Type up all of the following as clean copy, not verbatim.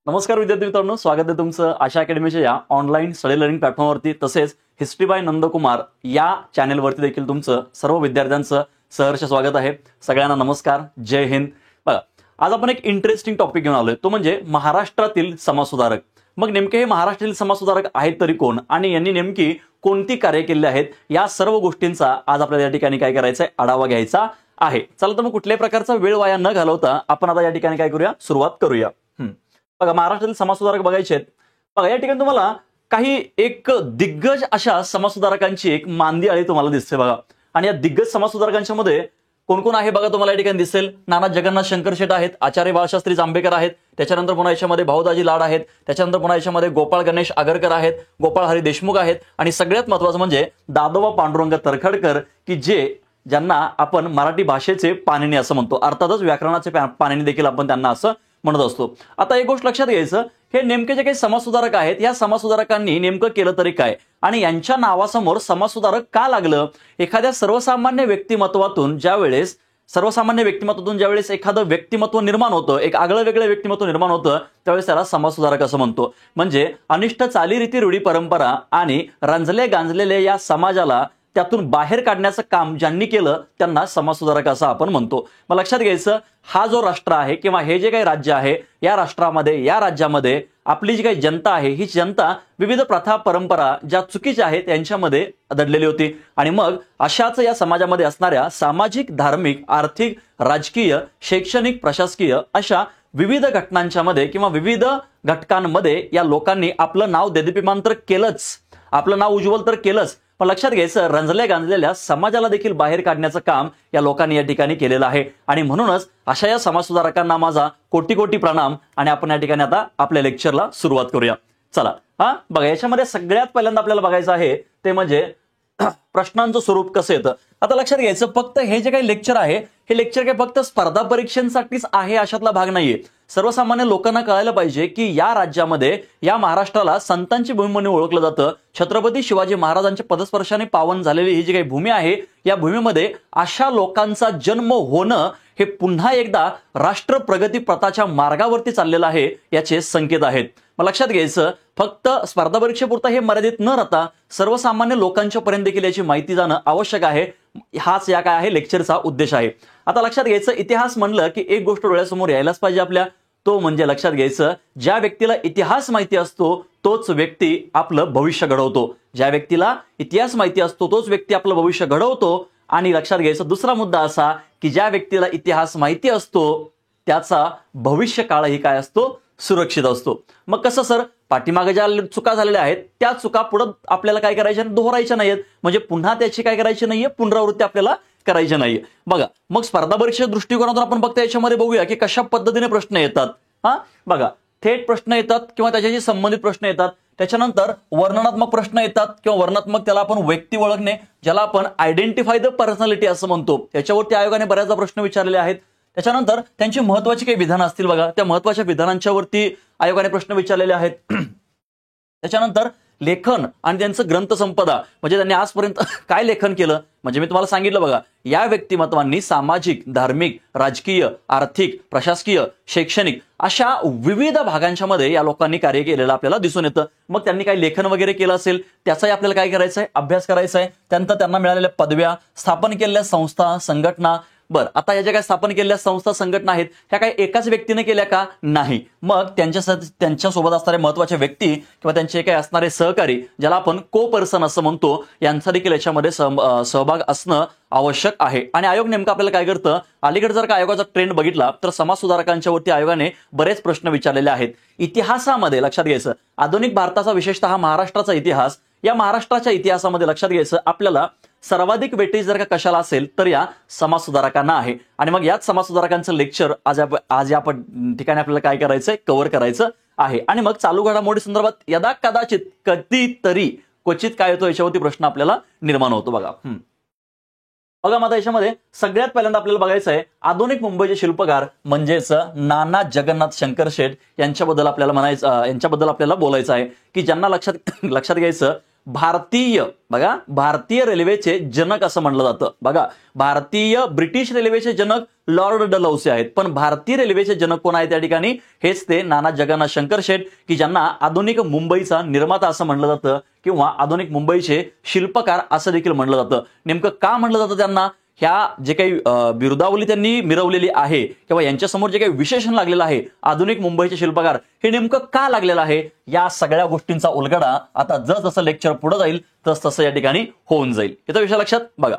नमस्कार विद्यार्थी मित्रांनो, स्वागत आहे तुमचं आशा अकॅडमीच्या या ऑनलाईन स्टडी लर्निंग प्लॅटफॉर्मवरती, तसेच हिस्ट्री बाय नंदकुमार या चॅनेलवरती देखील तुमचं सर्व विद्यार्थ्यांचं सहर्ष स्वागत आहे. सगळ्यांना नमस्कार, जय हिंद. बघा, आज आपण एक इंटरेस्टिंग टॉपिक घेऊन आलोय, तो म्हणजे महाराष्ट्रातील समाजसुधारक. मग नेमके हे महाराष्ट्रातील समाजसुधारक आहेत तरी कोण आणि यांनी नेमकी कोणती कार्य केली आहेत, या सर्व गोष्टींचा आज आपल्याला या ठिकाणी काय करायचंय, आढावा घ्यायचा आहे. चला तर मग कुठल्याही प्रकारचा वेळ वाया न घालवता आपण आता या ठिकाणी काय करूया, सुरुवात करूया. बघा, महाराष्ट्रातील समाजसुधारक बघायचे आहेत. बघा, या ठिकाणी तुम्हाला काही एक दिग्गज अशा समाजसुधारकांची एक मांदी आळी तुम्हाला दिसते बघा. आणि या दिग्गज समाजसुधारकांच्या मध्ये कोण कोण आहे बघा, तुम्हाला या ठिकाणी दिसेल. नाना जगन्नाथ शंकर शेट आहेत, आचार्य बाळशास्त्री जांभेकर आहेत, त्याच्यानंतर पुन्हा याच्यामध्ये भाऊदाजी लाड आहेत, त्याच्यानंतर पुन्हा याच्यामध्ये गोपाळ गणेश आगरकर आहेत, गोपाळ हरी देशमुख आहेत, आणि सगळ्यात महत्वाचं म्हणजे दादोबा पांडुरंग तरखडकर, की ज्यांना आपण मराठी भाषेचे पाणिनी असं म्हणतो. अर्थातच व्याकरणाचे पाणिनी देखील आपण त्यांना असं म्हणत असतो. आता एक गोष्ट लक्षात घ्यायचं, हे नेमके जे काही समाजसुधारक आहेत, या समाजसुधारकांनी नेमकं केलं तरी काय आणि यांच्या नावासमोर समाजसुधारक का लागलं. एखाद्या सर्वसामान्य व्यक्तिमत्वातून ज्यावेळेस एखादं व्यक्तिमत्व निर्माण होतं, एक आगळं वेगळं व्यक्तिमत्व निर्माण होतं, त्यावेळेस त्याला समाजसुधारक असं म्हणतो. म्हणजे अनिष्ट चालीरीती, रूढी, परंपरा आणि रंजले गांजलेल्या या समाजाला त्यातून बाहेर काढण्याचं काम ज्यांनी केलं त्यांना समाजसुधारक असं आपण म्हणतो. मग लक्षात घ्यायचं, हा जो राष्ट्र आहे किंवा हे जे काही राज्य आहे, या राष्ट्रामध्ये, या राज्यामध्ये आपली जी काही जनता आहे, ही जनता विविध प्रथा, परंपरा ज्या चुकीच्या आहेत यांच्यामध्ये दडलेली होती. आणि मग अशाच या समाजामध्ये असणाऱ्या सामाजिक, धार्मिक, आर्थिक, राजकीय, शैक्षणिक, प्रशासकीय अशा विविध घटनांच्या मध्ये किंवा विविध घटकांमध्ये या लोकांनी आपलं नाव देदीप्यमान तर केलंच, आपलं नाव उज्ज्वल तर केलंच, पण लक्षात घ्यायचं, रंजल्या गांजलेल्या समाजाला देखील बाहेर काढण्याचं काम या लोकांनी या ठिकाणी केलेलं आहे. आणि म्हणूनच अशा या समाजसुधारकांना माझा कोटी कोटी प्रणाम. आणि आपण या ठिकाणी आता आपल्या लेक्चरला सुरुवात करूया. चला, बघा, याच्यामध्ये सगळ्यात पहिल्यांदा आपल्याला बघायचं आहे ते म्हणजे प्रश्नांचं स्वरूप कसं येतं. आता लक्षात घ्यायचं, फक्त हे जे काही लेक्चर आहे, हे लेक्चर काही फक्त स्पर्धा परीक्षांसाठीच आहे अशातला भाग नाहीये. सर्वसामान्य लोकांना कळायला पाहिजे की या राज्यामध्ये, या महाराष्ट्राला संतांची भूमी म्हणून ओळखलं जातं. छत्रपती शिवाजी महाराजांच्या पदस्पर्शाने पावन झालेली ही जी काही भूमी आहे, या भूमीमध्ये अशा लोकांचा जन्म होणं हे पुन्हा एकदा राष्ट्र प्रगती पथाच्या मार्गावरती चाललेलं आहे, याचे संकेत आहेत. मग लक्षात घ्यायचं, फक्त स्पर्धा परीक्षेपुरता हे मर्यादित न राहता सर्वसामान्य लोकांच्या पर्यंत देखील याची माहिती जाणं आवश्यक आहे. हाच या काय आहे लेक्चरचा उद्देश आहे. आता लक्षात घ्यायचं, इतिहास म्हणलं की एक गोष्ट डोळ्यासमोर यायलाच पाहिजे आपल्या, तो म्हणजे लक्षात घ्यायचं, ज्या व्यक्तीला इतिहास माहिती असतो तोच व्यक्ती आपलं भविष्य घडवतो. ज्या व्यक्तीला इतिहास माहिती असतो तोच व्यक्ती आपलं भविष्य घडवतो. आणि लक्षात घ्यायचा दुसरा मुद्दा असा की ज्या व्यक्तीला इतिहास माहिती असतो त्याचा भविष्य काळही काय असतो, सुरक्षित असतो. मग कसं सर, पाठीमागे ज्या चुका झालेल्या आहेत त्या चुका पुढे आपल्याला काय करायच्या, दोहरायच्या नाहीयेत. म्हणजे पुन्हा त्याची काय करायची नाहीये, पुनरावृत्ती आपल्याला करायची नाहीये. बघा, मग स्पर्धा परीक्षेच्या दृष्टिकोनातून आपण फक्त याच्यामध्ये बघूया की कशा पद्धतीने प्रश्न येतात. बघा, थेट प्रश्न येतात किंवा त्याच्याशी संबंधित प्रश्न येतात. त्याच्यानंतर वर्णनात्मक प्रश्न येतात किंवा वर्णनात्मक, त्याला आपण व्यक्ती ओळखणे, ज्याला आपण आयडेंटिफाय द पर्सनॅलिटी असं म्हणतो, याच्यावरती आयोगाने बऱ्याचदा प्रश्न विचारलेले आहेत. त्याच्यानंतर त्यांची महत्वाची काही विधानं असतील बघा, त्या महत्वाच्या विधानांच्या वरती आयोगाने प्रश्न विचारलेले आहेत. त्याच्यानंतर लेखन आणि त्यांचं ग्रंथसंपदा, म्हणजे त्यांनी आजपर्यंत काय लेखन केलं. म्हणजे मी तुम्हाला सांगितलं बघा, या व्यक्तिमत्वांनी सामाजिक, धार्मिक, राजकीय, आर्थिक, प्रशासकीय, शैक्षणिक अशा विविध भागांच्या मध्ये या लोकांनी कार्य केलेलं आपल्याला दिसून येतं. मग त्यांनी काही लेखन वगैरे केलं असेल त्याचाही आपल्याला काय करायचं आहे, अभ्यास करायचा आहे. त्यानंतर त्यांना मिळालेल्या पदव्या, स्थापन केलेल्या संस्था, संघटना. बरं, आता या ज्या काही स्थापन केलेल्या संस्था, संघटना आहेत, ह्या काही एकाच व्यक्तीने केल्या का, नाही. मग त्यांच्यासोबत असणारे महत्वाचे व्यक्ती किंवा त्यांचे काही असणारे सहकारी, ज्याला आपण को पर्सन असं म्हणतो, यांचा देखील याच्यामध्ये सहभाग असणं आवश्यक आहे. आणि आयोग नेमकं आपल्याला काय करतं, अलीकडे जर का आयोगाचा ट्रेंड बघितला तर समाजसुधारकांच्या वरती आयोगाने बरेच प्रश्न विचारलेले आहेत. इतिहासामध्ये लक्षात घ्यायचं, आधुनिक भारताचा, विशेषतः महाराष्ट्राचा इतिहास, या महाराष्ट्राच्या इतिहासामध्ये लक्षात घ्यायचं आपल्याला सर्वाधिक वेटेज जर का कशाला असेल तर या समाजसुधारकांना आहे. आणि मग याच समाजसुधारकांचं लेक्चर आज या ठिकाणी आपल्याला काय करायचंय, कव्हर करायचं आहे. आणि मग चालू घडामोडी संदर्भात यदा कदाचित, कधीतरी, क्वचित काय होतो याच्यावरती प्रश्न आपल्याला निर्माण होतो. बघा, मग आता याच्यामध्ये सगळ्यात पहिल्यांदा आपल्याला बघायचं आहे आधुनिक मुंबईचे शिल्पकार म्हणजेच नाना जगन्नाथ शंकर शेट यांच्याबद्दल आपल्याला बोलायचं आहे की ज्यांना लक्षात घ्यायचं, भारतीय, बघा, भारतीय रेल्वेचे जनक असं म्हणलं जातं. बघा, भारतीय ब्रिटिश रेल्वेचे जनक लॉर्ड डलहौसी आहेत, पण भारतीय रेल्वेचे जनक कोण आहेत त्या ठिकाणी? हेच ते नाना जगन्नाथ शंकर शेठ, की ज्यांना आधुनिक मुंबईचा निर्माता असं म्हणलं जातं किंवा आधुनिक मुंबईचे शिल्पकार असं देखील म्हणलं जातं. नेमकं का म्हणलं जातं त्यांना? ह्या जे काही बिरुदावली त्यांनी मिरवलेली आहे किंवा यांच्यासमोर जे काही विशेषण लागलेलं आहे आधुनिक मुंबईचे शिल्पकार, हे नेमकं का लागलेलं आहे? या सगळ्या गोष्टींचा उलगडा आता जसं लेक्चर पुढे जाईल तसं या ठिकाणी होऊन जाईल. याचा विषय लक्षात बघा.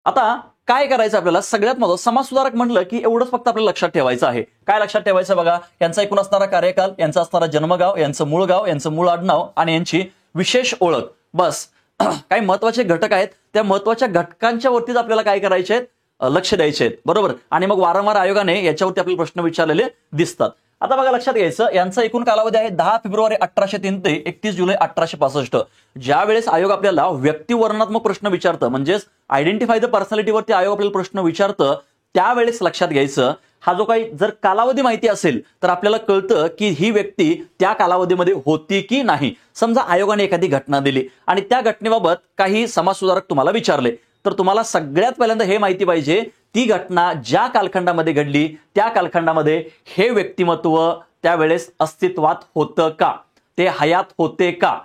आता काय करायचं आपल्याला? सगळ्यात महत्त्वाचं, समाजसुधारक म्हणलं की एवढंच फक्त आपल्याला लक्षात ठेवायचं आहे. काय लक्षात ठेवायचं? बघा, यांचा एकूण असणारा कार्यकाल, यांचा असणारा जन्मगाव, यांचं मूळ गाव, यांचं मूळ आडनाव आणि यांची विशेष ओळख. बस काही महत्वाचे घटक आहेत, त्या महत्वाच्या घटकांच्या वरतीच आपल्याला काय करायचे आहेत? लक्ष द्यायचे आहेत, बरोबर. आणि मग वारंवार आयोगाने याच्यावरती आपल्याला प्रश्न विचारलेले दिसतात. आता बघा, लक्षात घ्यायचं, यांचा एकूण कालावधी आहे 10 फेब्रुवारी 1803 ते 31 जुलै 1865. ज्या वेळेस आयोग आपल्याला व्यक्तिवर्णनात्मक प्रश्न विचारतं, म्हणजेच आयडेंटिफाय द पर्सनॅलिटीवरती आयोग आपल्याला प्रश्न विचारतं, त्यावेळेस लक्षात घ्यायचं, हा जो काही जर कालावधी माहिती असेल तर आपल्याला कळतं की ही व्यक्ती त्या कालावधीमध्ये होती की नाही. समजा आयोगाने एखादी घटना दिली आणि त्या घटनेबाबत काही समाजसुधारक तुम्हाला विचारले, तर तुम्हाला सगळ्यात पहिल्यांदा हे माहिती पाहिजे, ती घटना ज्या कालखंडामध्ये घडली त्या कालखंडामध्ये हे व्यक्तिमत्व त्यावेळेस अस्तित्वात होतं का? ते हयात होते का?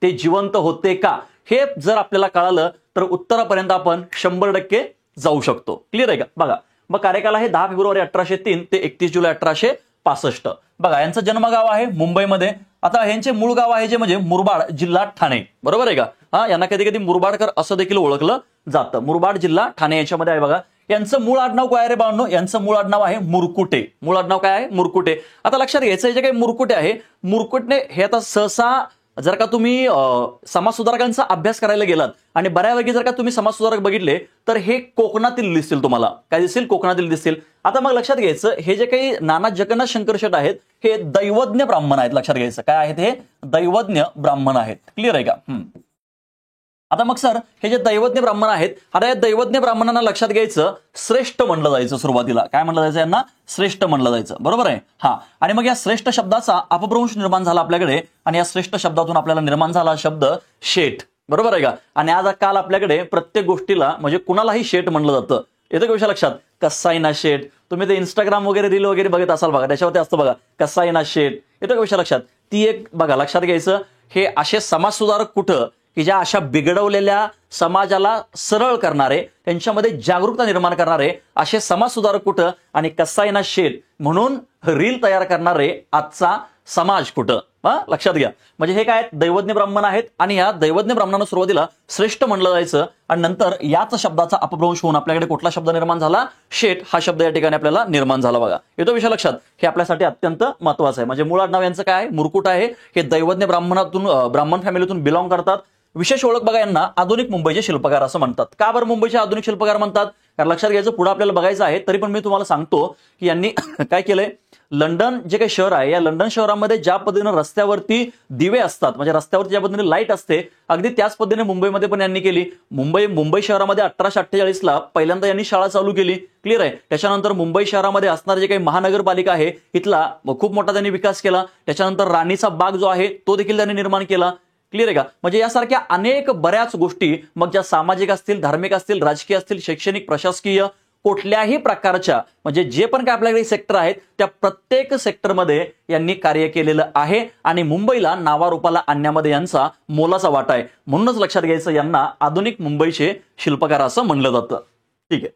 ते जिवंत होते का? हे जर आपल्याला कळालं तर उत्तरापर्यंत आपण 100% जाऊ शकतो. क्लिअर आहे का? बघा, मग कार्यकाल आहे 10 फेब्रुवारी 1803 ते 31 जुलै 1865. बघा, यांचं जन्मगाव आहे मुंबईमध्ये. आता यांचे मूळ गाव आहे जे म्हणजे मुरबाड, जिल्हा ठाणे, बरोबर आहे का? हा, यांना कधी कधी मुरबाडकर असं देखील ओळखलं जातं. मुरबाड जिल्हा ठाणे याच्यामध्ये आहे. बघा, यांचं मूळ आडनाव काय रे बाळांनो? यांचं मूळ आडनाव आहे मुरकुटे. मूळ आडनाव काय आहे? मुरकुटे. आता लक्षात घ्यायचं, जे काही मुरकुटे आहे, मुरकुटने हे आता सहसा जर का तुम्ही समाजसुधारकांचा अभ्यास करायला गेलात आणि बऱ्यापैकी जर का तुम्ही समाजसुधारक बघितले तर हे कोकणातील दिसतील तुम्हाला. काय दिसतील? कोकणातील दिसतील. आता मग लक्षात घ्यायचं, हे जे काही नाना जगन्नाथ शंकर शेठ आहेत हे दैवज्ञ ब्राह्मण आहेत. लक्षात घ्यायचं, काय आहेत? हे दैवज्ञ ब्राह्मण आहेत. क्लिअर आहे का? आता मग सर, हे जे दैवज्ञ ब्राह्मण आहेत, आता या दैवज्ञ ब्राह्मणांना लक्षात घ्यायचं, श्रेष्ठ म्हणलं जायचं. सुरुवातीला काय म्हणलं जायचं? यांना श्रेष्ठ म्हणलं जायचं, बरोबर आहे. हा, आणि मग या श्रेष्ठ शब्दाचा अपभ्रंश निर्माण झाला आपल्याकडे आणि या श्रेष्ठ शब्दातून आपल्याला निर्माण झाला शब्द शेठ, बरोबर आहे का? आणि आज काल आपल्याकडे प्रत्येक गोष्टीला म्हणजे कुणालाही शेठ म्हणलं जातं. येतं का विषय लक्षात? कसाईना शेठ. तुम्ही ते इंस्टाग्राम वगैरे रील वगैरे बघत असाल बघा, त्याच्यावरती असतं बघा कसाईना शेठ. येतं का विषय लक्षात? ती एक बघा, लक्षात घ्यायचं, हे असे समाजसुधारक कुठं की ज्या अशा बिघडवलेल्या समाजाला सरळ करणारे, त्यांच्यामध्ये जागरूकता निर्माण करणारे असे समाजसुधारक कुठं, आणि कसाईना शेठ म्हणून रील तयार करणारे आजचा समाज कुठं? लक्षात घ्या. म्हणजे हे काय? दैवज्ञ ब्राह्मण आहेत आणि या दैवज्ञ ब्राह्मणांना सुरुवातीला श्रेष्ठ म्हणलं जायचं आणि नंतर याच शब्दाचा अपभ्रंश होऊन आपल्याकडे कुठला शब्द निर्माण झाला? शेठ हा शब्द या ठिकाणी आपल्याला निर्माण झाला. बघा, येतो विषय लक्षात? हे आपल्यासाठी अत्यंत महत्वाचं आहे. म्हणजे मूळ आडनाव यांचं काय आहे? मुरकुट आहे. हे दैवज्ञ ब्राह्मण फॅमिलीतून बिलॉंग करतात. विशेष ओळख बघा, यांना आधुनिक मुंबईचे शिल्पकार असं म्हणतात. का बरं मुंबईचे आधुनिक शिल्पकार म्हणतात? कारण लक्षात घ्यायचं, पुढे आपल्याला बघायचं आहे. तरी पण मी तुम्हाला सांगतो की यांनी काय केलंय, लंडन जे काही शहर आहे, या लंडन शहरामध्ये ज्या पद्धतीने रस्त्यावरती दिवे असतात, म्हणजे रस्त्यावरती ज्या पद्धतीने लाईट असते, अगदी त्याच पद्धतीने मुंबईमध्ये पण यांनी केली. मुंबई शहरामध्ये 1848ला पहिल्यांदा यांनी शाळा चालू केली. क्लिअर आहे? त्याच्यानंतर मुंबई शहरामध्ये असणारे जे काही महानगरपालिका आहे इथला खूप मोठा त्यांनी विकास केला. त्याच्यानंतर राणीचा बाग जो आहे तो देखील त्यांनी निर्माण केला. क्लिअर आहे का? म्हणजे यासारख्या अनेक बऱ्याच गोष्टी, मग ज्या सामाजिक असतील, धार्मिक असतील, राजकीय असतील, शैक्षणिक, प्रशासकीय, कुठल्याही प्रकारच्या म्हणजे जे पण काय आपल्याकडे सेक्टर आहेत त्या प्रत्येक सेक्टरमध्ये यांनी कार्य केलेलं आहे आणि मुंबईला नावारूपाला आणण्यामध्ये यांचा मोलाचा वाटा आहे. म्हणूनच लक्षात घ्यायचं, यांना आधुनिक मुंबईचे शिल्पकार असं म्हणलं जातं. ठीक आहे.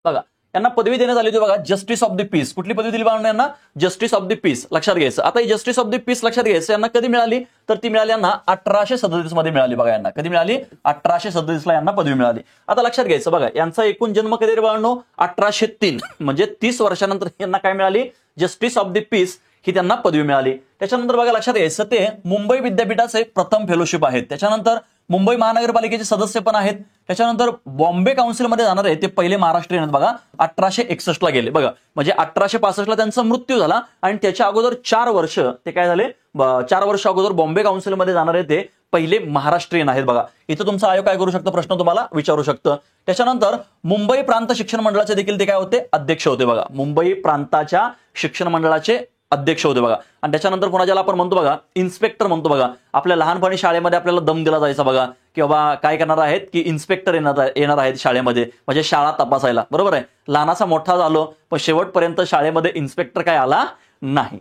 बघा, यांना पदवी देण्यात आली होती बघा, जस्टिस ऑफ द पीस. कुठली पदवी दिली बाळांनो यांना? Justice of the peace. लक्षात घ्यायचं. आता ही जस्टिस ऑफ द पीस लक्षात घ्यायचं, यांना कधी मिळाली? तर ती मिळाली यांना 1837 मध्ये मिळाली. बघा, यांना कधी मिळाली? 1837 ला यांना पदवी मिळाली. आता लक्षात घ्यायचं, बघा, यांचा एकूण जन्म कधी रे बाळांनो? 1803. म्हणजे 30 वर्षानंतर यांना काय मिळाली? जस्टिस ऑफ द पीस ही त्यांना पदवी मिळाली. त्याच्यानंतर बघा, लक्षात घ्यायचं, ते मुंबई विद्यापीठाचे प्रथम फेलोशिप आहेत. त्याच्यानंतर मुंबई महानगरपालिकेचे सदस्य पण आहेत. त्याच्यानंतर बॉम्बे काउन्सिलमध्ये जाणार आहे ते पहिले महाराष्ट्रीयन बघा, 1861 ला गेले. बघा, म्हणजे 1865 ला त्यांचा मृत्यू झाला आणि त्याच्या अगोदर 4 वर्ष ते काय झाले? 4 वर्ष अगोदर बॉम्बे काउन्सिलमध्ये जाणारे ते पहिले महाराष्ट्रीयन आहेत. बघा, इथं तुमचा आयोग काय करू शकतो? प्रश्न तुम्हाला विचारू शकतं. त्याच्यानंतर मुंबई प्रांत शिक्षण मंडळाचे देखील ते काय होते? अध्यक्ष होते. बघा, मुंबई प्रांताच्या शिक्षण मंडळाचे अध्यक्ष होते बघा. आणि त्याच्यानंतर पुन्हा ज्याला आपण म्हणतो बघा इन्स्पेक्टर म्हणतो बघा. आपल्या लहानपणी शाळेमध्ये आपल्याला दम दिला जायचा बघा की बाबा काय करणार आहेत की इन्स्पेक्टर येणार आहेत शाळेमध्ये, म्हणजे शाळा तपासायला. बरोबर आहे. लहानाचा मोठा झालो पण शेवटपर्यंत शाळेमध्ये इन्स्पेक्टर काय आला नाही.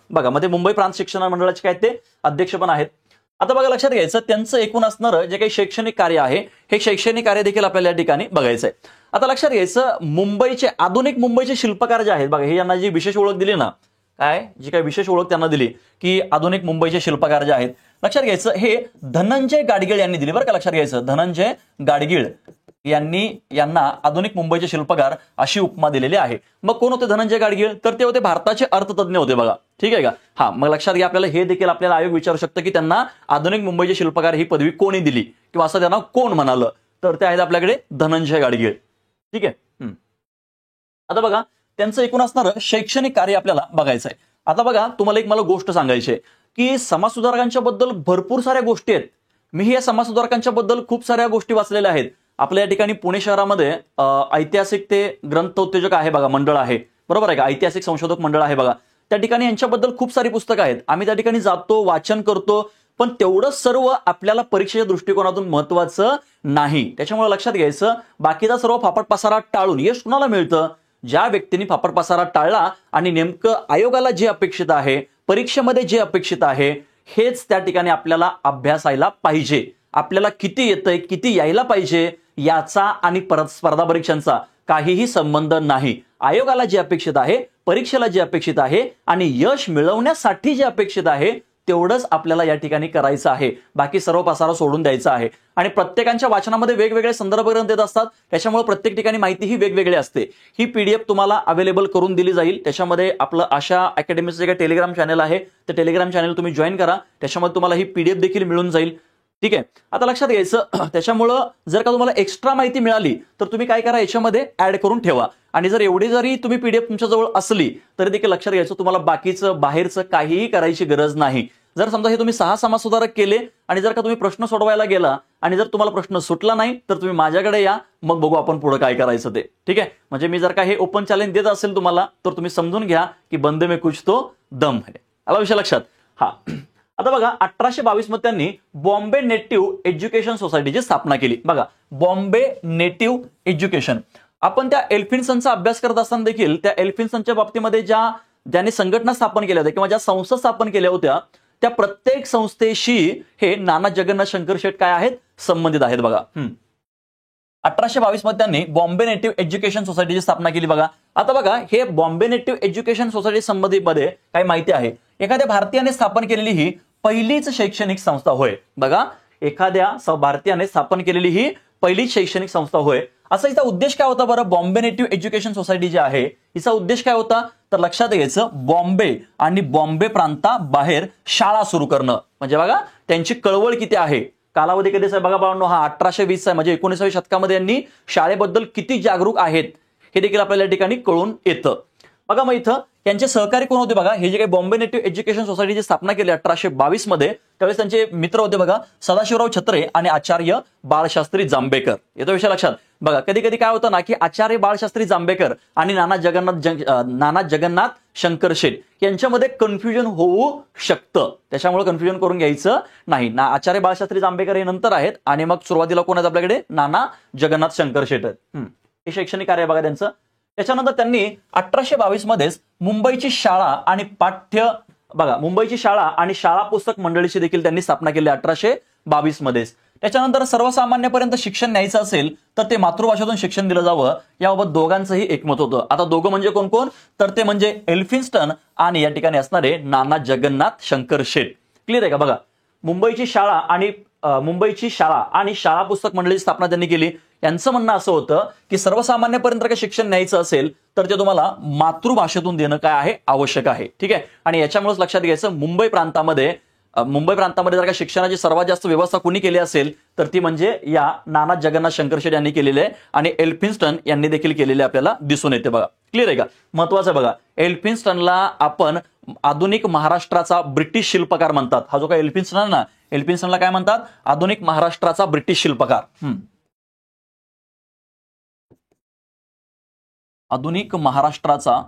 बघा मध्ये मुंबई प्रांत शिक्षण मंडळाचे काय ते अध्यक्ष पण आहेत. आता बघा लक्षात घ्यायचं त्यांचं एकूण असणारं जे काही शैक्षणिक कार्य आहे हे शैक्षणिक कार्य देखील आपल्याला या ठिकाणी बघायचं आहे. आता लक्षात घ्यायचं आधुनिक मुंबईचे शिल्पकार जे आहेत बघा, हे यांना जी विशेष ओळख दिली ना, जी काही विशेष ओळख त्यांना दिली की आधुनिक मुंबईचे शिल्पकार जे आहेत, लक्षात घ्यायचं हे धनंजय गाडगीळ यांनी दिली बरं का. लक्षात घ्यायचं धनंजय गाडगीळ यांना आधुनिक मुंबईचे शिल्पकार अशी उपमा दिलेली आहे. मग कोण होते धनंजय गाडगीळ? तर ते होते भारताचे अर्थतज्ञ होते बघा. ठीक आहे का. हा मग लक्षात घ्या, आपल्याला हे देखील आपल्याला आयोग विचारू शकतं की त्यांना आधुनिक मुंबईचे शिल्पकार ही पदवी कोणी दिली किंवा असं त्यांना कोण म्हणालं, तर ते आहेत आपल्याकडे धनंजय गाडगीळ. ठीक आहे. आता बघा त्यांचं एकूण असणारं शैक्षणिक कार्य आपल्याला बघायचं आहे. आता बघा तुम्हाला एक मला गोष्ट सांगायची आहे की समाजसुधारकांच्या बद्दल भरपूर साऱ्या गोष्टी आहेत. मी या समाजसुधारकांच्या बद्दल खूप साऱ्या गोष्टी वाचलेल्या आहेत. आपल्या या ठिकाणी पुणे शहरामध्ये ऐतिहासिक ते ग्रंथ उद्योजक आहे बघा मंडळ आहे, बरोबर आहे का. ऐतिहासिक संशोधक मंडळ आहे बघा. त्या ठिकाणी यांच्याबद्दल खूप सारी पुस्तकं आहेत. आम्ही त्या ठिकाणी जातो, वाचन करतो, पण तेवढं सर्व आपल्याला परीक्षेच्या दृष्टिकोनातून महत्वाचं नाही. त्याच्यामुळे लक्षात घ्यायचं बाकीचा सर्व फापट पसारा टाळून यश कुणाला मिळतं? ज्या व्यक्तीने फापट पसारा टाळला आणि नेमकं आयोगाला जे अपेक्षित आहे, परीक्षेमध्ये जे अपेक्षित आहे, हेच त्या ठिकाणी आपल्याला अभ्यासायला पाहिजे. आपल्याला किती येतंय, किती यायला पाहिजे याचा आणि स्पर्धा परीक्षांचा काहीही संबंध नाही. आयोगाला जे अपेक्षित आहे, परीक्षेला जे अपेक्षित आहे आणि यश मिळवण्यासाठी जे अपेक्षित आहे तेवढंच आपल्याला या ठिकाणी करायचं आहे. बाकी सर्व पसारा सोडून द्यायचा आहे. आणि प्रत्येकाच्या वाचनामध्ये वेगवेगळे संदर्भ ग्रंथ येत असतात, त्याच्यामुळे प्रत्येक ठिकाणी माहिती ही वेगवेगळी असते. ही पीडीएफ तुम्हाला अवेलेबल करून दिली जाईल. त्याच्यामध्ये आपलं आशा अकॅडमीचं जे काही टेलिग्राम चॅनल आहे ते टेलिग्राम चॅनल तुम्ही जॉईन करा. त्याच्यामध्ये तुम्हाला ही पीडीएफ देखील मिळून जाईल. ठीक आहे. आता लक्षात घ्यायचं त्याच्यामुळं जर का तुम्हाला एक्स्ट्रा माहिती मिळाली तर तुम्ही काय करा, याच्यामध्ये ऍड करून ठेवा. आणि जर एवढी जरी तुम्ही पीडीएफ तुमच्याजवळ असली तरी देखील लक्षात घ्यायचं तुम्हाला बाकीचं बाहेरचं काहीही करायची गरज नाही. जर समजा हे तुम्ही 6 समाजसुधारक केले आणि जर का तुम्ही प्रश्न सोडवायला गेला आणि जर तुम्हाला प्रश्न सुटला नाही तर तुम्ही माझ्याकडे या, मग बघू आपण पुढे काय करायचं ते. ठीक आहे. म्हणजे मी जर का हे ओपन चॅलेंज देत असेल तुम्हाला तर तुम्ही समजून घ्या की बंदे में कुछ तो दम है. आला विषय लक्षात. हा आता बघा 1822 मध्ये त्यांनी बॉम्बे नेटिव्ह एज्युकेशन सोसायटीची स्थापना केली. बघा बॉम्बे नेटिव्ह एज्युकेशन. आपण त्या एल्फिन्सनचा अभ्यास करत असताना देखील त्या एल्फिन्सनच्या बाबतीमध्ये ज्यांनी संघटना स्थापन केल्या होत्या किंवा ज्या संस्था स्थापन केल्या होत्या त्या प्रत्येक संस्थेशी हे नाना जगन्नाथ शंकर शेठ काय आहेत, संबंधित आहेत. बघा 1822 मध्ये त्यांनी बॉम्बे नेटिव्ह एज्युकेशन सोसायटीची स्थापना केली. बघा आता बघा हे बॉम्बे नेटिव्ह एज्युकेशन सोसायटी संबंधीमध्ये काय माहिती आहे, एखाद्या भारतीयाने स्थापन केलेली ही पहिलीच शैक्षणिक संस्था होय. बघा एखाद्या भारतीयाने स्थापन केलेली ही पहिलीच शैक्षणिक संस्था होय. असा हिचा उद्देश काय होता बरं? बॉम्बे नेटिव्ह एज्युकेशन सोसायटी जी आहे हिचा उद्देश काय होता तर लक्षात घ्यायचं बॉम्बे आणि बॉम्बे प्रांताबाहेर शाळा सुरू करणं. म्हणजे बघा त्यांची कळवळ किती आहे. कालावधी कधीच आहे बघा बाळांनो, हा 1820 आहे. म्हणजे 19व्या शतकामध्ये यांनी शाळेबद्दल किती जागरूक आहेत हे देखील आपल्याला या ठिकाणी कळून येतं. बघा मग इथं त्यांचे सहकारी कोण होते बघा, हे जे काही बॉम्बे नेटिव्ह एज्युकेशन सोसायटीची स्थापना केली 1822 मध्ये, त्यावेळेस त्यांचे मित्र होते बघा सदाशिवराव छत्रे आणि आचार्य बाळशास्त्री जांभेकर. येतो विषय लक्षात. बघा कधी कधी काय होतं ना की आचार्य बाळशास्त्री जांभेकर आणि नाना जगन्नाथ शंकर शेठ यांच्यामध्ये कन्फ्युजन होऊ शकतं. त्याच्यामुळे कन्फ्युजन करून घ्यायचं नाही. आचार्य बाळशास्त्री जांभेकर हे नंतर आहेत आणि मग सुरुवातीला कोण आहेत आपल्याकडे, नाना जगन्नाथ शंकर शेठ आहेत. हे शैक्षणिक कार्य बघा त्यांचं. त्याच्यानंतर त्यांनी 1822 मध्येच मुंबईची शाळा आणि शाळा पुस्तक मंडळीची देखील त्यांनी स्थापना केली 1822 मध्येच. त्याच्यानंतर सर्वसामान्यपर्यंत शिक्षण न्यायचं असेल तर ते मातृभाषेतून शिक्षण दिलं जावं याबाबत दोघांचंही एकमत होतं. आता दोघं म्हणजे कोण कोण तर ते म्हणजे एल्फिन्स्टन आणि या ठिकाणी असणारे नाना जगन्नाथ शंकर शेठ. क्लिअर आहे का. बघा मुंबईची शाळा आणि शाळा पुस्तक मंडळीची स्थापना त्यांनी केली. यांचं म्हणणं असं होतं की सर्वसामान्यपर्यंत काही शिक्षण न्यायचं असेल तर ते तुम्हाला मातृभाषेतून देणं काय आहे, आवश्यक आहे. ठीक आहे. आणि याच्यामुळेच लक्षात घ्यायचं मुंबई प्रांतामध्ये जर का शिक्षणाची सर्वात जास्त व्यवस्था कुणी केली असेल तर ती म्हणजे या नाना जगन्नाथ शंकर शेठ यांनी केलेली आहे आणि एल्फिन्स्टन यांनी देखील केलेले आपल्याला दिसून येते. बघा क्लिअर आहे का. महत्वाचं बघा एल्फिन्स्टनला आपण आधुनिक महाराष्ट्राचा ब्रिटिश शिल्पकार म्हणतात. हा जो काही एल्फिन्स्टन आहे ना, एल्फिन्स्टनला काय म्हणतात, आधुनिक महाराष्ट्राचा ब्रिटिश शिल्पकार. आधुनिक महाराष्ट्राचा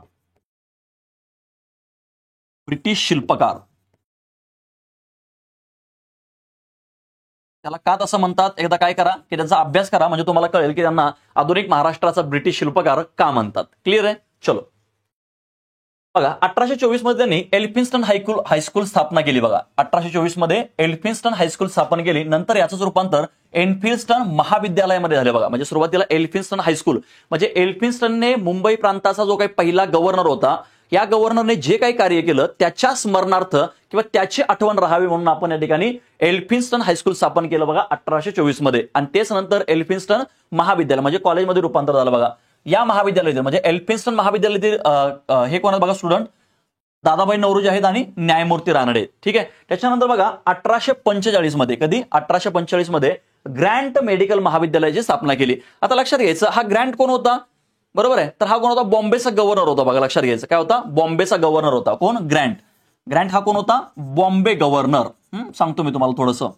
ब्रिटिश शिल्पकार. त्याला का तसं म्हणतात, एकदा काय करा की त्याचा अभ्यास करा, म्हणजे तुम्हाला कळेल की त्यांना आधुनिक महाराष्ट्राचा ब्रिटिश शिल्पकार का म्हणतात. क्लिअर आहे. चलो बघा, 1824 मध्ये त्यांनी एल्फिन्स्टन हायस्कूल स्थापना केली. बघा 1824 मध्ये एल्फिन्स्टन हायस्कूल स्थापन केली. नंतर याचं रूपांतर एल्फिन्स्टन महाविद्यालयामध्ये झालं. बघा म्हणजे सुरुवातीला एल्फिन्स्टन हायस्कूल, म्हणजे एल्फिन्स्टनने मुंबई प्रांताचा जो काही पहिला गव्हर्नर होता, या गव्हर्नरने जे काही कार्य केलं त्याच्या स्मरणार्थ किंवा त्याची आठवण राहावी म्हणून आपण या ठिकाणी एल्फिन्स्टन हायस्कूल स्थापन केलं. बघा 1824 मध्ये. आणि तेच नंतर एल्फिन्स्टन महाविद्यालय म्हणजे कॉलेजमध्ये रूपांतर झालं. बघा या महाविद्यालयातील म्हणजे एल्फिन्स्टन महाविद्यालयातील हे कोण आहेत बघा स्टुडंट, दादाभाई नौरोजी आहेत आणि न्यायमूर्ती रानडे. ठीक आहे. त्याच्यानंतर बघा 1845 मध्ये, कधी 1845 मध्ये ग्रँट मेडिकल महाविद्यालयाची स्थापना केली. आता लक्षात घ्यायचं, हा ग्रँट कोण होता, बरोबर आहे. तर हा कोण होता, बॉम्बेचा गव्हर्नर होता. बघा लक्षात घ्यायचं, काय होता, बॉम्बेचा गव्हर्नर होता. कोण, ग्रँट. ग्रँट हा कोण होता, बॉम्बे गव्हर्नर. सांगतो मी तुम्हाला थोडंसं,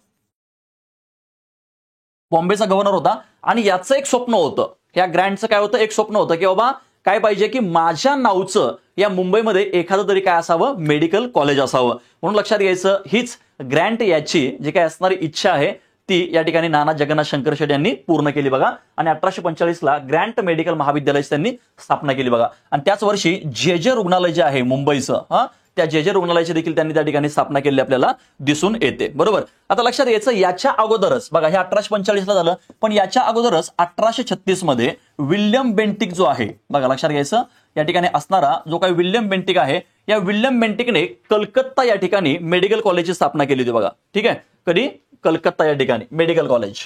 बॉम्बेचा गव्हर्नर होता. आणि याचं एक स्वप्न होतं, या ग्रँटचं काय होतं, एक स्वप्न होतं की बाबा काय पाहिजे की माझ्या नावचं या मुंबईमध्ये एखादं तरी काय असावं, मेडिकल कॉलेज असावं. म्हणून लक्षात घ्यायचं, हीच ग्रँट याची जी काय असणारी इच्छा आहे ती या ठिकाणी नाना जगन्नाथ शंकर शेट यांनी पूर्ण केली. बघा आणि 1845 ला ग्रँट मेडिकल महाविद्यालयाची त्यांनी स्थापना केली. बघा आणि त्याच वर्षी जे रुग्णालय जे आहे मुंबईचं, त्या जे रुग्णालयाची देखील त्यांनी त्या ठिकाणी स्थापना केली आपल्याला दिसून येते. बरोबर. आता लक्षात घ्यायचं, याच्या अगोदरच बघा हे 1845 ला झालं, पण याच्या अगोदरच 1836 मध्ये विल्यम बेंटिक जो आहे, बघा लक्षात घ्यायचं, या ठिकाणी असणारा जो काही विल्यम बेंटिक आहे, या विल्यम बेंटिकने कलकत्ता या ठिकाणी मेडिकल कॉलेजची स्थापना केली होती. बघा ठीक आहे, कधी, कलकत्ता या ठिकाणी मेडिकल कॉलेज.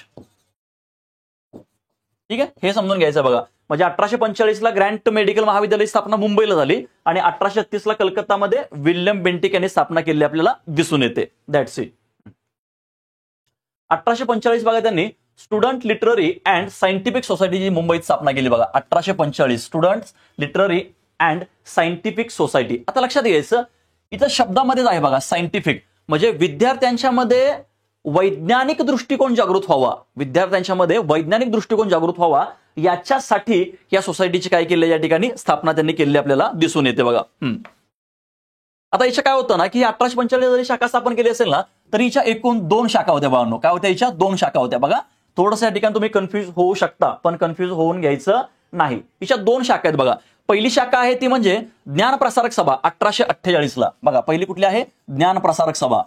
ठीक आहे, हे समजून घ्यायचं. बघा म्हणजे 1845 ला ग्रँट मेडिकल महाविद्यालयाची स्थापना मुंबईला झाली आणि 1836 ला कलकत्तामध्ये विल्यम बेंटिक यांनी स्थापना केली आपल्याला दिसून येते. That's it. 1845 बघा त्यांनी स्टुडंट लिटररी अँड सायंटिफिक सोसायटीची मुंबईत स्थापना केली. बघा 1845 student literary and scientific society. आता लक्षात घ्यायचं, इथं शब्दामध्येच आहे बघा, सायंटिफिक म्हणजे विद्यार्थ्यांच्या मध्ये वैज्ञानिक दृष्टिकोन जागृत व्हावा, विद्यार्थ्यांच्या मध्ये वैज्ञानिक दृष्टिकोन जागृत व्हावा याच्यासाठी या सोसायटीची काय केली, या ठिकाणी स्थापना त्यांनी केली आपल्याला दिसून येते. बघा आता याच्या काय होतं ना की 1845 जरी शाखा स्थापन केली असेल ना, तरी हिच्या एकूण 2 शाखा होत्या. बाळांनो काय होत्या, हिच्या 2 शाखा होत्या. बघा थोडंसं या ठिकाणी तुम्ही कन्फ्युज होऊ शकता, पण कन्फ्युज होऊन घ्यायचं नाही. हिच्या 2 शाखा आहेत. बघा पहिली शाखा आहे ती म्हणजे ज्ञान प्रसारक सभा 1848 ला. बघा पहिली कुठली आहे, ज्ञान प्रसारक सभा.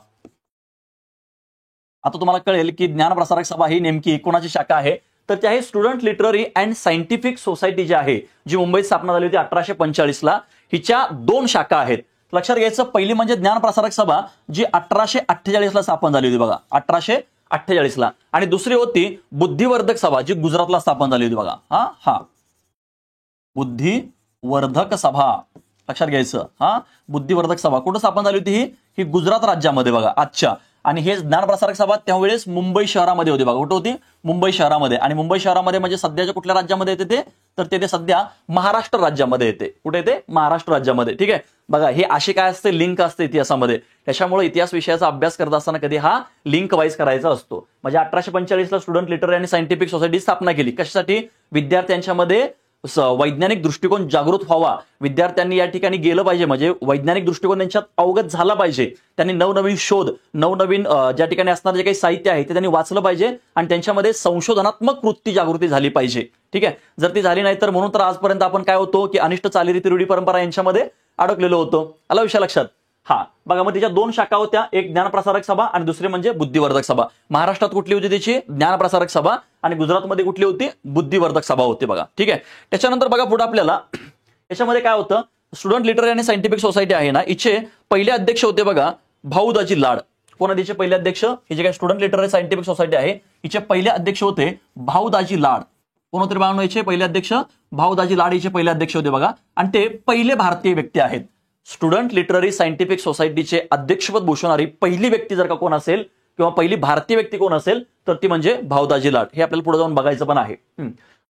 आता तुम्हाला कळेल की ज्ञान प्रसारक सभा ही नेमकी कोणाची शाखा आहे, तर ती आहे student literary and scientific society जी आहे, जी मुंबईत स्थापना झाली होती 1845 ला. हिच्या 2 शाखा आहेत. लक्षात घ्यायचं, पहिली म्हणजे ज्ञान प्रसारक सभा जी 1848 ला स्थापन झाली होती. बघा 1848 ला. आणि दुसरी होती बुद्धिवर्धक सभा जी गुजरातला स्थापन झाली होती. बघा हा बुद्धिवर्धक सभा, लक्षात घ्यायचं, बुद्धिवर्धक सभा कुठं स्थापन झाली होती, ही गुजरात राज्यामध्ये. बघा आजच्या. आणि हे ज्ञान प्रसारक सभा त्यावेळेस मुंबई शहरामध्ये होती. बघा कुठं होती, मुंबई शहरामध्ये. आणि मुंबई शहरामध्ये म्हणजे सध्याच्या कुठल्या राज्यामध्ये येते ते, तर ते सध्या महाराष्ट्र राज्यामध्ये येते. कुठे येते, महाराष्ट्र राज्यामध्ये. ठीक आहे. बघा हे अशी काय असते, लिंक असते इतिहासामध्ये. त्याच्यामुळे इतिहास विषयाचा अभ्यास करत असताना कधी हा लिंक वाईज करायचा असतो. म्हणजे 1845 ला स्टुडंट लिटररी आणि सायंटिफिक सोसायटी स्थापना केली. कशासाठी, विद्यार्थ्यांच्या मध्ये वैज्ञानिक दृष्टिकोन जागृत व्हावा, विद्यार्थ्यांनी या ठिकाणी गेलं पाहिजे, म्हणजे वैज्ञानिक दृष्टिकोन त्यांच्यात अवगत झाला पाहिजे. त्यांनी नवनवीन शोध, नवनवीन ज्या ठिकाणी असणारं जे काही साहित्य आहे ते त्यांनी वाचलं पाहिजे आणि त्यांच्यामध्ये संशोधनात्मक वृत्ती जागृती झाली पाहिजे. ठीक आहे. जर ती झाली नाही तर म्हणून तर आजपर्यंत आपण काय होतो की अनिष्ट चालीरीती रूढी परंपरा यांच्यामध्ये अडकलेलो होतो. आला विषय लक्षात. बघा मग तिच्या 2 शाखा होत्या, एक ज्ञानप्रसारक सभा आणि दुसरी म्हणजे बुद्धिवर्धक सभा. महाराष्ट्रात कुठली होती त्याची, ज्ञानप्रसारक सभा, आणि गुजरातमध्ये कुठली होती, बुद्धिवर्धक सभा होती. बघा ठीक आहे. त्याच्यानंतर बघा पुढे आपल्याला याच्यामध्ये काय होतं, स्टुडंट लिटररी आणि सायंटिफिक सोसायटी आहे ना, हिचे पहिले अध्यक्ष होते बघा भाऊदाजी लाड. कोण तिचे पहिले अध्यक्ष, ही जे काही स्टुडंट लिटररी सायंटिफिक सोसायटी आहे हिचे पहिले अध्यक्ष होते भाऊदाजी लाड. कोण होते बाळांनो याचे पहिले अध्यक्ष, भाऊदाजी लाड हिचे पहिले अध्यक्ष होते. बघा आणि ते पहिले भारतीय व्यक्ती आहेत. स्टुडंट लिटररी सायंटिफिक सोसायटीचे अध्यक्षपद भूषवणारी पहिली व्यक्ती जर का कोण असेल किंवा पहिली भारतीय व्यक्ती कोण असेल तर ती म्हणजे भाऊदाजी लाड. हे आपल्याला पुढे जाऊन बघायचं पण आहे.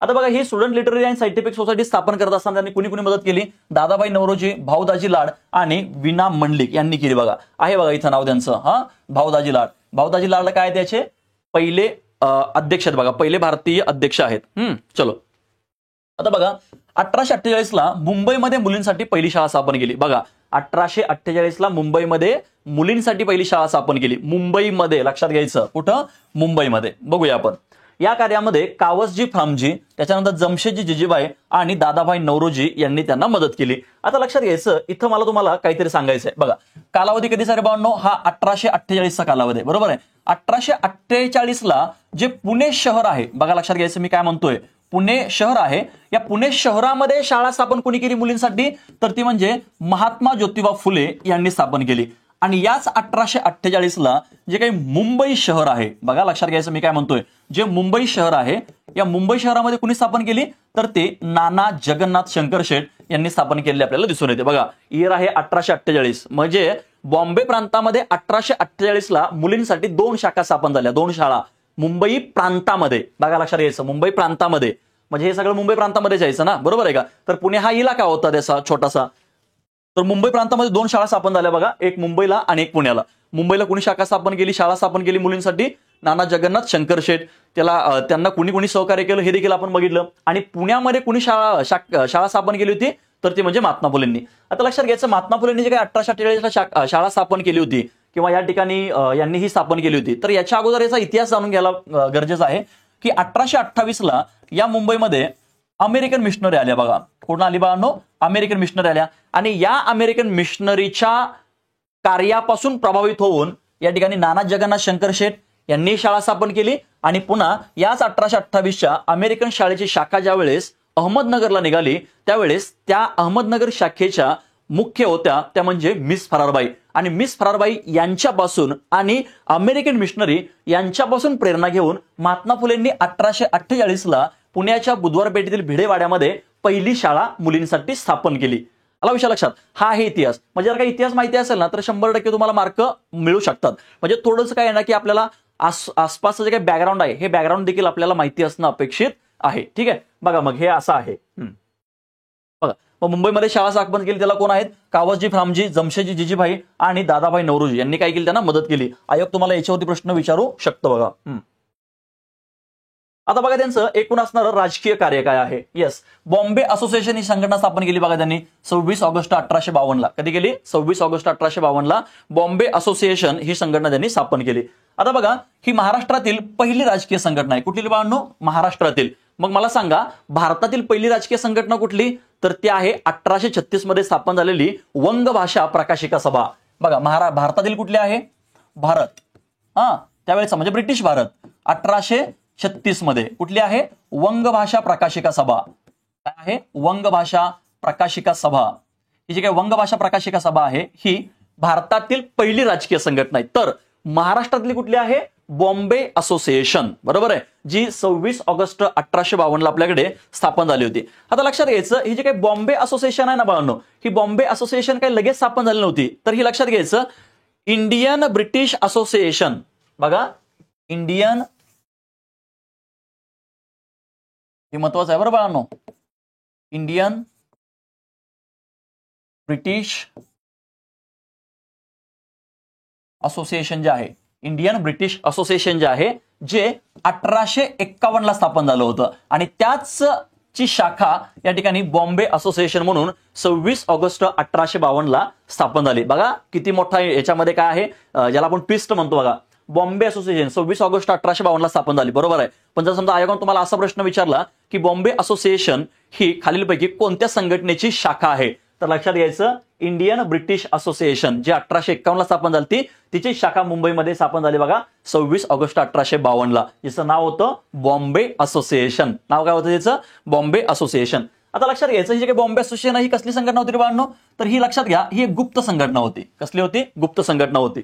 आता बघा ही student literary and scientific society स्थापन करत असताना त्यांनी कुणी कुणी मदत केली, दादाभाई नौरोजी, भाऊदाजी लाड आणि विना मंडलिक यांनी केली. बघा आहे बघा इथं नाव त्यांचं, भाऊदाजी लाड. भाऊदाजी लाड काय त्याचे पहिले अध्यक्ष आहेत. बघा पहिले भारतीय अध्यक्ष आहेत. चलो आता बघा 1848 ला मुंबईमध्ये मुलींसाठी पहिली शाळा स्थापन केली. बघा 1848 ला मुंबईमध्ये मुलींसाठी पहिली शाळा स्थापन केली. मुंबईमध्ये, लक्षात घ्यायचं, कुठं? मुंबईमध्ये. बघूया आपण. या कार्यामध्ये कावसजी फ्रामजी, त्याच्यानंतर जमशेदजी जिजीबाई आणि दादाभाई नौरोजी यांनी त्यांना मदत केली. आता लक्षात घ्यायचं, इथं मला तुम्हाला काहीतरी सांगायचंय. बघा कालावधी कधी सारे बाळांनो? हा 1848 चा कालावधी आहे, बरोबर आहे. 1848 ला जे पुणे शहर आहे, बघा लक्षात घ्यायचं मी काय म्हणतोय, पुणे शहर आहे, या पुणे शहरामध्ये शाळा स्थापन कोणी केली मुलींसाठी? तर ती म्हणजे महात्मा ज्योतिबा फुले यांनी स्थापन केली. आणि याच 1848 ला जे काही मुंबई शहर आहे, बघा लक्षात घ्यायचं मी काय म्हणतोय, जे मुंबई शहर आहे, या मुंबई शहरामध्ये कुणी स्थापन केली? तर ते नाना जगन्नाथ शंकर शेठ यांनी स्थापन केलेले आपल्याला दिसून येते. बघा इयर आहे 1848, म्हणजे बॉम्बे प्रांतामध्ये 1848 ला मुलींसाठी 2 शाखा स्थापन झाल्या, 2 शाळा मुंबई प्रांतामध्ये. बघा लक्षात घ्यायचं, मुंबई प्रांतामध्ये, म्हणजे हे सगळं मुंबई प्रांतामध्ये जायचं ना, बरोबर आहे का? तर पुणे हा इलाका होता त्याचा छोटासा, तर मुंबई प्रांतामध्ये 2 शाळा स्थापन झाल्या बघा, एक मुंबईला आणि एक पुण्याला. मुंबईला कुणी शाखा स्थापन केली, शाळा स्थापन केली मुलींसाठी? नाना जगन्नाथ शंकर शेठ. त्यांना कुणी सहकार्य केलं हे देखील आपण बघितलं. आणि पुण्यामध्ये कुणी शाळा स्थापन केली होती? तर ती म्हणजे महात्मा फुलेंनी. आता लक्षात घ्यायचं, महात्मा फुलेंनी जे काही 1848 ला शाळा स्थापन केली होती किंवा या ठिकाणी यांनी ही स्थापन केली होती, तर याच्या अगोदर याचा इतिहास जाणून घ्यायला गरजेचं आहे की 1828 ला या मुंबईमध्ये अमेरिकन मिशनरी आल्या. बघा कोण आली बाळांनो? अमेरिकन मिशनरी आल्या. आणि या अमेरिकन मिशनरीच्या कार्यापासून प्रभावित होऊन या ठिकाणी नाना जगन्नाथ शंकर शेठ यांनी शाळा स्थापन केली. आणि पुन्हा याच 1828च्या अमेरिकन शाळेची शाखा ज्यावेळेस अहमदनगरला निघाली, त्यावेळेस त्या अहमदनगर शाखेच्या मुख्य होत्या त्या म्हणजे मिस फरारबाई. आणि मिस फरारबाई यांच्यापासून आणि अमेरिकन मिशनरी यांच्यापासून प्रेरणा घेऊन महात्मा फुलेंनी 1848 ला पुण्याच्या बुधवार पेठेतील भिडेवाड्यामध्ये पहिली शाळा मुलींसाठी स्थापन केली. आला विषय लक्षात? हा आहे इतिहास. म्हणजे जर काही इतिहास माहिती असेल ना तर 100% तुम्हाला मार्क मिळू शकतात. म्हणजे थोडंसं काय आहे ना की आपल्याला आसपासचं जे काही बॅकग्राऊंड आहे हे बॅकग्राऊंड देखील आपल्याला माहिती असणं अपेक्षित आहे. ठीक आहे, बघा मग हे असं आहे. बघा मग मुंबईमध्ये शाळा स्थापन केली, त्याला कोण आहेत? कावसजी फ्रामजी, जमशेदजी जिजीबाई आणि दादाभाई नौरोजी यांनी काय केली? त्यांना मदत केली. आयोग तुम्हाला याच्यावरती प्रश्न विचारू शकतो. बघा आता बघा त्यांचं एकूण असणारं राजकीय कार्य काय आहे. येस, बॉम्बे असोसिएशन ही संघटना स्थापन केली बघा त्यांनी 26 ऑगस्ट 1852 ला. कधी केली? 26 ऑगस्ट 1852 ला बॉम्बे असोसिएशन ही संघटना त्यांनी स्थापन केली. आता बघा ही महाराष्ट्रातील पहिली राजकीय संघटना आहे. कुठली बाळांनो? महाराष्ट्रातील. मग मला सांगा भारतातील पहिली राजकीय संघटना कुठली? तर ती आहे 1836 मध्ये स्थापन झालेली वंग भाषा प्रकाशिका सभा. बघा भारतातील कुठली आहे? भारत, त्यावेळेस म्हणजे ब्रिटिश भारत. 1836 मध्ये कुठली आहे? वंग भाषा प्रकाशिका सभा. काय आहे? वंग भाषा प्रकाशिका सभा. ही जी काही वंग भाषा प्रकाशिका सभा आहे ही भारतातील पहिली राजकीय संघटना आहे. तर महाराष्ट्रातली कुठली आहे? बॉम्बे असोसिएशन, बरोबर आहे, जी 26 ऑगस्ट 1852 ला आपल्याकडे स्थापन झाली होती. आता लक्षात घ्यायचं ही जी काही बॉम्बे असोसिएशन आहे ना बाळांनो, ही बॉम्बे असोसिएशन काही लगेच स्थापन झाली नव्हती. तर ही लक्षात घ्यायचं इंडियन ब्रिटिश असोसिएशन. बघा इंडियन, हे महत्वाचं आहे बरं बाळांनो, इंडियन ब्रिटिश असोसिएशन जे आहे, इंडियन ब्रिटिश असोसिएशन जे आहे, जे 1851 ला स्थापन झालं होतं. आणि त्याच ची शाखा या ठिकाणी बॉम्बे असोसिएशन म्हणून 26 ऑगस्ट 1852 ला स्थापन झाली. बघा किती मोठा याच्यामध्ये काय आहे, ज्याला आपण ट्विस्ट म्हणतो. बघा बॉम्बे असोसिएशन 26 ऑगस्ट 1852 ला स्थापन झाली, बरोबर आहे. पण जर समजा आयोगाने तुम्हाला असा प्रश्न विचारला की बॉम्बे असोसिएशन ही खालीलपैकी कोणत्या संघटनेची शाखा आहे, तर लक्षात घ्यायचं इंडियन ब्रिटिश असोसिएशन जे 1851 ला स्थापन झाली, तिची शाखा मुंबईमध्ये स्थापन झाली बघा 26 ऑगस्ट 1852 ला. जिचं नाव होतं बॉम्बे असोसिएशन. नाव काय होतं त्याचं? बॉम्बे असोसिएशन. आता लक्षात घ्यायचं ही जे काही बॉम्बे असोसिएशन ही कसली संघटना होती रे बाळांनो, तर ही लक्षात घ्या ही एक गुप्त संघटना होती. कसली होती? गुप्त संघटना होती.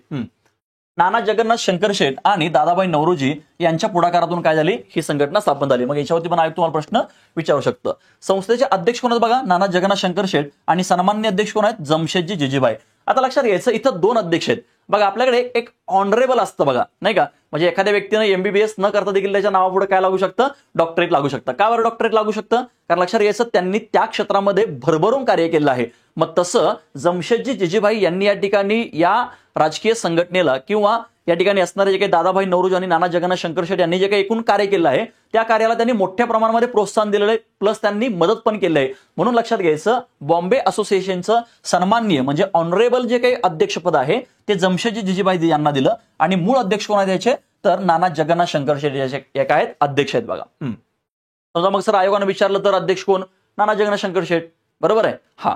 नाना जगन्नाथ शंकर शेठ आणि दादाभाई नौरोजी यांच्या पुढाकारातून काय झाली? ही संघटना स्थापन झाली. मग याच्यावरती पण आयोग तुम्हाला प्रश्न विचारू शकतं. संस्थेचे अध्यक्ष कोण आहेत? बघा नाना जगन्नाथ शंकर शेठ आणि सन्माननीय अध्यक्ष कोण आहेत? जमशेदजी जिजीबाई. आता लक्षात घ्यायचं इथं 2 अध्यक्ष आहेत. बघा आपल्याकडे एक ऑनरेबल असतं बघा, नाही का, म्हणजे एखाद्या व्यक्तीने एमबीबीएस न करता देखील त्याच्या नावापुढे काय लागू शकतं? डॉक्टरेट लागू शकतं. का बरं डॉक्टरेट लागू शकतं? कारण लक्षात घ्यायचं त्यांनी त्या क्षेत्रामध्ये भरभरून कार्य केलेलं आहे. मग तसं जमशेदजी जिजीबाई यांनी या ठिकाणी या राजकीय संघटनेला किंवा या ठिकाणी असणारे जे काही दादाभाई नौरोजी आणि नाना जगन्नाथ शंकर शेट यांनी जे काही एकूण कार्य केलं आहे त्या कार्याला त्यांनी मोठ्या प्रमाणामध्ये प्रोत्साहन दिलेलं आहे, प्लस त्यांनी मदत पण केली आहे. म्हणून लक्षात घ्यायचं, बॉम्बे असोसिएशनचं सन्माननीय म्हणजे ऑनरेबल जे काही अध्यक्षपद आहे ते जमशेदजी जिजीभाई यांना दिलं आणि मूळ अध्यक्ष कोण आहेत याचे, तर नाना जगन्नाथ शंकर शेट याचे काय आहेत, अध्यक्ष आहेत बघा. समजा मग सर आयोगाने विचारलं तर अध्यक्ष कोण, नाना जगन्नाथ शंकर शेट, बरोबर आहे. हा,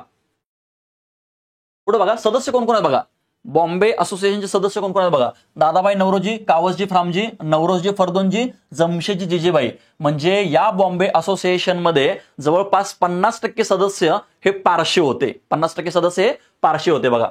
पुढे बघा सदस्य कोण कोण आहेत बघा. बॉम्बे असोसिएशनचे सदस्य कोण कोण आहेत बघा. दादाभाई नौरोजी, कावसजी फ्रामजी, नवरोजजी फर्दोनजी, जमशेदजी जिजीभाई. म्हणजे या बॉम्बे असोसिएशन मध्ये जवळपास 50% सदस्य हे पारशी होते. 50% सदस्य हे पारशी होते बघा.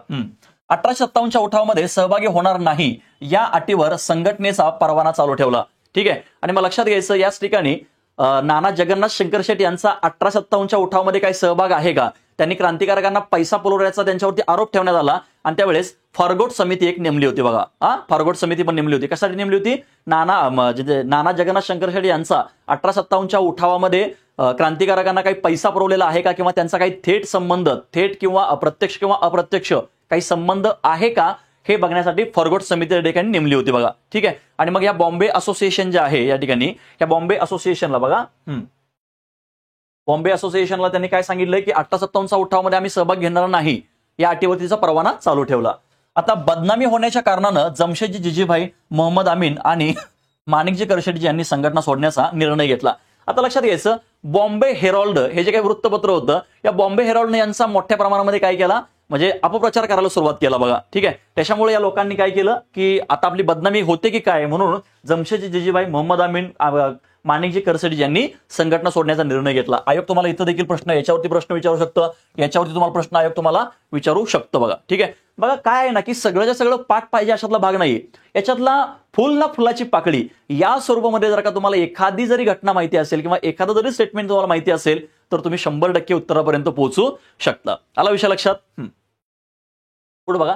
1857च्या उठावामध्ये सहभागी होणार नाही या अटीवर संघटनेचा परवाना चालू ठेवला. ठीक आहे. आणि मग लक्षात घ्यायचं, याच ठिकाणी नाना जगन्नाथ शंकर शेट यांचा 1857च्या उठावामध्ये काही सहभाग आहे का, त्यांनी क्रांतिकारकांना पैसा पुरवण्याचा त्यांच्यावरती आरोप ठेवण्यात आला आणि त्यावेळेस फॉरगोट समिती एक नेमली होती बघा. फॉरगोट समिती पण नेमली होती. कशासाठी नेमली होती, नाना जगन्नाथ शंकर शेट यांचा 1857च्या उठावामध्ये क्रांतिकारकांना काही पैसा पुरवलेला आहे का, किंवा त्यांचा काही थेट संबंध, थेट किंवा अप्रत्यक्ष किंवा अप्रत्यक्ष काही संबंध आहे का, हे बघण्यासाठी फॉरगोट समिती या ठिकाणी नेमली होती बघा. ठीक आहे. आणि मग या बॉम्बे असोसिएशन जे आहे या ठिकाणी, या बॉम्बे असोसिएशनला बघा, बॉम्बे असोसिएशनला त्यांनी काय सांगितलंय की 1857चा उठावामध्ये आम्ही सहभाग घेणार नाही या अटीवरतीचा परवाना चालू ठेवला. आता बदनामी होण्याच्या कारणानं जमशेदजी जिजीभाई, मोहम्मद अमीन आणि माणिकजी करशेटजी यांनी संघटना सोडण्याचा निर्णय घेतला. आता लक्षात घ्यायचं, बॉम्बे हेरॉल्ड हे जे काही वृत्तपत्र होतं, या बॉम्बे हेरॉल्डने यांचा मोठ्या प्रमाणामध्ये काय केला, म्हणजे अपप्रचार करायला सुरुवात केला बघा. ठीक आहे. त्याच्यामुळे या लोकांनी काय केलं की आता आपली बदनामी होते की काय, म्हणून जमशेदजी जिजीभाई, मोहम्मद अमीन, माणिकजी करशेटजी यांनी संघटना सोडण्याचा निर्णय घेतला. आयोग तुम्हाला इथं देखील प्रश्न, याच्यावरती प्रश्न विचारू शकतं, याच्यावरती तुम्हाला प्रश्न आयोग तुम्हाला विचारू शकतं बघा. ठीक आहे. बघा काय आहे ना की सगळ्याच्या सगळं पाठ पाहिजे अशातला भाग नाही. याच्यातला फुल ना फुलाची पाकळी या स्वरूपामध्ये जर का तुम्हाला एखादी जरी घटना माहिती असेल किंवा एखादं जरी स्टेटमेंट तुम्हाला माहिती असेल तर तुम्ही 100% उत्तरापर्यंत पोहोचू शकता. आला विषय लक्षात. पुढे बघा,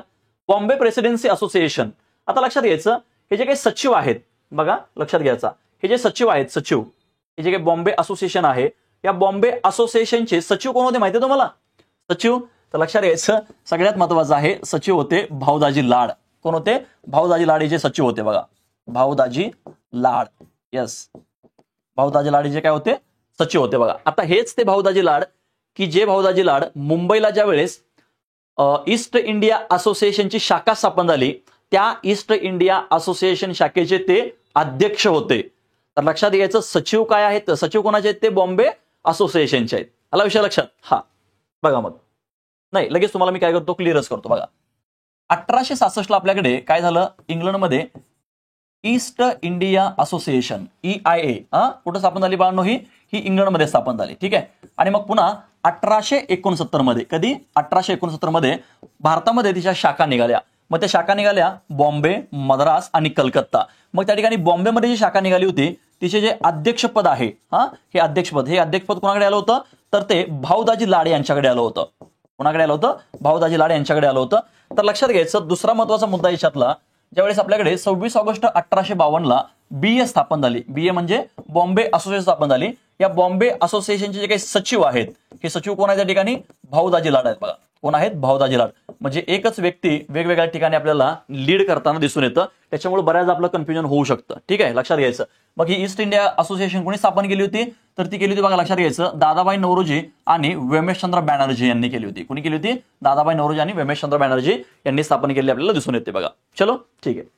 बॉम्बे प्रेसिडेन्सी असोसिएशन. आता लक्षात घ्यायचं, हे जे काही सचिव आहेत बघा, लक्षात घ्यायचा, हे जे सचिव आहेत, सचिव हे जे काही बॉम्बे असोसिएशन आहे, या बॉम्बे असोसिएशनचे सचिव कोण होते माहिती आहे तुम्हाला, सचिव. तर लक्षात घ्यायचं, सगळ्यात महत्वाचं आहे, सचिव होते भाऊदाजी लाड. कोण होते, भाऊदाजी लाड हे जे सचिव होते बघा, भाऊदाजी लाड. येस, भाऊदाजी लाड हे जे काय होते, सचिव होते बघा. आता हेच ते भाऊदाजी लाड की जे भाऊदाजी लाड मुंबईला ज्या वेळेस ईस्ट इंडिया असोसिएशनची शाखा स्थापन झाली, त्या ईस्ट इंडिया असोसिएशन शाखेचे ते अध्यक्ष होते. तर लक्षात घ्यायचं, सचिव काय आहेत, सचिव कोणाचे आहेत, ते बॉम्बे असोसिएशनचे आहेत. आला विषय लक्षात. हा बघा, मग नाही लगेच तुम्हाला मी काय करतो, क्लिअरच करतो बघा. 1866ला आपल्याकडे काय झालं, इंग्लंडमध्ये ईस्ट इंडिया असोसिएशन EIA कुठं स्थापन झाली बाळांनो, ही इंग्लंडमध्ये स्थापन झाली. ठीक आहे. आणि मग पुन्हा 1869 मध्ये, कधी 1869 मध्ये भारतामध्ये तिच्या शाखा निघाल्या. मग त्या शाखा निघाल्या बॉम्बे, मद्रास आणि कलकत्ता. मग त्या ठिकाणी बॉम्बेमध्ये जी शाखा निघाली होती तिचे जे अध्यक्षपद आहे, हे अध्यक्षपद कोणाकडे आलं होतं, तर ते भाऊदाजी लाड यांच्याकडे आलं होतं. कोणाकडे आलं होतं, भाऊदाजी लाड यांच्याकडे आलं होतं. तर लक्षात घ्यायचं, दुसरा महत्वाचा मुद्दा याच्यातला, ज्यावेळेस आपल्याकडे 26 ऑगस्ट 1852ला BA स्थापन झाली, BA म्हणजे बॉम्बे असोसिएशन स्थापन झाली. या बॉम्बे असोसिएशनचे जे काही सचिव आहेत, हे सचिव कोण आहेत त्या ठिकाणी, भाऊदाजी लाड आहेत बघा. कोण आहेत, भाऊदाजी लाड. म्हणजे एकच व्यक्ती वेगवेगळ्या ठिकाणी आपल्याला लीड करताना दिसून येतं, त्याच्यामुळे बऱ्याच आपलं कन्फ्युजन होऊ शकतं. ठीक आहे, लक्षात घ्यायचं. मग ही ईस्ट इंडिया असोसिएशन कोणी स्थापन केली होती, तर ती केली होती बघा, लक्षात घ्यायचं, दादाभाई नौरोजी आणि वेमेशचंद्र बॅनर्जी यांनी केली होती. कोणी केली होती, दादाभाई नौरोजी आणि वेमेशचंद्र बॅनर्जी यांनी स्थापन केली आपल्याला दिसून येते बघा. चलो ठीक आहे.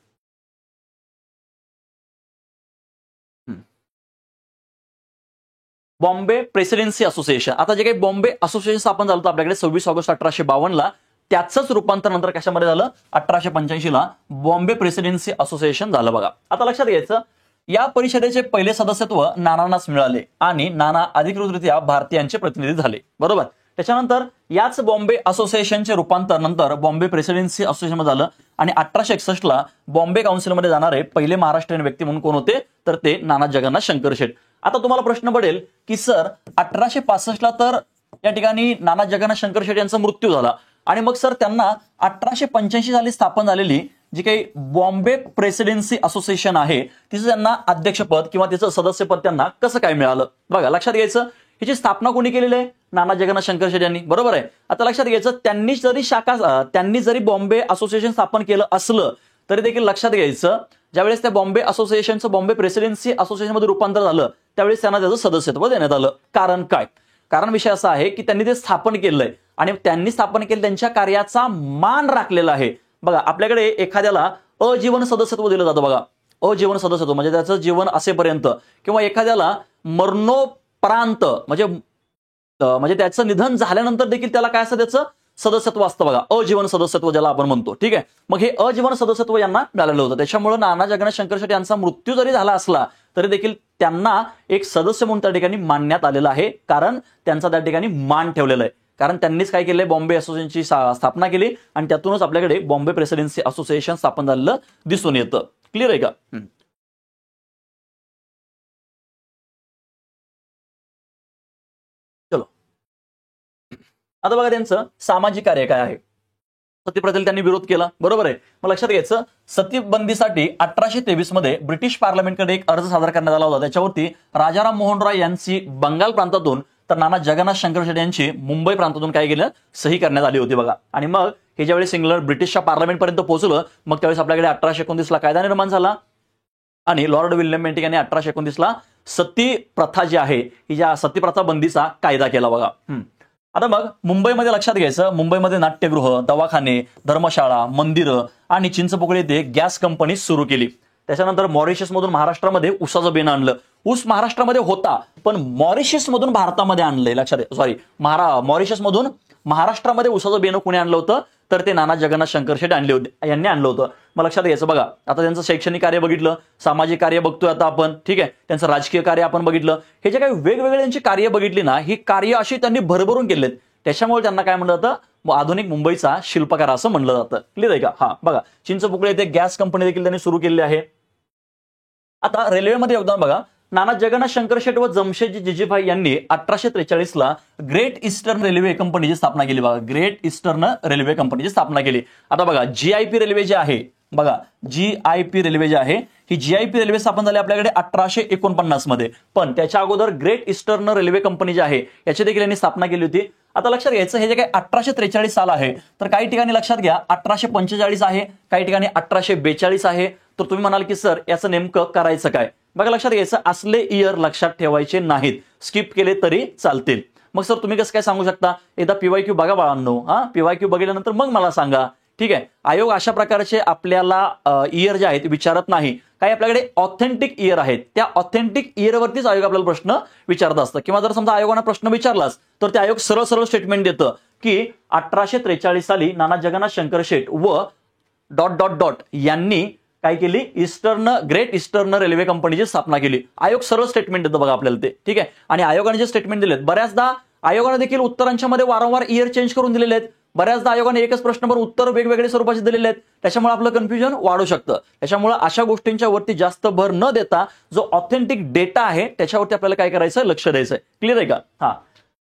Bombay presidency association. आता जे काही बॉम्बे असोसिएशन स्थापन झालं होतं आपल्याकडे 26 ऑगस्ट 1852ला, त्याचंच रूपांतर नंतर कशामध्ये झालं, 1885ला बॉम्बे प्रेसिडेन्सी असोसिएशन झालं बघा. आता लक्षात घ्यायचं, या परिषदेचे पहिले सदस्यत्व नानांनाच मिळाले आणि नाना अधिकृतरित्या भारतीयांचे प्रतिनिधी झाले. बरोबर. त्याच्यानंतर याच बॉम्बे असोसिएशनचे रूपांतर नंतर बॉम्बे प्रेसिडेन्सी असोसिएशन मध्ये झालं आणि 1861ला बॉम्बे काउन्सिलमध्ये जाणारे पहिले महाराष्ट्रीयन व्यक्ती म्हणून कोण होते, तर ते नाना जगन्नाथ शंकर शेट. आता तुम्हाला प्रश्न पडेल की सर 1865ला तर या ठिकाणी नाना जगन्नाथ शंकर शेट यांचा मृत्यू झाला आणि मग सर त्यांना 1885 साली स्थापन झालेली जी काही बॉम्बे प्रेसिडेन्सी असोसिएशन आहे तिचं त्यांना अध्यक्षपद किंवा तिचं सदस्यपद त्यांना कसं काय मिळालं. बघा लक्षात घ्यायचं, हिची स्थापना कोणी केलेली आहे, नाना जगन्नाथ शंकर शेट यांनी. बरोबर आहे. आता लक्षात घ्यायचं, त्यांनी जरी बॉम्बे असोसिएशन स्थापन केलं असलं तरी देखील लक्षात घ्यायचं, ज्यावेळेस त्या बॉम्बे असोसिएशनचं बॉम्बे प्रेसिडेन्सी असोसिएशनमध्ये रूपांतर झालं त्यावेळेस त्यांना त्याचं सदस्यत्व देण्यात आलं. कारण काय? कारण विषय असा आहे की त्यांनी ते स्थापन केलंय आणि त्यांनी स्थापन केलं त्यांच्या कार्याचा मान राखलेला आहे. बघा, आपल्याकडे एखाद्याला अजीवन सदस्यत्व दिलं जातं. बघा, अजीवन सदस्यत्व म्हणजे त्याचं जीवन असेपर्यंत, किंवा एखाद्याला मरणोपरांत म्हणजे त्याचं निधन झाल्यानंतर देखील त्याला काय असतं, त्याचं सदस्यत्व असतं. बघा, अजीवन सदस्यत्व ज्याला आपण म्हणतो. ठीक आहे, मग हे अजीवन सदस्यत्व यांना मिळालेलं होतं. त्याच्यामुळे नाना जगन्नाथ शंकर शेटे यांचा मृत्यू जरी झाला असला तरी देखील त्यांना एक सदस्य म्हणून त्या ठिकाणी मानण्यात आलेलं आहे, कारण त्यांचा त्या ठिकाणी मान ठेवलेला आहे. कारण त्यांनीच काय केलंय, बॉम्बे असोसिएशनची स्थापना केली आणि त्यातूनच आपल्याकडे बॉम्बे प्रेसिडेन्सी असोसिएशन स्थापन झालेलं दिसून येतं. क्लिअर आहे का? चलो, आता बघा त्यांचं सामाजिक कार्य काय आहे. सतीप्रथेला त्यांनी विरोध केला, बरोबर आहे. मग लक्षात घ्यायचं, सतीबंदीसाठी 1823 मध्ये ब्रिटिश पार्लमेंटकडे एक अर्ज सादर करण्यात आला होता. त्याच्यावरती राजाराम मोहन रॉय यांची बंगाल प्रांतातून तर नाना जगन्नाथ शंकर शेटे यांची मुंबई प्रांतातून काय केलं, सही करण्यात आली होती. बघा, आणि मग हे ज्यावेळेस इंग्लंड ब्रिटिशच्या पार्लमेंटपर्यंत पोहोचलं, मग त्यावेळेस आपल्याकडे 1829 ला कायदा निर्माण झाला आणि लॉर्ड विल्यम बेंटिक यांनी 1829 ला सती प्रथा जी आहे ही ज्या सती प्रथा बंदीचा कायदा केला. बघा, आता मग मुंबईमध्ये लक्षात घ्यायचं, मुंबईमध्ये नाट्यगृह, दवाखाने, धर्मशाळा, मंदिरं आणि चिंचपोकळी येथे गॅस कंपनी सुरू केली. त्याच्यानंतर मॉरिशसमधून महाराष्ट्रामध्ये ऊसाचं बेन आणलं. ऊस महाराष्ट्रामध्ये होता, पण मॉरिशसमधून भारतामध्ये आणलंय. लक्षात मॉरिशसमधून महाराष्ट्रामध्ये ऊसाचं बेन कोणी आणलं होतं, तर ते नाना जगन्नाथ शंकर शेटे यांनी आणलं होतं. मग लक्षात घ्यायचं, बघा, आता त्यांचं शैक्षणिक कार्य बघितलं, सामाजिक कार्य बघतोय आता आपण. ठीक आहे, त्यांचं राजकीय कार्य आपण बघितलं. हे जे काही वेगवेगळे त्यांची कार्य बघितली ना, ही कार्य अशी त्यांनी भरभरून केलेत. त्याच्यामुळे त्यांना काय म्हणलं जातं, आधुनिक मुंबईचा शिल्पकार असं म्हणलं जातं. क्लिअर आहे का? बघा, चिंचपोकळी येथे गॅस कंपनी देखील त्यांनी सुरू केलेली आहे. आता रेल्वेमध्ये योगदान बघा, नाना जगन्नाथ शंकर शेटे व जमशेदजी जिजीभाई यांनी 1843 ला ग्रेट ईस्टर्न रेल्वे कंपनीची स्थापना केली. बघा, ग्रेट ईस्टर्न रेल्वे कंपनीची स्थापना केली. आता बघा, जीआयपी रेल्वे जी आहे, बघा, जीआयपी रेल्वे जी आहे, ही जीआयपी रेल्वे स्थापन झाली आपल्याकडे 1849 मध्ये. पण त्याच्या अगोदर ग्रेट ईस्टर्न रेल्वे कंपनी जी आहे याची देखील यांनी स्थापना केली होती. आता लक्षात घ्यायचं, हे जे काही 1843 साल आहे, तर काही ठिकाणी लक्षात घ्या 1845 आहे, काही ठिकाणी 1842 आहे. तर तुम्ही म्हणाल की सर याचं नेमकं करायचं काय? बघा, लक्षात घ्यायचं, असले इयर लक्षात ठेवायचे नाहीत, स्किप केले तरी चालतील. मग सर तुम्ही कसं काय सांगू शकता? एकदा पीवायक्यू बघा बाळांनो, पीवायक्यू बघितल्यानंतर मग मला सांगा. ठीक आहे, आयोग अशा प्रकारचे आपल्याला इयर जे आहेत विचारत नाही. काही आपल्याकडे ऑथेंटिक इयर आहेत, त्या ऑथेंटिक इयरवरतीच आयोग आपल्याला प्रश्न विचारत असतं. किंवा जर समजा आयोगाने प्रश्न विचारलाच तर ते आयोग सरळ सरळ स्टेटमेंट देतं की 1843 साली नाना जगन्नाथ शंकर शेट व ... यांनी काय केली, ग्रेट ईस्टर्न रेल्वे कंपनीची स्थापना केली. आयोग सरळ स्टेटमेंट देतो बघा आपल्याला ते. ठीक आहे, आणि आयोगाने जे स्टेटमेंट दिलेत, बऱ्याचदा आयोगाने देखील उत्तरांच्या मध्ये वारंवार इयर चेंज करून दिलेले आहेत. बऱ्याचदा आयोगाने एकच प्रश्नावर उत्तर वेगवेगळे स्वरूपाचे दिलेले आहेत. त्याच्यामुळे आपलं कन्फ्युजन वाढू शकतं. त्याच्यामुळे अशा गोष्टींच्या वरती जास्त भर न देता जो ऑथेंटिक डेटा आहे त्याच्यावरती आपल्याला काय करायचं, लक्ष द्यायचंय. क्लिअर आहे का?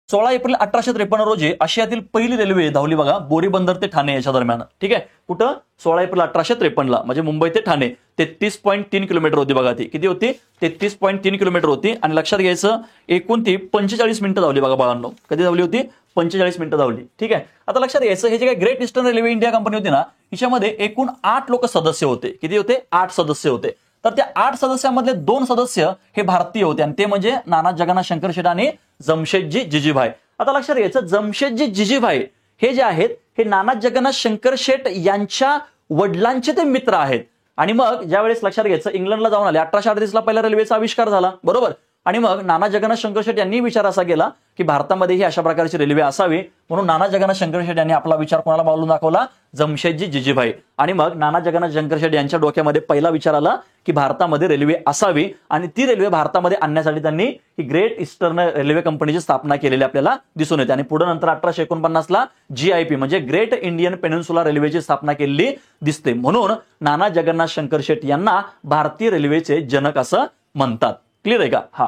16 एप्रिल 1853 रोजी आशियातील पहिली रेल्वे धावली बघा, बोरीबंदर ते ठाणे याच्या दरम्यान. ठीक आहे, कुठं? 16 एप्रिल 1853 ला, म्हणजे मुंबई ते ठाणे 33.3 किलोमीटर होती. बघा, ती किती होती? 33.3 किलोमीटर होती. आणि लक्षात घ्यायचं, एकूण ती 45 मिनिटं धावली. बघा बाळांनो, कधी धावली होती? 45 मिनिटं धावली. ठीक आहे, आता लक्षात घ्यायचं, हे जे काही great eastern railway India company होती ना, हिच्यामध्ये एकूण 8 लोक सदस्य होते. किती होते? 8 सदस्य होते. तर त्या 8 सदस्यांमधले 2 सदस्य हे भारतीय होते आणि ते म्हणजे नाना जगन्नाथ शंकर शेटे आणि जमशेदजी जिजीभाई. आता लक्षात घ्यायचं, जमशेदजी जिजीभाई हे जे आहेत हे नाना जगन्नाथ शंकर शेट यांच्या वडिलांचे ते मित्र आहेत. आणि मग ज्यावेळेस लक्षात घ्यायचं, इंग्लंडला जाऊन आले, 1838 ला पहिल्या रेल्वेचा आविष्कार झाला, बरोबर. आणि मग नाना जगन्नाथ शंकर शेटे यांनी विचार असा केला की भारतामध्येही अशा प्रकारची रेल्वे असावी. म्हणून नाना जगन्नाथ शंकर शेटे यांनी आपला विचार कोणाला बोलून दाखवला? जमशेदजी जिजीभाई. आणि मग नाना जगन्नाथ शंकर शेटे यांच्या डोक्यामध्ये पहिला विचार आला की भारतामध्ये रेल्वे असावी, आणि ती रेल्वे भारतामध्ये आणण्यासाठी त्यांनी ही ग्रेट ईस्टर्न रेल्वे कंपनीची स्थापना केलेली आपल्याला दिसून येते. आणि पुढे नंतर 1849 ला जीआयपी म्हणजे ग्रेट इंडियन पेनिन्सुला रेल्वेची स्थापना केलेली दिसते. म्हणून नाना जगन्नाथ शंकर शेटे यांना भारतीय रेल्वेचे जनक असं म्हणतात. क्लिअर आहे का?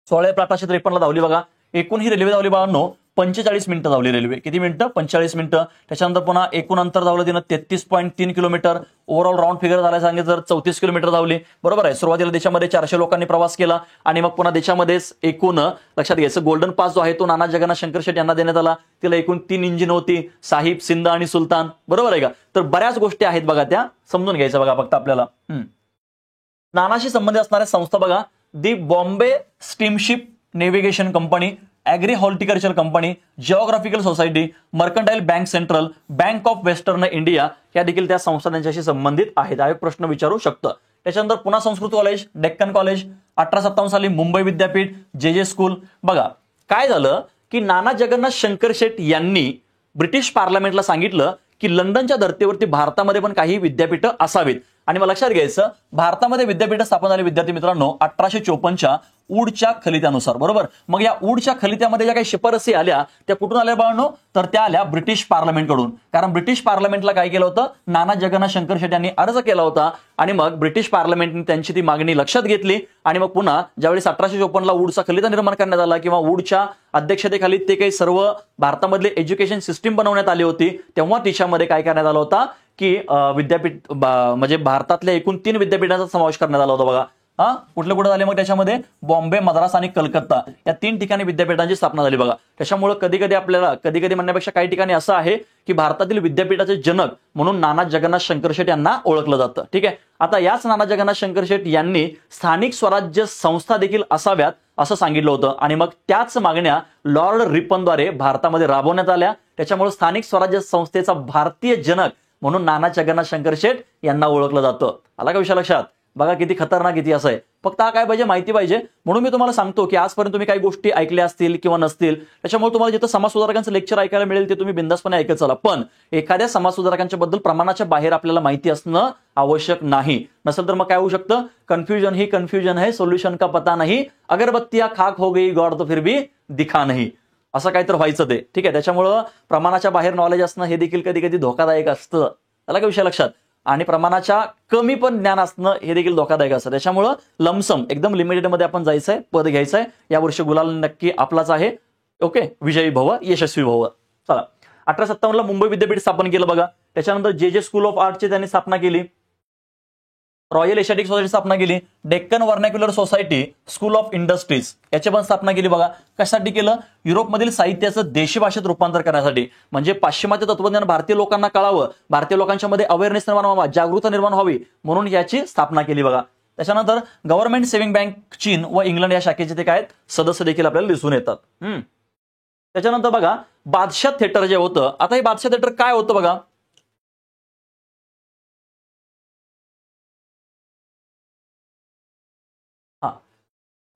16 एप्रिल 1853 ला धावली बघा. एकूण ही रेल्वे धावली बाळांनो 45 मिनिटं धावली रेल्वे. किती मिनिटं? 45 मिनिटं. त्याच्यानंतर पुन्हा एकूण अंतर धावलं तिनं 33.3 किलोमीटर. ओव्हरऑल राऊंड फिगर झाला सांगितलं तर 34 किलोमीटर धावली. बरोबर आहे. सुरुवातीला देशामध्ये 400 लोकांनी प्रवास केला आणि मग पुन्हा देशामध्येच एकूण लक्षात घ्यायचं गोल्डन पास जो आहे तो नाना जगन्नाथ शंकर शेट यांना देण्यात आला. तिला एकूण 3 इंजिन होती, साहिब, सिंध आणि सुलतान. बरोबर आहे का? तर बऱ्याच गोष्टी आहेत बघा, त्या समजून घ्यायच्या बघा फक्त आपल्याला. नानाशी संबंधित असणाऱ्या संस्था बघा, the Bombay steamship navigation company, agri horticulture company, geographical society, mercantile bank central, bank of western India, या देखील त्या संस्था त्यांच्याशी संबंधित आहेत. हा एक प्रश्न विचारू शकतं. त्याच्यानंतर पुन्हा संस्कृत कॉलेज, डेक्कन कॉलेज, 1857 साली मुंबई विद्यापीठ, जे स्कूल. बघा काय झालं की नाना जगन्नाथ शंकर शेट यांनी ब्रिटिश पार्लमेंटला सांगितलं की लंडनच्या धर्तीवरती भारतामध्ये पण काही विद्यापीठं असावीत. आणि मला लक्षात घ्यायचं, भारतामध्ये विद्यापीठ स्थापन झाली विद्यार्थी मित्रांनो 1854च्या ऊडच्या खलित्यानुसार. बरोबर. मग या ऊडच्या खलित्यामध्ये ज्या काही शिफारसी आल्या त्या कुठून आल्या बाळांनो? तर त्या आल्या ब्रिटिश पार्लमेंटकडून. कारण ब्रिटिश पार्लमेंटला काय केलं होतं, नाना जगन्नाथ शंकर शेट यांनी अर्ज केला होता आणि मग ब्रिटिश पार्लमेंटने त्यांची ती मागणी लक्षात घेतली आणि मग पुन्हा ज्यावेळेस 1854ला ऊडचा खलिता निर्माण करण्यात आला किंवा ऊडच्या अध्यक्षतेखाली ते काही सर्व भारतामधले एज्युकेशन सिस्टीम बनवण्यात आली होती, तेव्हा तिच्यामध्ये काय करण्यात आलं होता की विद्यापीठ म्हणजे भारतातल्या एकूण 3 विद्यापीठांचा समावेश करण्यात आला होता बघा. कुठले कुठे झाले मग त्याच्यामध्ये? बॉम्बे, मद्रास आणि कलकत्ता या 3 ठिकाणी विद्यापीठांची स्थापना झाली बघा. त्याच्यामुळे कधी आपल्याला कधी म्हणण्यापेक्षा काही ठिकाणी असं आहे की भारतातील विद्यापीठाचे जनक म्हणून नाना जगन्नाथ शंकर शेट यांना ओळखलं जातं. ठीक आहे. आता याच नाना जगन्नाथ शंकर शेट यांनी स्थानिक स्वराज्य संस्था देखील असाव्यात असं सांगितलं होतं आणि मग त्याच मागण्या लॉर्ड रिपनद्वारे भारतामध्ये राबवण्यात आल्या. त्याच्यामुळे स्थानिक स्वराज्य संस्थेचा भारतीय जनक म्हणून नाना जगन्नाथ शंकर शेट यांना ओळखलं जातं. आला का विषय लक्षात? बघा किती खतरनाक किती असं आहे. फक्त काय पाहिजे? माहिती पाहिजे. म्हणून मी तुम्हाला सांगतो की आजपर्यंत तुम्ही काही गोष्टी ऐकल्या असतील किंवा नसतील, त्याच्यामुळे तुम्हाला जिथं समाज सुधारकांचं लेक्चर ऐकायला मिळेल ते तुम्ही बिंदासपणे ऐकत चला. पण एखाद्या समाज सुधारकांच्या बद्दल प्रमाणाच्या बाहेर आपल्याला माहिती असणं आवश्यक नाही. नसेल तर मग काय होऊ शकतं? कन्फ्युजन ही कन्फ्युजन है, सोल्युशन का पता नाही, अगरबत्तियां खाक हो गई, गॉड तो फिर भी दिखा नाही, असं काहीतरी व्हायचं ते. ठीक आहे. त्याच्यामुळं प्रमाणाच्या बाहेर नॉलेज असणं हे देखील कधी धोकादायक असतं. आला का विषय लक्षात? आणि प्रमाणाच्या कमी पण ज्ञान असणं हे देखील धोकादायक असतं. त्याच्यामुळं लमसम एकदम लिमिटेडमध्ये आपण जायचंय, पद घ्यायचंय. यावर्षी गुलाल नक्की आपलाच आहे. ओके. विजयी भव, यशस्वी भव. चला. 1857ला मुंबई विद्यापीठ स्थापन केलं बघा. त्याच्यानंतर जे स्कूल ऑफ आर्टची त्यांनी स्थापना केली. रॉयल एशियाटिक सोसायटी स्थापना केली. Deccan vernacular society, school of industries याची पण स्थापना केली बघा. कशासाठी केलं? युरोपमधील साहित्याचं देशी भाषेत रूपांतर करण्यासाठी. म्हणजे पाश्चिमात्य तत्वज्ञान भारतीय लोकांना कळावं, भारतीय लोकांच्या मध्ये अवेअरनेस निर्माण व्हावा, जागरूकता निर्माण व्हावी म्हणून याची स्थापना केली बघा. त्याच्यानंतर गव्हर्नमेंट सेव्हिंग बँक चीन व इंग्लंड या शाखेचे ते काय सदस्य देखील आपल्याला दिसून येतात. त्याच्यानंतर बघा बादशाह थिएटर जे होतं. आता हे बादशाह थिएटर काय होतं बघा.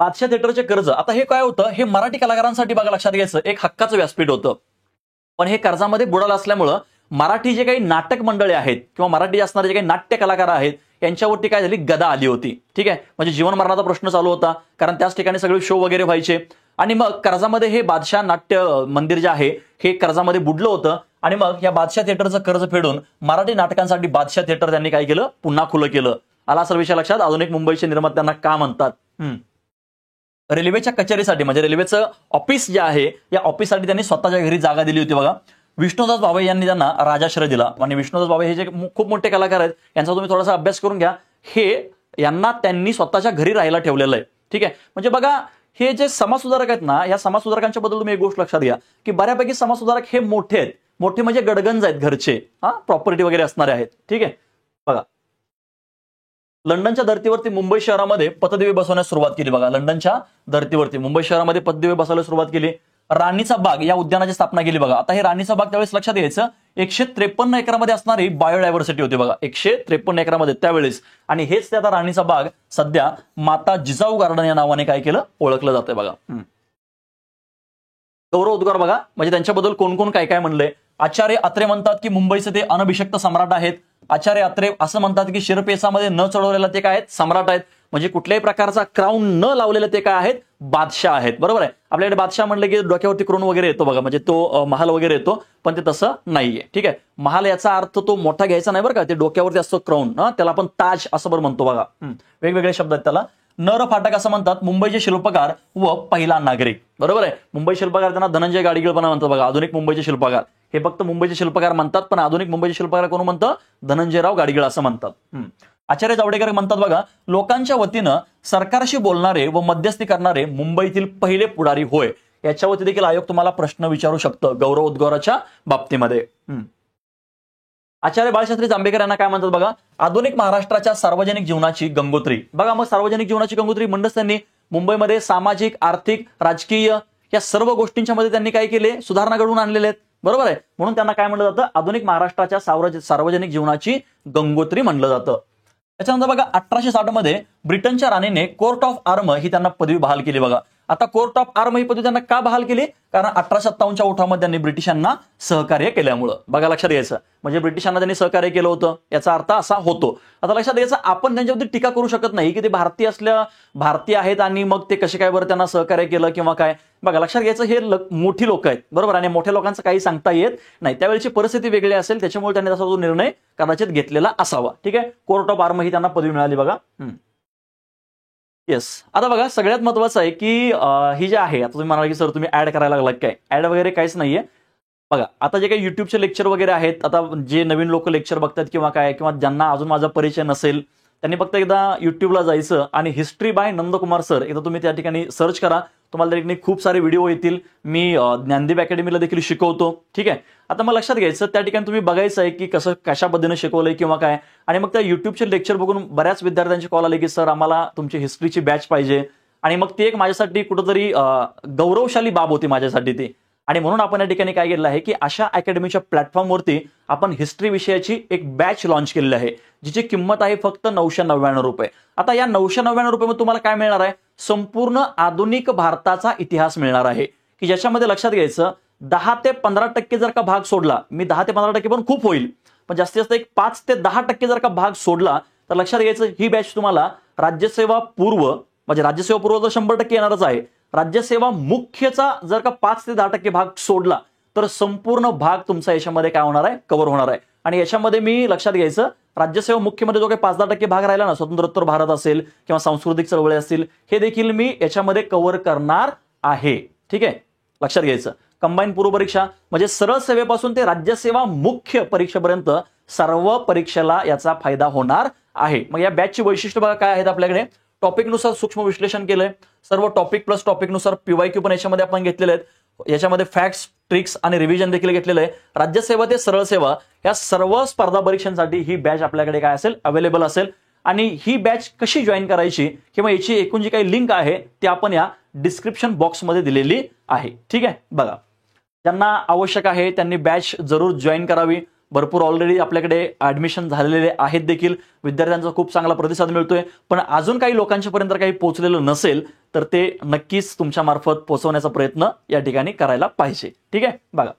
बादशाह थिएटरचे कर्ज. आता हे काय होतं? हे मराठी कलाकारांसाठी बघा लक्षात घ्यायचं एक हक्काचं व्यासपीठ होतं. पण हे कर्जामध्ये बुडालं असल्यामुळं मराठी जे काही नाटक मंडळी आहेत किंवा मराठी असणारे जे काही नाट्य कलाकार आहेत यांच्यावरती काय झाली? गदा आली होती. ठीक आहे. म्हणजे जीवन मरणाचा प्रश्न चालू होता कारण त्याच ठिकाणी सगळे शो वगैरे व्हायचे आणि मग कर्जामध्ये हे बादशाह नाट्य मंदिर जे आहे हे कर्जामध्ये बुडलं होतं आणि मग या बादशाह थिएटरचं कर्ज फेडून मराठी नाटकांसाठी बादशाह थिएटर त्यांनी काय केलं? पुन्हा खुलं केलं. आला असा विषय लक्षात? आधुनिक मुंबईचे निर्मात्यांना का म्हणतात? रेल्वेच्या कचेरीसाठी म्हणजे रेल्वेचं ऑफिस जे आहे या ऑफिससाठी त्यांनी स्वतःच्या घरी जागा दिली होती बघा. विष्णुदास भावे यांनी त्यांना राजाश्रय दिला आणि विष्णुदास भावे हे जे खूप मोठे कलाकार आहेत यांचा तुम्ही थोडासा अभ्यास करून घ्या. हे यांना त्यांनी स्वतःच्या घरी राहायला ठेवलेलं आहे. ठीक आहे. म्हणजे बघा हे जे समाजसुधारक आहेत ना, या समाजसुधारकांच्या बद्दल तुम्ही एक गोष्ट लक्षात घ्या की बऱ्यापैकी समाजसुधारक हे मोठे आहेत. मोठे म्हणजे गडगंज आहेत घरचे, प्रॉपर्टी वगैरे असणारे आहेत. ठीक आहे. बघा लंडनच्या धर्तीवरती मुंबई शहरामध्ये पतदिवे बसवण्यास सुरुवात केली बघा. लंडनच्या धर्तीवरती मुंबई शहरामध्ये पतदिवे बसवायला सुरुवात केली. राणीचा बाग या उद्यानाची स्थापना केली बघा. आता हे राणीचा बाग त्यावेळेस लक्षात घ्यायचं 153 एकरामध्ये असणारी बायोडायव्हर्सिटी होती बघा. 153 एकरामध्ये त्यावेळेस. आणि हेच ते आता राणीचा बाग सध्या माता जिजाऊ गार्डन या नावाने काय केलं? ओळखलं जातंय बघा. गौरव उद्गार बघा म्हणजे त्यांच्याबद्दल कोण कोण काय काय म्हणलंय. आचार्य अत्रे म्हणतात की मुंबईचे ते अनभिषिक्त सम्राट आहेत. आचार्य अत्रे असं म्हणतात की शिरपेचामध्ये न चढवलेला ते काय आहेत? सम्राट आहेत. म्हणजे कुठल्याही प्रकारचा क्राऊन न लावलेला ते काय आहेत? बादशाह आहेत. बरोबर आहे. आपल्याकडे बादशाह म्हणलं की डोक्यावरती क्राऊन वगैरे येतो बघा, म्हणजे तो महाल वगैरे येतो, पण ते तसं नाहीये. ठीक आहे. महाल याचा अर्थ तो मोठा घ्यायचा नाही बरं का, ते डोक्यावरती असतो क्राऊन, त्याला आपण ताज असं बरं म्हणतो बघा. वेगवेगळे शब्द आहेत त्याला. नर फाटक असं म्हणतात, मुंबईचे शिल्पकार व पहिला नागरिक. बरोबर आहे. मुंबई शिल्पकार त्यांना धनंजय गाडगीळ पण म्हणतात बघा, आधुनिक मुंबईचे शिल्पकार. हे फक्त मुंबईचे शिल्पकार म्हणतात, पण आधुनिक मुंबईचे शिल्पकार कोण म्हणतं? धनंजयराव गाडगीळ असं म्हणतात. आचार्य जावडेकर म्हणतात बघा, लोकांच्या वतीनं सरकारशी बोलणारे व मध्यस्थी करणारे मुंबईतील पहिले पुढारी होय. याच्यावरती देखील आयोग तुम्हाला प्रश्न विचारू शकतं गौरव उद्गाराच्या बाबतीमध्ये. आचार्य बाळशास्त्री जांभेकर यांना काय म्हणतात बघा, आधुनिक महाराष्ट्राच्या सार्वजनिक जीवनाची गंगोत्री. बघा मग सार्वजनिक जीवनाची गंगोत्री म्हणूनच त्यांनी मुंबईमध्ये सामाजिक, आर्थिक, राजकीय या सर्व गोष्टींच्या मध्ये त्यांनी काय केले? सुधारणा घडवून आणलेल्या आहेत. बरोबर आहे. म्हणून त्यांना काय म्हणलं जातं? आधुनिक महाराष्ट्राच्या सार्वजनिक जीवनाची गंगोत्री म्हणलं जातं. त्याच्यानंतर बघा 1860 मध्ये ब्रिटनच्या राणीने कोर्ट ऑफ आर्म ही त्यांना पदवी बहाल केली बघा. आता कोर्ट ऑफ आर्म ही पदवी त्यांना का बहाल केली? कारण 1857च्या उठावामध्ये त्यांनी ब्रिटिशांना सहकार्य केल्यामुळं. बघा लक्षात घ्यायचं, म्हणजे ब्रिटिशांना त्यांनी सहकार्य केलं होतं याचा अर्थ असा होतो. आता लक्षात घ्यायचं, आपण त्यांच्यावरती टीका करू शकत नाही की ते भारतीय आहेत आणि मग ते कसे काय बरं त्यांना सहकार्य केलं किंवा काय. बघा लक्षात घ्यायचं, हे मोठी लोक आहेत. बरोबर. आणि मोठ्या लोकांचं काही सांगता येत नाही, त्यावेळेची परिस्थिती वेगळी असेल, त्याच्यामुळे त्यांनी तसा तो निर्णय कदाचित घेतलेला असावा. ठीक आहे. कोर्ट ऑफ आर्म ही त्यांना पदवी मिळाली बघा. येस. आता बघा सगळ्यात महत्वाचं आहे की ही जे आहे, आता तुम्ही म्हणाल की सर तुम्ही ऍड करायला लागलात काय? ऍड वगैरे काहीच नाहीये. बघा आता जे काही युट्यूबचे लेक्चर वगैरे आहेत, आता जे नवीन लोक लेक्चर बघतात किंवा काय, किंवा ज्यांना अजून माझा परिचय नसेल, त्यांनी फक्त एकदा युट्यूबला जायचं आणि हिस्ट्री बाय नंदकुमार सर एकदा तुम्ही त्या ठिकाणी सर्च करा. तुम्हाला त्या ठिकाणी खूप सारे व्हिडिओ येतील. मी ज्ञानदीप अकॅडमीला देखील शिकवतो. ठीक आहे. आता मग लक्षात घ्यायचं, त्या ठिकाणी तुम्ही बघायचं आहे की कशा पद्धतीने शिकवलंय किंवा काय. आणि मग त्या युट्यूबचे लेक्चर बघून बऱ्याच विद्यार्थ्यांचे कॉल आले की सर आम्हाला तुमची हिस्ट्रीची बॅच पाहिजे. आणि मग ती एक माझ्यासाठी कुठंतरी गौरवशाली बाब होती माझ्यासाठी ती. आणि म्हणून आपण या ठिकाणी काय केलं आहे की अशा अकॅडमीच्या प्लॅटफॉर्मवरती आपण हिस्ट्री विषयाची एक बॅच लॉन्च केलेली आहे, जिची किंमत आहे फक्त 999 रुपये. आता या 999 रुपये तुम्हाला काय मिळणार आहे? संपूर्ण आधुनिक भारताचा इतिहास मिळणार आहे, की ज्याच्यामध्ये लक्षात घ्यायचं 10 ते 15% जर का भाग सोडला, मी 10 ते 15% पण खूप होईल, पण जास्तीत जास्त एक 5 ते 10% जर का भाग सोडला तर लक्षात घ्यायचं ही बॅच तुम्हाला राज्यसेवा पूर्व, म्हणजे राज्यसेवा पूर्व तर 100% येणारच आहे. राज्यसेवा मुख्यचा जर का 5 ते 10% भाग सोडला तर संपूर्ण भाग तुमचा याच्यामध्ये काय होणार आहे? कव्हर होणार आहे. आणि याच्यामध्ये मी लक्षात घ्यायचं, राज्यसेवा मुख्यमध्ये जो काही 5-10% भाग राहिला ना, स्वतंत्रोत्तर भारत असेल किंवा सांस्कृतिक चळवळी असतील, हे देखील मी याच्यामध्ये कव्हर करणार आहे. ठीक आहे. लक्षात घ्यायचं, कंबाईन पूर्व परीक्षा म्हणजे सरळ सेवेपासून ते राज्यसेवा मुख्य परीक्षेपर्यंत सर्व परीक्षेला याचा फायदा होणार आहे. मग या बॅचची वैशिष्ट्य बघा काय आहेत आपल्याकडे. टॉपिकनुसार सूक्ष्म विश्लेषण केलंय, सर्व टॉपिक प्लस टॉपिकनुसार पीवायक्यू पण याच्यामध्ये आपण घेतलेले आहेत. याच्यामध्ये फॅक्ट्स, ट्रिक्स आणि रिव्हिजन देखील घेतलेलं आहे. राज्यसेवा ते सरळ सेवा या सर्व स्पर्धा परीक्षांसाठी ही बॅच आपल्याकडे काय असेल? अवेलेबल असेल. आणि ही बॅच कशी जॉईन करायची किंवा याची एकूण जी काही लिंक आहे ती आपण या डिस्क्रिप्शन बॉक्समध्ये दिलेली आहे. ठीक आहे. बघा ज्यांना आवश्यक आहे त्यांनी बॅच जरूर जॉईन करावी. भरपूर ऑलरेडी आपल्याकडे ऍडमिशन झालेले आहेत देखील, विद्यार्थ्यांचा खूप चांगला प्रतिसाद मिळतोय. पण अजून काही लोकांच्या पर्यंत काही पोहोचलेलं नसेल तर ते नक्कीच तुमच्या मार्फत पोहोचवण्याचा प्रयत्न या ठिकाणी करायला पाहिजे. ठीक आहे. बघा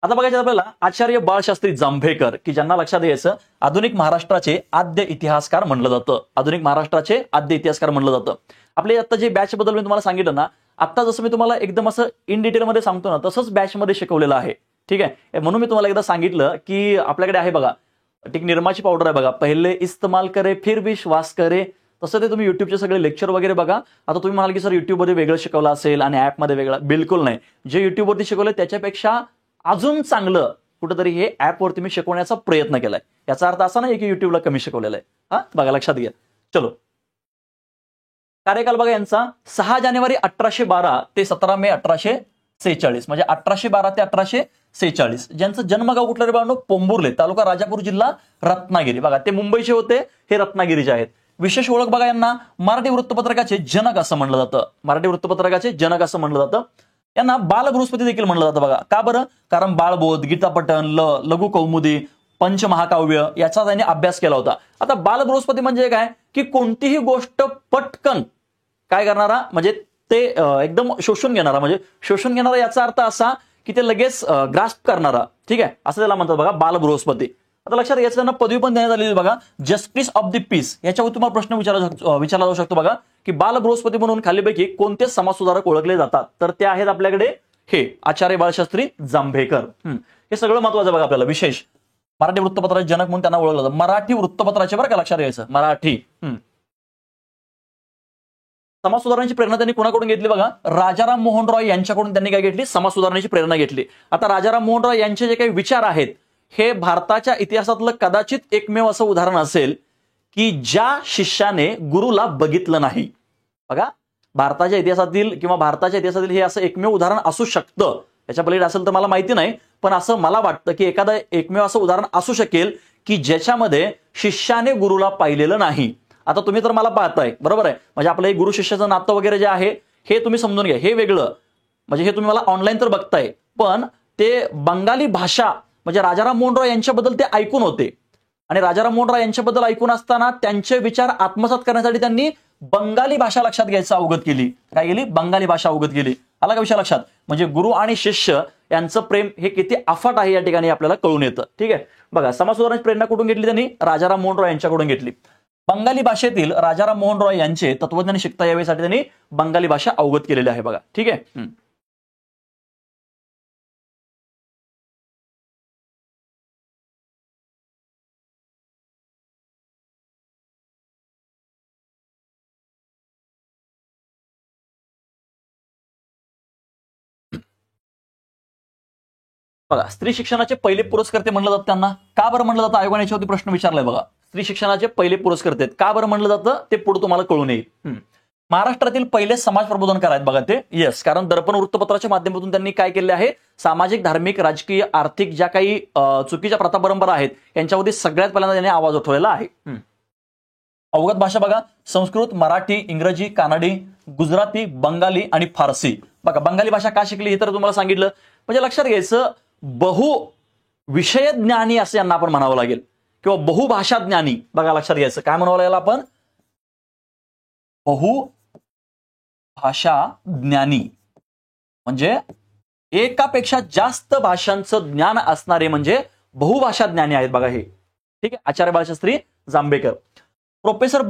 आता बघायचं आपल्याला आचार्य बाळशास्त्री जांभेकर, की ज्यांना लक्षात घ्यायचं आधुनिक महाराष्ट्राचे आद्य इतिहासकार म्हणलं जातं. आधुनिक महाराष्ट्राचे आद्य इतिहासकार म्हणलं जातं. आपले आता जे बॅच बद्दल मी तुम्हाला सांगितलं ना, आता जसं मी तुम्हाला एकदम असं इन डिटेलमध्ये सांगतो ना, तसंच बॅचमध्ये शिकवलेलं आहे. ठीक आहे. म्हणून मी तुम्हाला एकदा सांगितलं की आपल्याकडे आहे बघा, एक निरमाची पावडर आहे बघा, पहिले इस्तेमाल करे फिर विश्वास करे. तसं ते तुम्ही युट्यूबचे सगळे लेक्चर वगैरे बघा. आता तुम्ही म्हणाल की सर युट्यूबमध्ये वेगळं शिकवलं असेल आणि ऍपमध्ये वेगळं. बिलकुल नाही. जे युट्यूबवरती शिकवलं त्याच्यापेक्षा अजून चांगलं कुठेतरी हे ऍपवरती मी शिकवण्याचा प्रयत्न केलाय. याचा अर्थ असा नाही की युट्यूबला कमी शिकवलेलं आहे. हा बघा लक्षात घ्या. चलो कार्यकाल बघा यांचा 6 जानेवारी 1812 ते 17 मे 1846, म्हणजे 1812 ते 1846. ज्यांचं जन्मगाव कुठलं रे बाळांनो? पोंबुर्ले, तालुका राजापूर, जिल्हा रत्नागिरी. बघा ते मुंबईचे होते, हे रत्नागिरीचे आहेत. विशेष ओळख बघा, यांना मराठी वृत्तपत्रकाचे जनक असं म्हणलं जातं. मराठी वृत्तपत्रकाचे जनक असं म्हणलं जातं. यांना बालबृहस्पती देखील म्हणलं जातं. बघा का बरं? कारण बाळबोध, गीतापठण, लघु कौमुदी, पंचमहाकाव्य याचा त्यांनी अभ्यास केला होता. आता बालबृहस्पती म्हणजे काय की कोणतीही गोष्ट पटकन काय करणारा, म्हणजे ते एकदम शोषून घेणारा, म्हणजे शोषून घेणारा याचा अर्थ असा की ते लगेच ग्रास्प करणारा. ठीक आहे, असं त्याला म्हणतात बघा बालबृहस्पती. आता लक्षात घ्यायचं, त्यांना पदवी पण देण्यात आलेली बघा, जस्टिस ऑफ द पीस. याच्यावर तुम्हाला प्रश्न विचारला जाऊ शकतो बघा की बालबृहस्पती म्हणून खालीपैकी कोणते समाजसुधारक ओळखले जातात? तर ते आहेत आपल्याकडे हे आचार्य बाळशास्त्री जांभेकर. हे सगळं महत्वाचं बघा आपल्याला. विशेष मराठी वृत्तपत्राचे जनक म्हणून त्यांना ओळखलं जातं. मराठी वृत्तपत्राचे बरं का, लक्षात घ्यायचं मराठी. समाज सुधारणाची प्रेरणा त्यांनी कोणाकडून घेतली बघा, राजाराम मोहन रॉय यांच्याकडून त्यांनी काय घेतली, समाज सुधारणाची प्रेरणा घेतली. आता राजाराम मोहन रॉय यांचे जे काही विचार आहेत हे भारताच्या इतिहासातलं कदाचित एकमेव असं उदाहरण असेल की ज्या शिष्याने गुरुला बघितलं नाही. बघा, भारताच्या इतिहासातील हे असं एकमेव उदाहरण असू शकतं. याच्या पलीकडे असेल तर मला माहिती नाही, पण असं मला वाटतं की एखादं एकमेव असं उदाहरण असू शकेल की ज्याच्यामध्ये शिष्याने गुरुला पाहिलेलं नाही. आता तुम्ही तर मला पाहताय, बरोबर आहे, म्हणजे आपलं हे गुरु शिष्याचं नातं वगैरे जे आहे हे तुम्ही समजून घ्या, हे वेगळं, म्हणजे हे तुम्ही मला ऑनलाईन तर बघताय, पण ते बंगाली भाषा म्हणजे राजाराम मोहन रॉय यांच्याबद्दल ते ऐकून होते आणि राजाराम मोहन रॉय यांच्याबद्दल ऐकून असताना त्यांचे विचार आत्मसात करण्यासाठी त्यांनी बंगाली भाषा लक्षात घ्यायचं अवगत केली. काय केली? बंगाली भाषा अवगत केली. आला का विषय लक्षात? म्हणजे गुरु आणि शिष्य यांचं प्रेम हे किती अफाट आहे या ठिकाणी आपल्याला कळून येतं. ठीक आहे, बघा, समाज सुधारणाची प्रेरणा कुठून घेतली त्यांनी? राजाराम मोहन रॉय यांच्याकडून घेतली. बंगाली भाषेतील राजाराम मोहन रॉय यांचे तत्वज्ञान शिकता यावेसाठी त्यांनी बंगाली भाषा अवगत केलेली आहे. बघा, ठीक आहे. बघा, स्त्री शिक्षणाचे पहिले पुरस्कर्ते म्हणलं जातं त्यांना. का बरं म्हणलं जातं? आयोगाने याच्यावरती प्रश्न विचारलाय बघा. स्त्री शिक्षणाचे पहिले पुरस्कर्ते का बरं म्हणलं जातं ते पुढे तुम्हाला कळून येईल. महाराष्ट्रातील पहिले समाज प्रबोधनकार आहेत बघा ते. येस, कारण दर्पण वृत्तपत्राच्या माध्यमातून त्यांनी काय केले आहे, सामाजिक, धार्मिक, राजकीय, आर्थिक ज्या काही चुकीच्या प्रथा परंपरा आहेत यांच्यावरती सगळ्यात पहिल्यांदा त्यांनी आवाज उठवलेला आहे. अवगत भाषा बघा, संस्कृत, मराठी, इंग्रजी, कानडी, गुजराती, बंगाली आणि फारसी. बघा, बंगाली भाषा का शिकली हे तर तुम्हाला सांगितलं. म्हणजे लक्षात घ्यायचं, बहु विषय ज्ञानी असं यांना आपण म्हणावं लागेल किंवा बहुभाषा ज्ञानी. बघा, लक्षात घ्यायचं, काय म्हणावं लागेल आपण? बहुभाषा ज्ञानी म्हणजे एकापेक्षा जास्त भाषांचं ज्ञान असणारे म्हणजे बहुभाषा ज्ञानी आहेत बघा हे. ठीक आहे, आचार्य बाळशास्त्री जांभेकर. प्रोफेसर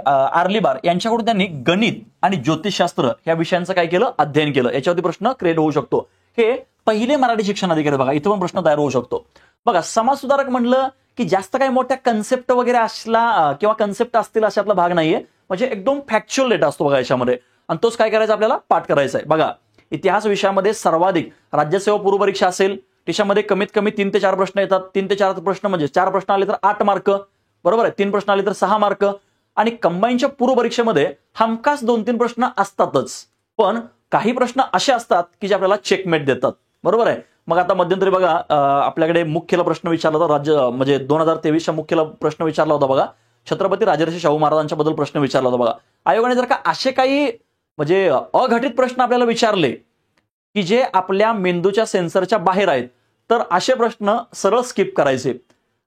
आर्लीबार यांच्याकडून त्यांनी गणित आणि ज्योतिषशास्त्र या विषयांचं काय केलं? अध्ययन केलं. याच्यावरती प्रश्न क्रिएट होऊ शकतो. हे पहिले मराठी शिक्षण अधिकारी बघा, इथं पण प्रश्न तयार होऊ शकतो. बघा, समाज सुधारक म्हणलं की जास्त काही मोठ्या कन्सेप्ट वगैरे असला किंवा कन्सेप्ट असतील अशातला भाग नाहीये, म्हणजे एकदम फॅक्च्युअल डेटा असतो बघा याच्यामध्ये, आणि तोच काय करायचा आपल्याला? पाठ करायचा आहे. बघा, इतिहास विषयामध्ये सर्वाधिक राज्यसेवा पूर्व परीक्षा असेल त्याच्यामध्ये कमीत कमी 3 ते 4 प्रश्न येतात. 3 ते 4 प्रश्न म्हणजे 4 प्रश्न आले तर 8 मार्क, बरोबर आहे, 3 प्रश्न आले तर 6 मार्क. आणि कंबाईनच्या पूर्व परीक्षेमध्ये हमखास 2-3 प्रश्न असतातच, पण काही प्रश्न असे असतात की जे आपल्याला चेकमेट देतात, बरोबर आहे. मग आता मध्यंतरी बघा आपल्याकडे मुख्यला प्रश्न विचारला होता, राज्य म्हणजे 2023च्या मुख्यला प्रश्न विचारला होता बघा, छत्रपती राजर्षी शाहू महाराजांच्या बद्दल प्रश्न विचारला होता बघा. आयोगाने जर का असे काही म्हणजे अघटित प्रश्न आपल्याला विचारले की जे आपल्या मेंदूच्या सेन्सरच्या बाहेर आहेत, तर असे प्रश्न सरळ स्किप करायचे.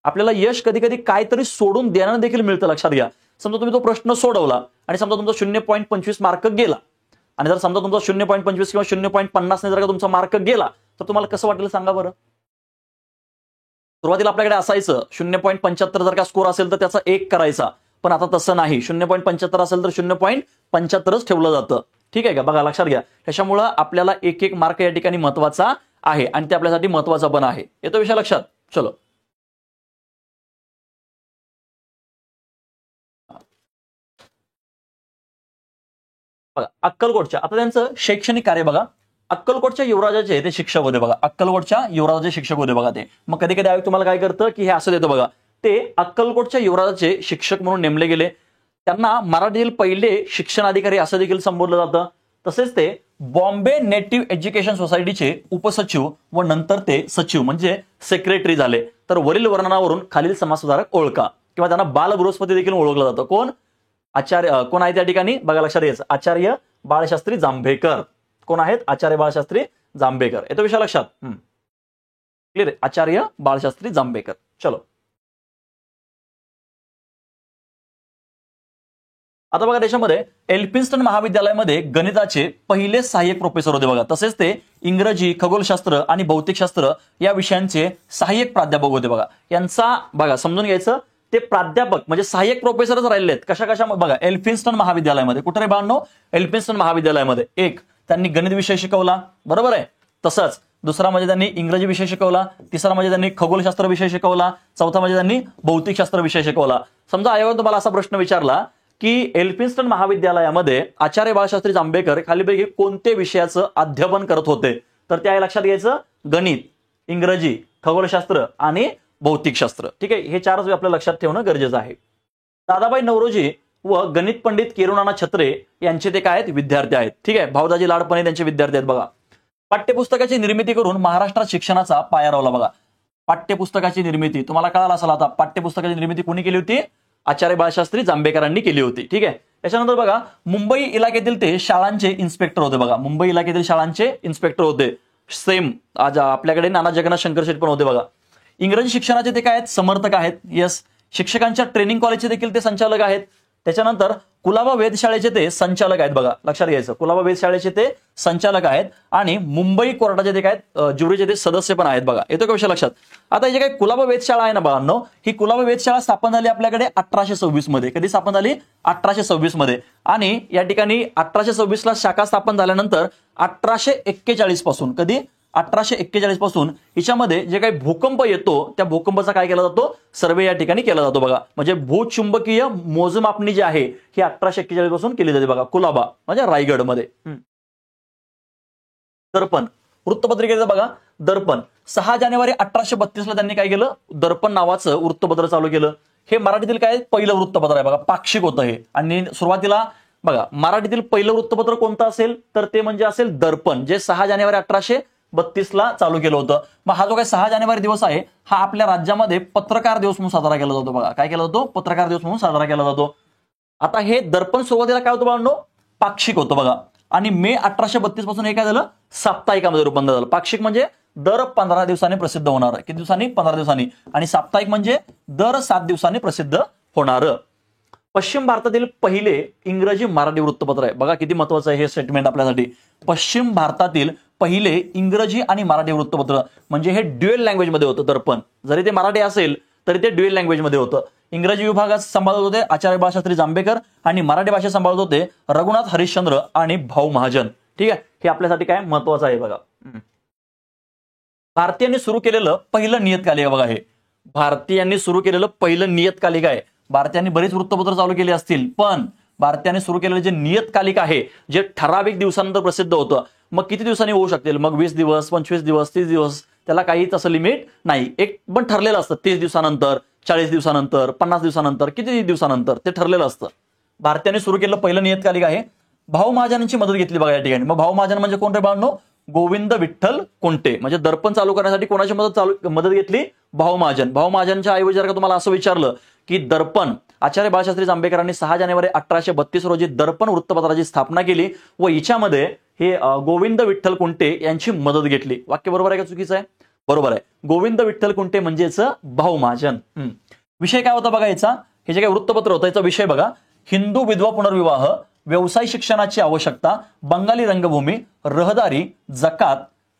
आपल्याला यश कधी कधी काहीतरी सोडून देणं देखील मिळतं, लक्षात घ्या. समजा तुम्ही तो प्रश्न सोडवला आणि समजा तुमचा 0.25 मार्क गेला, आणि जर समजा तुमचा 0.25 किंवा 0.50 जर का तुमचा मार्क गेला तर तुम्हाला कसं वाटेल सांगा बरं? सुरुवातीला आपल्याकडे असायचं 0.75 जर का स्कोर असेल तर त्याचा 1 करायचा, पण आता तसं नाही. 0.75 असेल तर 0.75च ठेवलं जातं. ठीक आहे का? बघा, लक्षात घ्या. त्याच्यामुळं आपल्याला एक मार्क या ठिकाणी महत्वाचा आहे आणि ते आपल्यासाठी महत्वाचा पण आहे. येतो विषय लक्षात? चलो, बघा, अक्कलकोटच्या आता त्यांचं शैक्षणिक कार्य बघा. अक्कलकोटच्या युवराजाचे ते शिक्षक होते बघा. अक्कलकोटच्या युवराजाचे शिक्षक होते बघा ते. मग कधी कधी आयोग तुम्हाला काय करतं की हे असं देतं बघा, ते अक्कलकोटच्या युवराजाचे शिक्षक म्हणून नेमले गेले. त्यांना मराठीतील पहिले शिक्षण अधिकारी असं देखील संबोधलं जातं. तसेच ते बॉम्बे नेटिव्ह एज्युकेशन सोसायटीचे उपसचिव व नंतर ते सचिव म्हणजे सेक्रेटरी झाले. तर वरील वर्णनावरून खालील समाजसुधारक ओळखा, किंवा त्यांना बाल बृहस्पती देखील ओळखलं जातं. कोण? आचार्य कोण आहे त्या ठिकाणी? बघा, लक्षात घ्यायचं, आचार्य बाळशास्त्री जांभेकर. कोण आहेत? आचार्य बाळशास्त्री जांभेकर. येतो विषय लक्षात? क्लिअर आहे? आचार्य बाळशास्त्री जांभेकर. चलो, आता बघा, त्याच्यामध्ये एल्फिन्स्टन महाविद्यालयामध्ये गणिताचे पहिले सहाय्यक प्रोफेसर होते बघा. तसेच ते इंग्रजी, खगोलशास्त्र आणि भौतिकशास्त्र या विषयांचे सहाय्यक प्राध्यापक होते बघा. यांचा बघा समजून घ्यायचं, ते प्राध्यापक म्हणजे सहाय्यक प्रोफेसरच राहिलेत. कशा बघा, एल्फिन्स्टन महाविद्यालयामध्ये. कुठे रे बाळांनो? एल्फिन्स्टन महाविद्यालयामध्ये. एक, त्यांनी गणित विषय शिकवला, बरोबर आहे. तसंच दुसरा म्हणजे त्यांनी इंग्रजी विषय शिकवला. तिसरा म्हणजे त्यांनी खगोलशास्त्र विषय शिकवला. चौथा म्हणजे त्यांनी भौतिकशास्त्र विषय शिकवला. समजा आयोगाने तुम्हाला असा प्रश्न विचारला की एल्फिन्स्टन महाविद्यालयामध्ये आचार्य बाळशास्त्री जांभेकर खालीलपैकी कोणत्या विषयाचं अध्यापन करत होते? तर त्या लक्षात घ्यायचं, गणित, इंग्रजी, खगोलशास्त्र आणि भौतिकशास्त्र. ठीक आहे, हे चारच आपल्याला लक्षात ठेवणं गरजेचं आहे. दादाभाई नौरोजी व गणित पंडित केरुनाना छत्रे यांचे ते काय आहेत? विद्यार्थी आहेत. ठीक आहे, भाऊदाजी लाडपणे त्यांचे विद्यार्थी आहेत. बघा, पाठ्यपुस्तकाची निर्मिती करून महाराष्ट्रात शिक्षणाचा पाया रोवला. बघा, पाठ्यपुस्तकाची निर्मिती तुम्हाला कळालं असेल आता. पाठ्यपुस्तकाची निर्मिती कोणी केली होती? आचार्य बाळशास्त्री जांभेकरांनी केली होती. ठीक आहे, त्याच्यानंतर बघा, मुंबई इलाक्यातील ते शाळांचे इन्स्पेक्टर होते. बघा, मुंबई इलाक्यातील शाळांचे इन्स्पेक्टर होते. सेम आज आपल्याकडे नाना जगन्नाथ शंकर शेठ पण होते. बघा, इंग्रजी शिक्षणाचे ते काय आहेत? समर्थक आहेत. यस. शिक्षकांच्या ट्रेनिंग कॉलेजचे देखील ते संचालक आहेत. त्याच्यानंतर कुलाबा वेधशाळेचे ते संचालक आहेत. बघा, लक्षात घ्यायचं, कुलाबा वेधशाळेचे ते संचालक आहेत आणि मुंबई कोर्टाचे ते काय ज्युरीचे ते सदस्य पण आहेत. बघा, येतो का विषय लक्षात? आता हे जे काही कुलाबा वेधशाळा आहे ना बाळांनो, ही कुलाबा वेधशाळा स्थापन झाली आपल्याकडे 1826 मध्ये. कधी स्थापन झाली? 1826 मध्ये. आणि या ठिकाणी 1826 ला शाखा स्थापन झाल्यानंतर 1841 पासून, कधी? 1841 पासून हिच्यामध्ये जे काही भूकंप येतो त्या भूकंपाचा काय केला जातो? सर्वे या ठिकाणी केला जातो. बघा, म्हणजे भूचुंबकीय मोजमापणी जी आहे ही 1841 पासून केली जाते. बघा, कुलाबा म्हणजे रायगडमध्ये. दर्पण वृत्तपत्रिकेचं बघा, दर्पण 6 जानेवारी 1832 ला त्यांनी काय केलं? दर्पण नावाचं वृत्तपत्र चालू केलं. हे मराठीतील काय पहिलं वृत्तपत्र आहे. बघा, पाक्षिक होतं हे. आणि सुरुवातीला बघा, मराठीतील पहिलं वृत्तपत्र कोणतं असेल? तर ते म्हणजे असेल दर्पण, जे 6 जानेवारी 1832 ला चालू केलं होतं. मग हा जो काही 6 जानेवारी दिवस आहे हा आपल्या राज्यामध्ये पत्रकार दिवस म्हणून साजरा केला जातो. बघा, काय केला जातो? पत्रकार दिवस म्हणून साजरा केला जातो. आता हे दर्पण सुरुवातीला काय होतं बाळांनो? पाक्षिक होतं. बघा, आणि मे 1832 पासून हे काय झालं? साप्ताहिकामध्ये रूपांतर झालं. पाक्षिक म्हणजे दर 15 दिवसांनी प्रसिद्ध होणार. किती दिवसांनी? 15 दिवसांनी. आणि साप्ताहिक म्हणजे दर 7 दिवसांनी प्रसिद्ध होणार. पश्चिम भारतातील पहिले इंग्रजी मराठी वृत्तपत्र आहे. बघा, किती महत्वाचं आहे हे स्टेटमेंट आपल्यासाठी. पश्चिम भारतातील पहिले इंग्रजी आणि मराठी वृत्तपत्र, म्हणजे हे ड्युएल लँग्वेजमध्ये होतं दर्पण. जरी ते मराठी असेल तरी ते ड्युएल लँग्वेजमध्ये होतं. इंग्रजी विभागात सांभाळत होते आचार्य बाळशास्त्री जांभेकर आणि मराठी भाषेत सांभाळत होते रघुनाथ हरिश्चंद्र आणि भाऊ महाजन. ठीक आहे, हे आपल्यासाठी काय महत्वाचं आहे. बघा, भारतीयांनी सुरू केलेलं पहिलं नियतकालिक बघा, हे भारतीयांनी सुरू केलेलं पहिलं नियतकालिक आहे. भारतीयांनी बरेच वृत्तपत्र चालू केले असतील, पण भारतीयांनी सुरू केलेलं जे नियतकालिक आहे जे ठराविक दिवसानंतर प्रसिद्ध होतं. मग किती दिवसांनी होऊ शकतील? मग 20 दिवस, 25 दिवस, 30 दिवस, त्याला काही तसं लिमिट नाही. एक पण ठरलेलं असतं. 30 दिवसानंतर, 40 दिवसानंतर, 50 दिवसानंतर, किती दिवसानंतर ते ठरलेलं असतं. भारतीयांनी सुरू केलेलं पहिलं नियतकालिक आहे. भाऊ महाजनांची मदत घेतली बघा या ठिकाणी. मग भाऊ महाजन म्हणजे कोण रे बाळांनो? गोविंद विठ्ठल कुंटे. म्हणजे दर्पण चालू करण्यासाठी कोणाची मदत घेतली? भाऊ महाजन. भाऊ महाजनच्या ऐवजी जर का तुम्हाला असं विचारलं की दर्पण आचार्य बाळशास्त्री जांभेकरांनी 6 जानेवारी 1832 रोजी दर्पण वृत्तपत्राची स्थापना केली व हिच्यामध्ये हे गोविंद विठ्ठल कुंटे यांची मदत घेतली. वाक्य बरोबर आहे का चुकीचं आहे? बरोबर आहे. गोविंद विठ्ठल कुंटे म्हणजेच भाऊ महाजन. विषय काय होता बघा याचा? हे जे काही वृत्तपत्र होतं याचा विषय बघा, हिंदू विधवा पुनर्विवाह, व्यवसाय शिक्षणाची आवश्यकता, बंगाली रंगभूमी, रहदारी, जकात.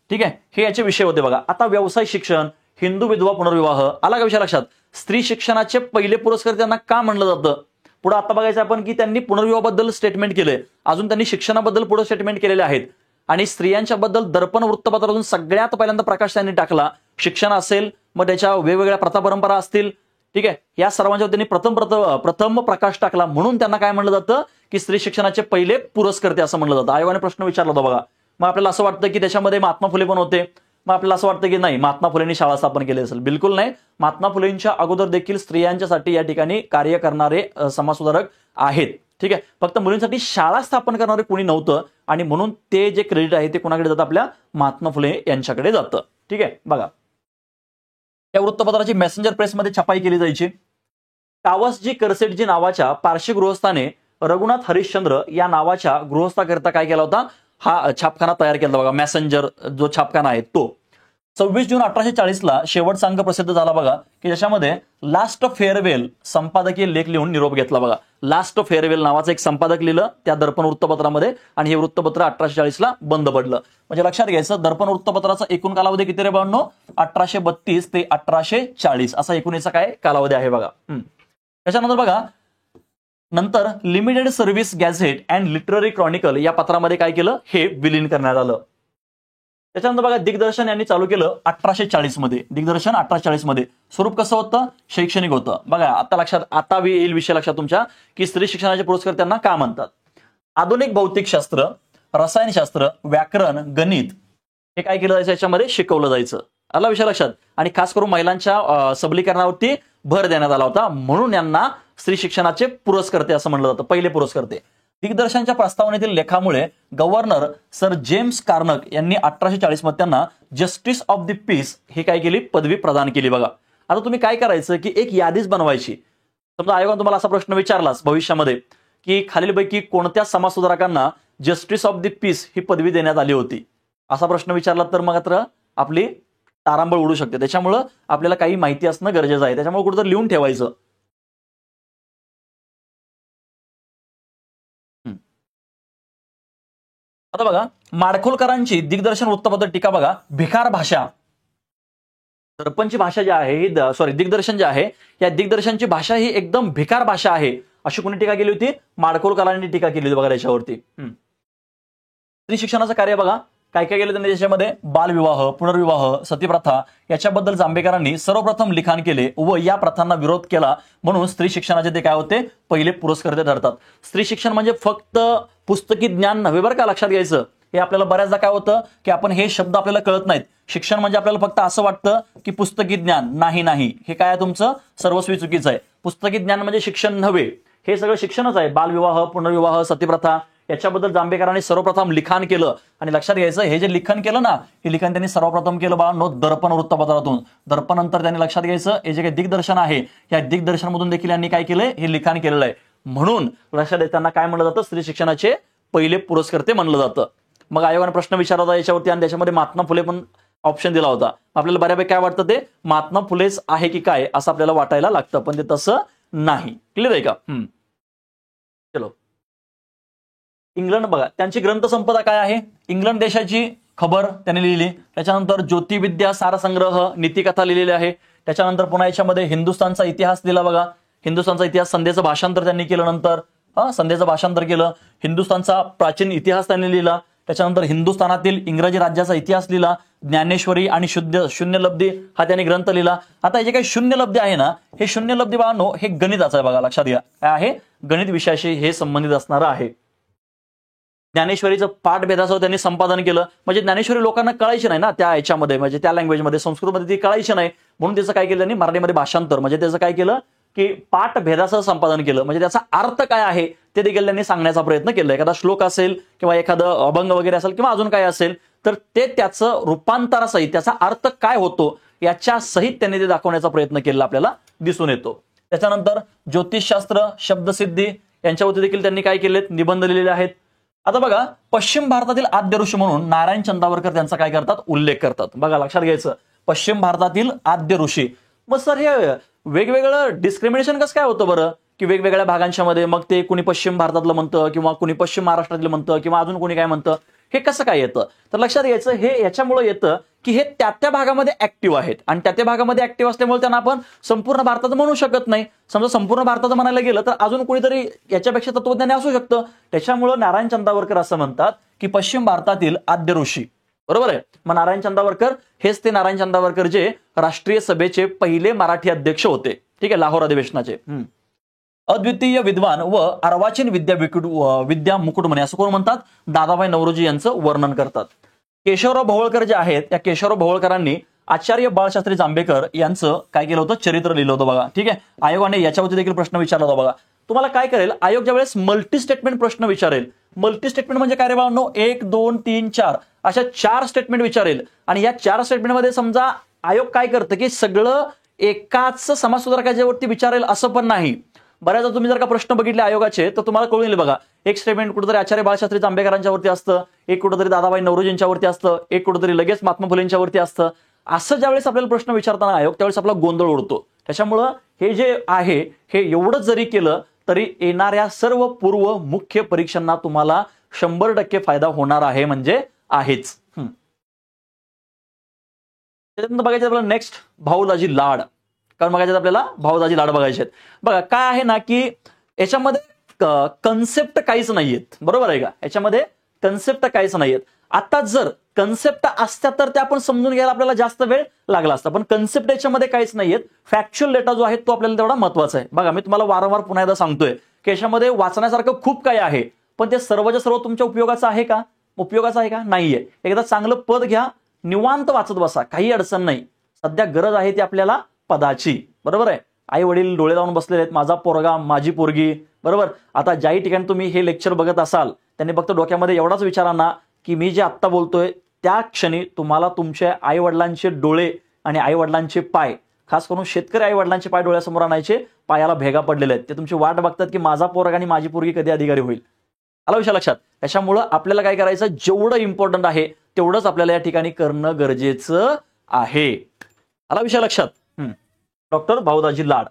ठीक आहे, हे याचे विषय होते बघा. आता व्यवसाय शिक्षण, हिंदू विधवा पुनर्विवाह, आला का विषय लक्षात? स्त्री शिक्षणाचे पहिले पुरस्कार त्यांना का म्हणलं जातं? पुढे आता बघायचं आपण की त्यांनी पुनर्विवाहाबद्दल स्टेटमेंट केलंय, अजून त्यांनी शिक्षणाबद्दल पुढे स्टेटमेंट केलेले आहेत. आणि स्त्रियांच्या बद्दल दर्पण वृत्तपत्रातून सगळ्यात पहिल्यांदा प्रकाश त्यांनी टाकला. शिक्षण असेल, मग त्याच्या वेगवेगळ्या प्रथा परंपरा असतील. ठीक आहे, या सर्वांच्यावर त्यांनी प्रथम प्रकाश टाकला, म्हणून त्यांना काय म्हणलं जातं की स्त्री शिक्षणाचे पहिले पुरस्कर्ते असं म्हणलं जातं. आयोगाने प्रश्न विचारला होता बघा. मग आपल्याला असं वाटतं की त्याच्यामध्ये महात्मा फुले पण होते. मग आपल्याला असं वाटतं की नाही, महात्मा फुलेंनी शाळा स्थापन केली असेल. बिलकुल नाही. महात्मा फुलेंच्या अगोदर देखील स्त्रियांच्यासाठी या ठिकाणी कार्य करणारे समाजसुधारक आहेत. ठीक आहे, फक्त मुलींसाठी शाळा स्थापन करणारे कोणी नव्हतं आणि म्हणून ते जे क्रेडिट आहे ते कोणाकडे जातं? आपल्या महात्मा फुले यांच्याकडे जातं. ठीक आहे, बघा या वृत्तपत्राची मेसेंजर प्रेसमध्ये छपाई केली जायची. कावसजी करसेटजी नावाच्या पारशी गृहस्थाने रघुनाथ हरिश्चंद्र या नावाच्या गृहस्थाकरिता काय केला होता? हा छापखाना तयार केला बघा. मेसेंजर जो छापखाना आहे तो 26 जून 1840 ला शेवटचा अंक प्रसिद्ध झाला बघा, की ज्याच्यामध्ये लास्ट फेअरवेल संपादकीय लेख लिहून निरोप घेतला बघा. लास्ट फेअरवेल नावाचं एक संपादक लिहिलं त्या दर्पण वृत्तपत्रामध्ये आणि हे वृत्तपत्र 1840 ला बंद पडलं. म्हणजे लक्षात घ्यायचं, दर्पण वृत्तपत्राचा एकूण कालावधी किती रे बाळांनो? 1832 ते 1840 असा एकूण याचा काय कालावधी आहे बघा. त्याच्यानंतर बघा, नंतर limited service gadget and literary Chronicle या पत्रामध्ये काय केलं? हे विलीन करण्यात आलं. त्याच्यानंतर बघा दिग्दर्शन यांनी चालू केलं 1840 मध्ये. दिग्दर्शन 1840 मध्ये. स्वरूप कसं होतं? शैक्षणिक होतं. बघा आता लक्षात, आता येईल विषय लक्षात तुमच्या, की स्त्री शिक्षणाचे पुरस्कार त्यांना का म्हणतात. आधुनिक भौतिकशास्त्र, रसायनशास्त्र, व्याकरण, गणित हे काय केलं जायचं, याच्यामध्ये शिकवलं जायचं. आला विषय लक्षात. आणि खास करून महिलांच्या सबलीकरणावरती भर देण्यात आला होता, म्हणून यांना स्त्री शिक्षणाचे पुरस्कर्ते असं म्हणलं जातं, पहिले पुरस्कर्ते. दिग्दर्शनच्या प्रस्तावनेतील लेखामुळे गव्हर्नर सर जेम्स कार्नक यांनी 1840 मध्ये त्यांना जस्टिस ऑफ द पीस ही काय केली, पदवी प्रदान केली. बघा आता तुम्ही काय करायचं, की एक यादीच बनवायची. समजा आयोगाने तुम्हाला असा प्रश्न विचारलाच भविष्यामध्ये, की खालीलपैकी कोणत्या समाजसुधारकांना जस्टिस ऑफ द पीस ही पदवी देण्यात आली होती, असा प्रश्न विचारला तर मग मात्र आपली तारांबळ उडू शकते. त्याच्यामुळं आपल्याला काही माहिती असणं गरजेचं आहे. त्याच्यामुळे कुठेतरी लिहून ठेवायचं. आता बघा माडखोलकरांची दिग्दर्शन वृत्तपत्र टीका बघा, भिकार भाषा. दर्पणची भाषा जी आहे ही दिग्दर्शन जे आहे, या दिग्दर्शनची भाषा ही एकदम भिकार भाषा आहे, अशी कोणी टीका केली होती? माडखोलकरांनी टीका केली होती बघा याच्यावरती. स्त्री शिक्षणाचं कार्य बघा काय काय केलं त्यांनी त्याच्यामध्ये. बालविवाह, पुनर्विवाह, सतीप्रथा याच्याबद्दल जांभेकरांनी सर्वप्रथम लिखाण केले व या प्रथांना विरोध केला, म्हणून स्त्री शिक्षणाचे ते काय होते, पहिले पुरस्कर्ते ठरतात. स्त्री शिक्षण म्हणजे फक्त पुस्तकी ज्ञान नव्हे बरं का, लक्षात घ्यायचं. हे आपल्याला बऱ्याचदा काय होतं, की आपण हे शब्द आपल्याला कळत नाहीत. शिक्षण म्हणजे आपल्याला फक्त असं वाटतं की पुस्तकी ज्ञान. नाही, हे काय आहे तुमचं सर्वस्वी चुकीचं आहे. पुस्तकी ज्ञान म्हणजे शिक्षण नव्हे, हे सगळं शिक्षणच आहे. बालविवाह, पुनर्विवाह, सतीप्रथा याच्याबद्दल जांभेकरांनी सर्वप्रथम लिखाण केलं. आणि लक्षात घ्यायचं, हे जे लिखाण केलं ना, हे लिखाण त्यांनी सर्वप्रथम केलं बाळांनो दर्पण वृत्तपत्रातून. दर्पण नंतर त्यांनी लक्षात घ्यायचं, हे जे काही दिग्दर्शन आहे, या दिग्दर्शनामधून देखील यांनी काय केलंय, हे लिखाण केलेलं आहे. म्हणून लक्षात त्यांना काय म्हणलं जातं, स्त्री शिक्षणाचे पहिले पुरस्कर्ते म्हणलं जातं. मग आयोगाने प्रश्न विचारला होता याच्यावरती, आणि त्याच्यामध्ये महात्मा फुले पण ऑप्शन दिला होता. आपल्याला बऱ्यापैकी काय वाटतं, ते महात्मा फुलेच आहे की काय असं आपल्याला वाटायला लागतं, पण ते तसं नाही. क्लिअर आहे का? चलो इंग्लंड बघा, त्यांची ग्रंथसंपदा काय आहे. इंग्लंड देशाची खबर त्यांनी लिहिली. त्याच्यानंतर ज्योतिविद्या सारसंग्रह, नीतिकथा लिहिलेली आहे. त्याच्यानंतर पुन्हा याच्यामध्ये हिंदुस्थानचा इतिहास दिला बघा. हिंदुस्थानचा इतिहास, संध्येचं भाषांतर त्यांनी केलं. नंतर संध्येचं भाषांतर केलं. हिंदुस्थानचा प्राचीन इतिहास त्यांनी लिहिला. त्याच्यानंतर हिंदुस्थानातील इंग्रजी राज्याचा इतिहास लिहिला. ज्ञानेश्वरी आणि शून्यलब्धी हा त्यांनी ग्रंथ लिहिला. आता हे जे काही शून्यलब्धी आहे ना, हे शून्यलब्धी बाळांनो हे गणिताचं आहे बघा, लक्षात घ्या. काय आहे, गणित विषयाशी हे संबंधित असणारं आहे. ज्ञानेश्वरीचं पाठभेदासह त्यांनी संपादन केलं. म्हणजे ज्ञानेश्वरी लोकांना कळायची नाही ना त्या याच्यामध्ये, म्हणजे त्या लँग्वेजमध्ये, संस्कृतमध्ये ती कळायची नाही, म्हणून त्याचं काय केलं त्यांनी मराठीमध्ये भाषांतर, म्हणजे त्याचं काय केलं की पाठभेदासह संपादन केलं. म्हणजे त्याचा अर्थ काय आहे ते देखील त्यांनी सांगण्याचा प्रयत्न केला. एखादा श्लोक असेल किंवा एखादं अभंग वगैरे असेल किंवा अजून काय असेल, तर ते त्याचं रूपांतरासहित त्याचा अर्थ काय होतो याच्या सहित त्यांनी ते दाखवण्याचा प्रयत्न केला आपल्याला दिसून येतो. त्याच्यानंतर ज्योतिषशास्त्र, शब्दसिद्धी यांच्यावरती देखील त्यांनी काय केलेत, निबंध लिहिलेले आहेत. आता बघा पश्चिम भारतातील आद्य ऋषी म्हणून नारायण चंदावरकर त्यांचा काय करतात, उल्लेख करतात. बघा लक्षात घ्यायचं, पश्चिम भारतातील आद्य ऋषी. मग सर हे वेगवेगळं डिस्क्रिमिनेशन कसं काय होतं बरं, की वेगवेगळ्या भागांच्या मध्ये मग ते कुणी पश्चिम भारतातलं म्हणतं किंवा कुणी पश्चिम महाराष्ट्रातलं म्हणतं किंवा अजून कोणी काय म्हणतं, हे कसं काय येतं? तर लक्षात घ्यायचं, हे याच्यामुळे येतं की हे त्या भागामध्ये ऍक्टिव्ह आहेत आणि त्या भागामध्ये ऍक्टिव्ह असल्यामुळे त्यांना आपण संपूर्ण भारताचं म्हणू शकत नाही. समजा संपूर्ण भारताचं म्हणायला गेलं तर अजून कोणीतरी याच्यापेक्षा तत्वज्ञानी असू शकतं. त्याच्यामुळे नारायण चंदावरकर असं म्हणतात की पश्चिम भारतातील आद्य ऋषी. बरोबर आहे. मग नारायण चंदावरकर हेच ते नारायण चंदावरकर जे राष्ट्रीय सभेचे पहिले मराठी अध्यक्ष होते. ठीक आहे, लाहोर अधिवेशनाचे. अद्वितीय विद्वान व अर्वाचीन विद्या मुकुट म्हणे असं कोण म्हणतात, दादाभाई नौरोजी यांचं वर्णन करतात. केशवराव भोवळकर जे आहेत, त्या केशवराव भोवळकरांनी आचार्य बाळशास्त्री जांभेकर यांचं काय केलं होतं, चरित्र लिहिलं होतं बघा. ठीक आहे, आयोगाने याच्यावरती देखील प्रश्न विचारला होता बघा. तुम्हाला काय करेल, आयोग ज्या वेळेस मल्टी स्टेटमेंट प्रश्न विचारेल, मल्टी स्टेटमेंट म्हणजे काय रे बाळांनो, 1 2 3 4 अशा 4 स्टेटमेंट विचारेल. आणि या 4 स्टेटमेंटमध्ये समजा आयोग काय करतं की सगळं एकाच समाजसुधारकाच्यावरती विचारेल असं पण नाही. बऱ्याचदा तुम्ही जर का प्रश्न बघितले आयोगाचे तर तुम्हाला कळून येईल बघा. एक स्टेटमेंट कुठेतरी आचार्य बाळशास्त्री जांभेकरांच्यावरती असतं, एक कुठेतरी दादाभाई नौरोजींच्यावरती असतं, एक कुठेतरी लगेच महात्मा फुलेंच्यावरती असतं. असं ज्यावेळेस आपल्याला प्रश्न विचारताना आयोग त्यावेळेस आपला गोंधळ उडतो. त्याच्यामुळं हे जे आहे हे एवढंच जरी केलं तरी येणाऱ्या सर्व पूर्व मुख्य परीक्षांना तुम्हाला 100% फायदा होणार आहे, म्हणजे आहेच. त्याच्यानंतर बघायचं आपल्याला नेक्स्ट भाऊदाजी लाड. कारण बघायचं आपल्याला भाऊदाजी लाड बघायचे आहेत. बघा काय आहे ना की याच्यामध्ये कन्सेप्ट काहीच नाहीयेत. बरोबर आहे का, याच्यामध्ये कन्सेप्ट काहीच नाहीयेत. आता जर कन्सेप्ट असत्या तर त्या आपण समजून घ्यायला आपल्याला जास्त वेळ लागला असता, पण कन्सेप्ट याच्यामध्ये काहीच नाहीयेत. फॅक्च्युअल डेटा जो आहे तो आपल्याला तेवढा महत्वाचा आहे. बघा मी तुम्हाला वारंवार पुन्हा एकदा सांगतोय की याच्यामध्ये वाचण्यासारखं खूप काही आहे, पण ते सर्वच्या सर्व तुमच्या उपयोगाचं आहे का? उपयोगाचं आहे का? नाहीये. एकदा चांगलं पद घ्या, निवांत वाचत बसा, काही अडचण नाही. सध्या गरज आहे ती आपल्याला पदाची, बरोबर आहे. आई वडील डोळे लावून बसलेले आहेत, माझा पोरगा माझी पोरगी, बरोबर. आता ज्याही ठिकाणी तुम्ही हे लेक्चर बघत असाल त्यांनी फक्त डोक्यामध्ये एवढाच विचार आणा की मी जे आत्ता बोलतोय त्या क्षणी तुम्हाला तुमच्या आई वडिलांचे डोळे आणि आई वडिलांचे पाय, खास करून शेतकरी आई वडिलांचे पाय डोळ्यासमोर आणायचे, पायाला भेगा पडलेले आहेत. ते तुमची वाट बघतात की माझा पोरगा आणि माझी पोरगी कधी अधिकारी होईल. आला विषय लक्षात. त्याच्यामुळं आपल्याला काय करायचं, जेवढं इम्पॉर्टंट आहे तेवढंच आपल्याला या ठिकाणी करणं गरजेचं आहे. आला विषय लक्षात. डॉक्टर भाऊदाजी लाड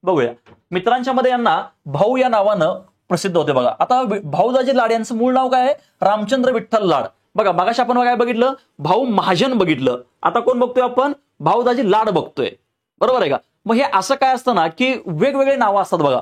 बघूया. मित्रांच्या मध्ये यांना भाऊ या नावानं प्रसिद्ध होते बघा. आता भाऊदाजी लाड यांचं मूळ नाव काय आहे? रामचंद्र विठ्ठल लाड. बघा मागाशी आपण काय बघितलं? भाऊ महाजन बघितलं. आता कोण बघतोय आपण? भाऊदाजी लाड बघतोय, बरोबर आहे का? मग हे असं काय असतं ना की वेगवेगळे नावं असतात बघा,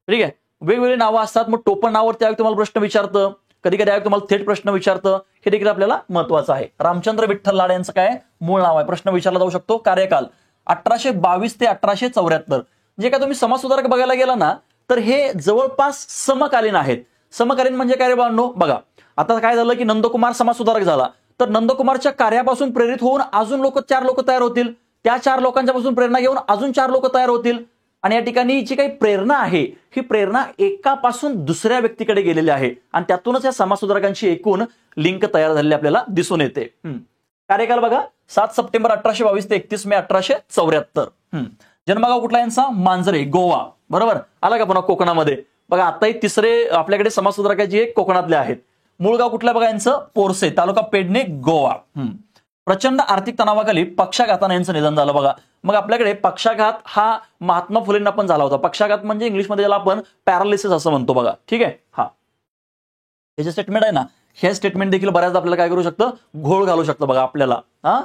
ठीक आहे. वेगवेगळी नावं असतात. मग टोपण नावावरती आयोग तुम्हाला प्रश्न विचारतं, कधी कधी आयोग तुम्हाला थेट प्रश्न विचारतं. हे देखील आपल्याला महत्वाचं आहे. रामचंद्र विठ्ठल लाड यांचं काय मूळ नाव आहे? प्रश्न विचारला जाऊ शकतो. कार्यकाल 1822 ते 1874. जे काय तुम्ही समाज सुधारक बघायला गेला ना तर हे जवळपास समकालीन आहेत. समकालीन म्हणजे काय रे बाळांनो? बघा आता काय झालं की नंदकुमार समाज सुधारक झाला, तर नंदकुमारच्या कार्यापासून प्रेरित होऊन अजून चार लोक तयार होतील. त्या 4 लोकांच्या पासून प्रेरणा घेऊन अजून 4 लोक तयार होतील. आणि या ठिकाणी जी काही प्रेरणा आहे ही प्रेरणा एकापासून दुसऱ्या व्यक्तीकडे गेलेली आहे आणि त्यातूनच या समाज सुधारकांची एकूण लिंक तयार झालेली आपल्याला दिसून येते. कार्यकाल बघा 7 सप्टेंबर 1822 ते 31 मे 1874. जन्मगाव कुठला यांचा? मांजरे, गोवा, बरोबर. आला का पुन्हा कोकणामध्ये? बघा आताही तिसरे आपल्याकडे समाज सुधारकाचे एक कोकणातले आहेत. मूळ गाव कुठलं बघा यांचं? पोरसे, तालुका पेडणे, गोवा. प्रचंड आर्थिक तणावाखाली पक्षाघाताने यांचं निधन झालं बघा. मग आपल्याकडे पक्षाघात हा महात्मा फुलेंना पण झाला होता. पक्षाघात म्हणजे इंग्लिशमध्ये ज्याला आपण पॅरालिसिस असं म्हणतो बघा, ठीक आहे. हा हे जे स्टेटमेंट आहे ना, हे स्टेटमेंट देखील बऱ्याचदा आपल्याला काय करू शकतं? घोळ घालू शकतं बघा आपल्याला. हा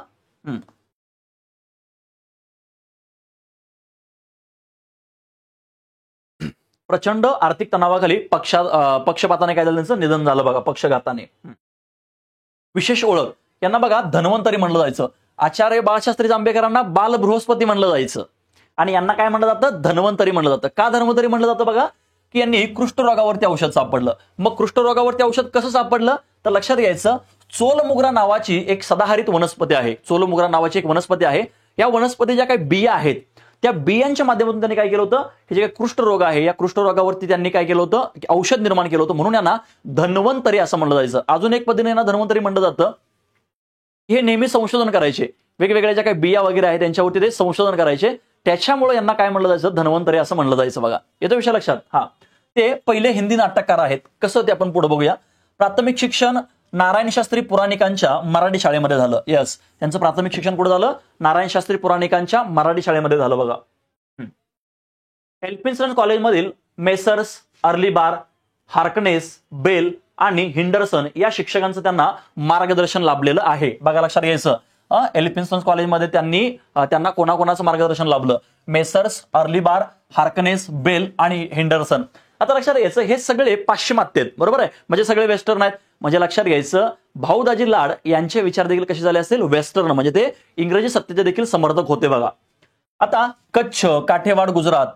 प्रचंड आर्थिक तणावाखाली पक्षपाताने काय झालं? त्यांचं निधन झालं बघा, पक्षघाताने. विशेष ओळख यांना बघा धन्वंतरी म्हणलं जायचं. आचार्य बाळशास्त्री जांभेकरांना बाल बृहस्पती म्हणलं जायचं आणि यांना काय म्हणलं जातं? धन्वंतरी म्हणलं जातं. का धन्वंतरी म्हणलं जातं? बघा की यांनी कुष्ठरोगावरती औषध सापडलं. मग कुष्ठरोगावरती औषध कसं सापडलं तर लक्षात घ्यायचं, चोलमुग्रा नावाची एक सदाहरित वनस्पती आहे. चोलमुग्रा नावाची एक वनस्पती आहे. या वनस्पतीच्या काही बिया आहेत, त्या बियांच्या माध्यमातून त्यांनी काय केलं होतं? हे जे काही कुष्ठरोग आहे या कुष्ठरोगावरती त्यांनी काय केलं होतं? औषध निर्माण केलं होतं. म्हणून यांना धन्वंतरी असं म्हणलं जायचं. अजून एक पद्धतीने यांना धन्वंतरी म्हणलं जातं. हे नेहमी संशोधन करायचे, वेगवेगळ्या ज्या काही बिया वगैरे आहेत त्यांच्यावरती ते संशोधन करायचे. त्याच्यामुळे यांना काय म्हणलं जायचं? धन्वंतरी असं म्हणलं जायचं बघा. येतो विषय लक्षात. हा ते पहिले हिंदी नाटककार आहेत. कसं ते आपण पुढे बघूया. प्राथमिक शिक्षण नारायण शास्त्री पुराणिकांच्या मराठी शाळेमध्ये झालं. यस, त्यांचं प्राथमिक शिक्षण कुठे झालं? नारायण शास्त्री पुराणिकांच्या मराठी शाळेमध्ये झालं बघा. एल्फिन्स्टन कॉलेजमधील मेसर्स अर्लीबार, हार्कनेस, बेल आणि हिंडरसन या शिक्षकांचं त्यांना मार्गदर्शन लाभलेलं आहे. बघा लक्षात घ्यायचं. एल्फिन्स्टन कॉलेजमध्ये त्यांना कोणाकोणाचं मार्गदर्शन लाभलं? मेसर्स अर्लीबार, हार्कनेस, बेल आणि हिंडरसन. आता लक्षात घ्यायचं हे सगळे पाश्चिमात्य आहेत, बरोबर आहे. म्हणजे सगळे वेस्टर्न आहेत. म्हणजे लक्षात घ्यायचं भाऊदाजी लाड यांचे विचार देखील कसे झाले असतील? वेस्टर्न. म्हणजे ते इंग्रजी सत्तेचे देखील समर्थक होते बघा. आता कच्छ, काठेवाड, गुजरात.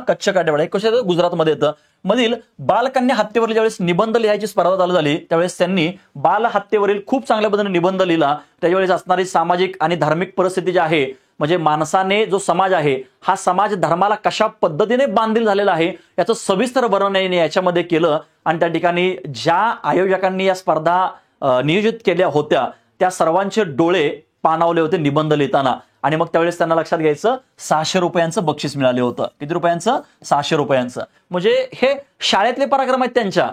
कच्छ, काठेवाड हे कसे गुजरातमध्ये येतं. मधील बालकन्या हत्येवरील ज्यावेळेस निबंध लिहायची स्पर्धा चालू झाली त्यावेळेस त्यांनी बाल हत्येवरील खूप चांगल्या पद्धतीने निबंध लिहिला. त्यावेळेस असणारी सामाजिक आणि धार्मिक परिस्थिती जी आहे, म्हणजे माणसाने जो समाज आहे हा समाज धर्माला कशा पद्धतीने बांधील झालेला आहे याचं सविस्तर वर्णन याच्यामध्ये केलं. आणि त्या ठिकाणी ज्या आयोजकांनी या स्पर्धा नियोजित केल्या होत्या त्या सर्वांचे डोळे पाणावले होते निबंध लिहिताना. आणि मग त्यावेळेस त्यांना लक्षात घ्यायचं 600 रुपयांचं बक्षीस मिळाले होतं. किती रुपयांचं? 600 रुपयांचं. म्हणजे हे शाळेतले पराक्रम आहेत त्यांच्या.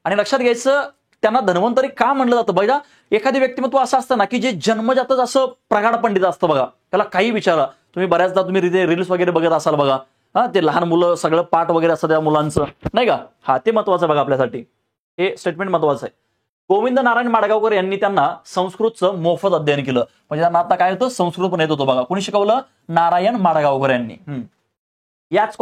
आणि लक्षात घ्यायचं त्यांना धन्वंतरी का म्हणलं जातं? बघा एखादी व्यक्तिमत्व असं असतं ना की जे जन्मजातच असं प्रगाढ पंडित असतं बघा. त्याला काही विचारा तुम्ही, बऱ्याचदा तुम्ही रील्स वगैरे बघत असाल बघा. ते लहान मुलं सगळं पाठ वगैरे असतं त्या मुलांचं, नाही का? हा ते महत्वाचं बघा आपल्यासाठी. हे स्टेटमेंट महत्वाचं आहे. गोविंद नारायण माडगावकर यांनी त्यांना संस्कृतचं मोफत अध्ययन केलं. म्हणजे त्यांना आता काय होतं? संस्कृत पण येत होतं बघा. कोणी शिकवलं? नारायण माडगावकर यांनी. याच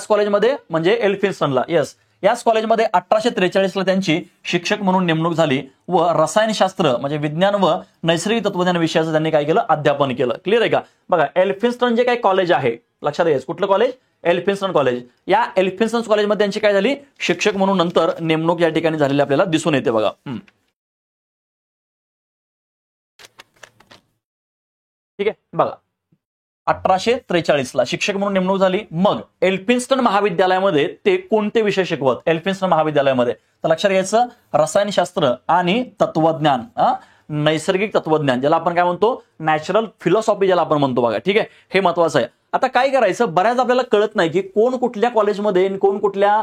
कॉलेजमध्ये म्हणजे एल्फिन्स्टनला. यस, याच कॉलेजमध्ये 1843 ला त्यांची शिक्षक म्हणून नेमणूक झाली. व रसायनशास्त्र म्हणजे विज्ञान व नैसर्गिक तत्वज्ञान विषयाचं त्यांनी काय केलं, अध्यापन केलं. क्लिअर आहे का? बघा एल्फिन्स्टन जे काही कॉलेज आहे, लक्षात घ्यायचं कुठलं कॉलेज, एल्फिन्स्टन कॉलेज. या एल्फिन्स्टन कॉलेजमध्ये त्यांची काय झाली, शिक्षक म्हणून नंतर नेमणूक या ठिकाणी झालेली आपल्याला दिसून येते बघा. ठीक आहे, बघा 1843 ला शिक्षक म्हणून नेमणूक झाली. मग एल्फिन्स्टन महाविद्यालयामध्ये ते कोणते विषय शिकवत, एल्फिन्स्टन महाविद्यालयामध्ये, तर लक्षात घ्यायचं रसायनशास्त्र आणि तत्वज्ञान, नैसर्गिक तत्वज्ञान, ज्याला आपण काय म्हणतो, नॅचरल फिलॉसॉफी ज्याला आपण म्हणतो बघा. ठीक आहे, हे महत्वाचं आहे. आता काय करायचं, बऱ्याच आपल्याला कळत नाही की कोण कुठल्या कॉलेजमध्ये कोण कुठल्या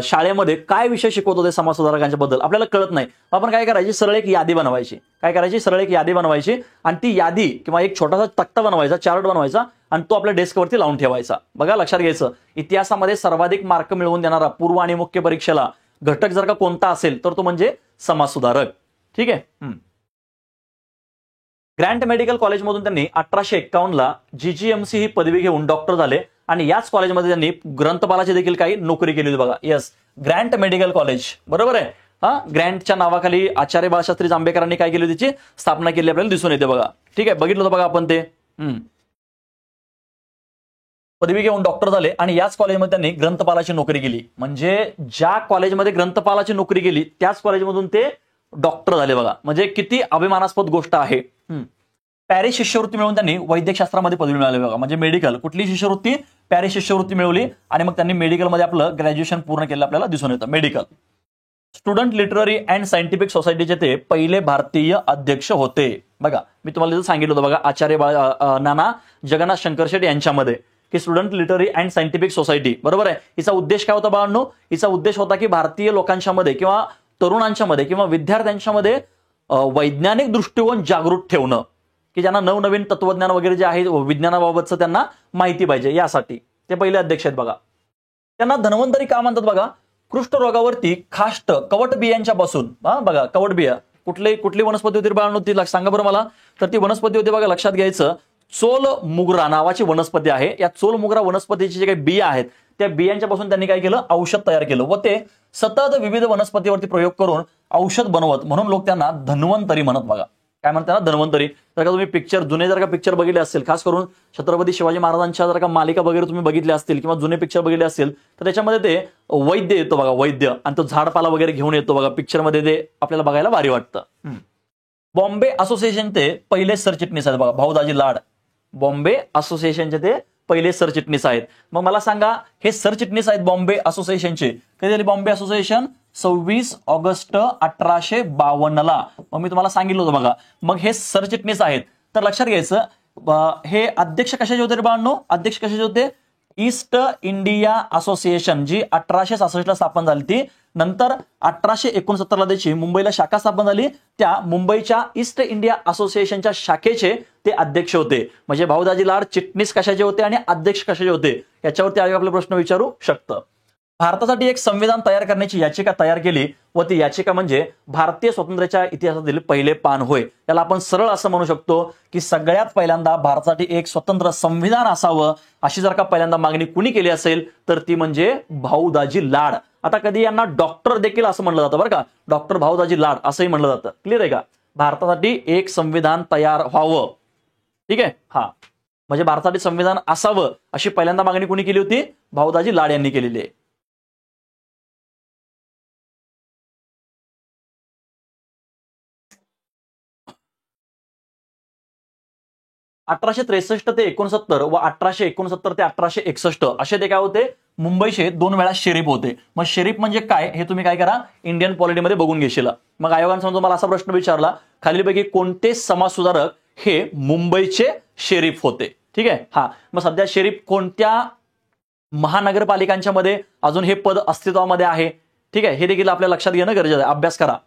शाळेमध्ये काय विषय शिकवत होते समाज सुधारकांच्या बद्दल, आपल्याला कळत नाही. आपण काय करायची, सरळ एक यादी बनवायची. काय करायची, सरळ एक यादी बनवायची आणि ती यादी किंवा एक छोटासा तक्ता बनवायचा, चार्ट बनवायचा आणि तो आपल्या डेस्कवरती लावून ठेवायचा. बघा लक्षात घ्यायचं, इतिहासामध्ये सर्वाधिक मार्क मिळवून देणारा पूर्व आणि मुख्य परीक्षेला घटक जर का कोणता असेल तर तो म्हणजे समाज सुधारक. ठीक आहे. ग्रँट मेडिकल कॉलेजमधून त्यांनी 1851 ला GGMC ही पदवी घेऊन डॉक्टर झाले आणि याच कॉलेजमध्ये त्यांनी ग्रंथपालाची देखील काही नोकरी केली होती बघा. येस, ग्रँट मेडिकल कॉलेज, बरोबर आहे. ग्रँटच्या नावाखाली आचार्य बाळशास्त्री जांभेकरांनी काय केली, त्याची स्थापना केली आपल्याला दिसून येते बघा. ठीक आहे, बघितलं होतं बघा आपण ते. पदवी घेऊन डॉक्टर झाले आणि याच कॉलेजमध्ये त्यांनी ग्रंथपालाची नोकरी केली. म्हणजे ज्या कॉलेजमध्ये ग्रंथपालाची नोकरी केली त्याच कॉलेजमधून ते डॉक्टर झाले बघा. म्हणजे किती अभिमानास्पद गोष्ट आहे. पॅरिस शिष्यवृत्ती मिळवून त्यांनी वैद्यकशास्त्रामध्ये पदवी मिळाली बघा. म्हणजे मेडिकल, कुठली शिष्यवृत्ती, पॅरिस शिष्यवृत्ती मिळवली आणि मग त्यांनी मेडिकलमध्ये आपलं ग्रॅज्युएशन पूर्ण केलं आपल्याला दिसून येतं. Medical. Student literary and scientific सोसायटीचे ते पहिले भारतीय अध्यक्ष होते बघा. मी तुम्हाला सांगितलं होतं बघा, आचार्य नाना जगन्नाथ शंकरशेठ यांच्यामध्ये की student literary and scientific society, बरोबर आहे. हिचा उद्देश काय होता बाळांनो, हिचा उद्देश होता की भारतीय लोकांच्या मध्ये किंवा तरुणांच्या मध्ये किंवा विद्यार्थ्यांच्या मध्ये वैज्ञानिक दृष्टिकोन जागृत ठेवणं, की ज्यांना नवनवीन तत्वज्ञान वगैरे जे आहे विज्ञानाबाबतचं त्यांना माहिती पाहिजे, यासाठी ते पहिले अध्यक्ष आहेत बघा. त्यांना धन्वंतरी का म्हणतात बघा, कुष्ठरोगावरती खाष्ट कवट बियांच्या पासून, बघा कवट बिया कुठली वनस्पती होती बाळांनो, ती सांगा बरं मला. तर ती वनस्पती होती बघा, लक्षात घ्यायचं, चोल मुगरा नावाची वनस्पती आहे. या चोल मुगरा वनस्पतीचे जे काही बिया आहेत त्या बियांच्या पासून त्यांनी काय केलं, औषध तयार केलं व ते सतत विविध वनस्पतीवरती प्रयोग करून औषध बनवत, म्हणून लोक त्यांना धन्वंतरी म्हणत बघा. काय म्हणतात ना, धन्वंतरी. जर का तुम्ही पिक्चर जुने जर का पिक्चर बघितले असतील, खास करून छत्रपती शिवाजी महाराजांच्या जर का मालिका वगैरे तुम्ही बघितल्या असतील किंवा जुने पिक्चर बघितले असतील तर त्याच्यामध्ये ते वैद्य येतो बघा, वैद्य, आणि तो झाडपाला वगैरे घेऊन येतो बघा पिक्चरमध्ये, ते आपल्याला बघायला भारी वाटतं. बॉम्बे असोसिएशन ते पहिले सरचिटणीस आहेत बघा, भाऊदाजी लाड. बॉम्बे असोसिएशनचे ते पहिले सरचिटणीस आहेत. मग मला सांगा, हे सरचिटणीस आहेत बॉम्बे असोसिएशनचे, कधी झाली बॉम्बे असोसिएशन, 26 ऑगस्ट 1852 ला. मग मी तुम्हाला सांगितलं होतं बघा. मग हे सरचिटणीस आहेत, तर लक्षात घ्यायचं हे अध्यक्ष कशाचे होते रे बाळांनो, अध्यक्ष कशाचे होते, ईस्ट इंडिया असोसिएशन, जी 1866 ला स्थापन झाली ती. नंतर 1869 ला त्याची मुंबईला शाखा स्थापन झाली. त्या मुंबईच्या ईस्ट इंडिया असोसिएशनच्या शाखेचे ते अध्यक्ष होते. म्हणजे भाऊदाजी लाड चिटणीस कशाचे होते आणि अध्यक्ष कशाचे होते, याच्यावरती आपला प्रश्न विचारू शकतं. भारतासाठी एक संविधान तयार करण्याची याचिका तयार केली व ती याचिका म्हणजे भारतीय स्वातंत्र्याच्या इतिहासातील पहिले पान होय. त्याला आपण सरळ असं म्हणू शकतो की सगळ्यात पहिल्यांदा भारतासाठी एक स्वतंत्र संविधान असावं, अशी जर का पहिल्यांदा मागणी कुणी केली असेल तर ती म्हणजे भाऊदाजी लाड. आता कधी यांना डॉक्टर देखील असं म्हणलं जातं बरं का, डॉक्टर भाऊदाजी लाड असंही म्हणलं जातं. क्लिअर आहे का? भारतासाठी एक संविधान तयार व्हावं, ठीक आहे, हा, म्हणजे भारतासाठी संविधान असावं अशी पहिल्यांदा मागणी कुणी केली होती, भाऊदाजी लाड यांनी केलेली आहे. 1863 ते 69 व 1869 ते 1861 असे ते काय होते, मुंबईचे 2 वेळा शरीफ होते. मग शरीफ म्हणजे काय हे तुम्ही काय करा, इंडियन पॉलिटीमध्ये बघून घेशील. मग आयोगाने समजा मला असा प्रश्न विचारला, खालीलपैकी कोणते समाज सुधारक हे मुंबईचे शरीफ होते, ठीक आहे. हा, मग सध्या शरीफ कोणत्या महानगरपालिकांच्या मध्ये अजून हे पद अस्तित्वामध्ये आहे, ठीक आहे, हे देखील आपल्या लक्षात घेणं गरजेचं आहे. अभ्यास करा.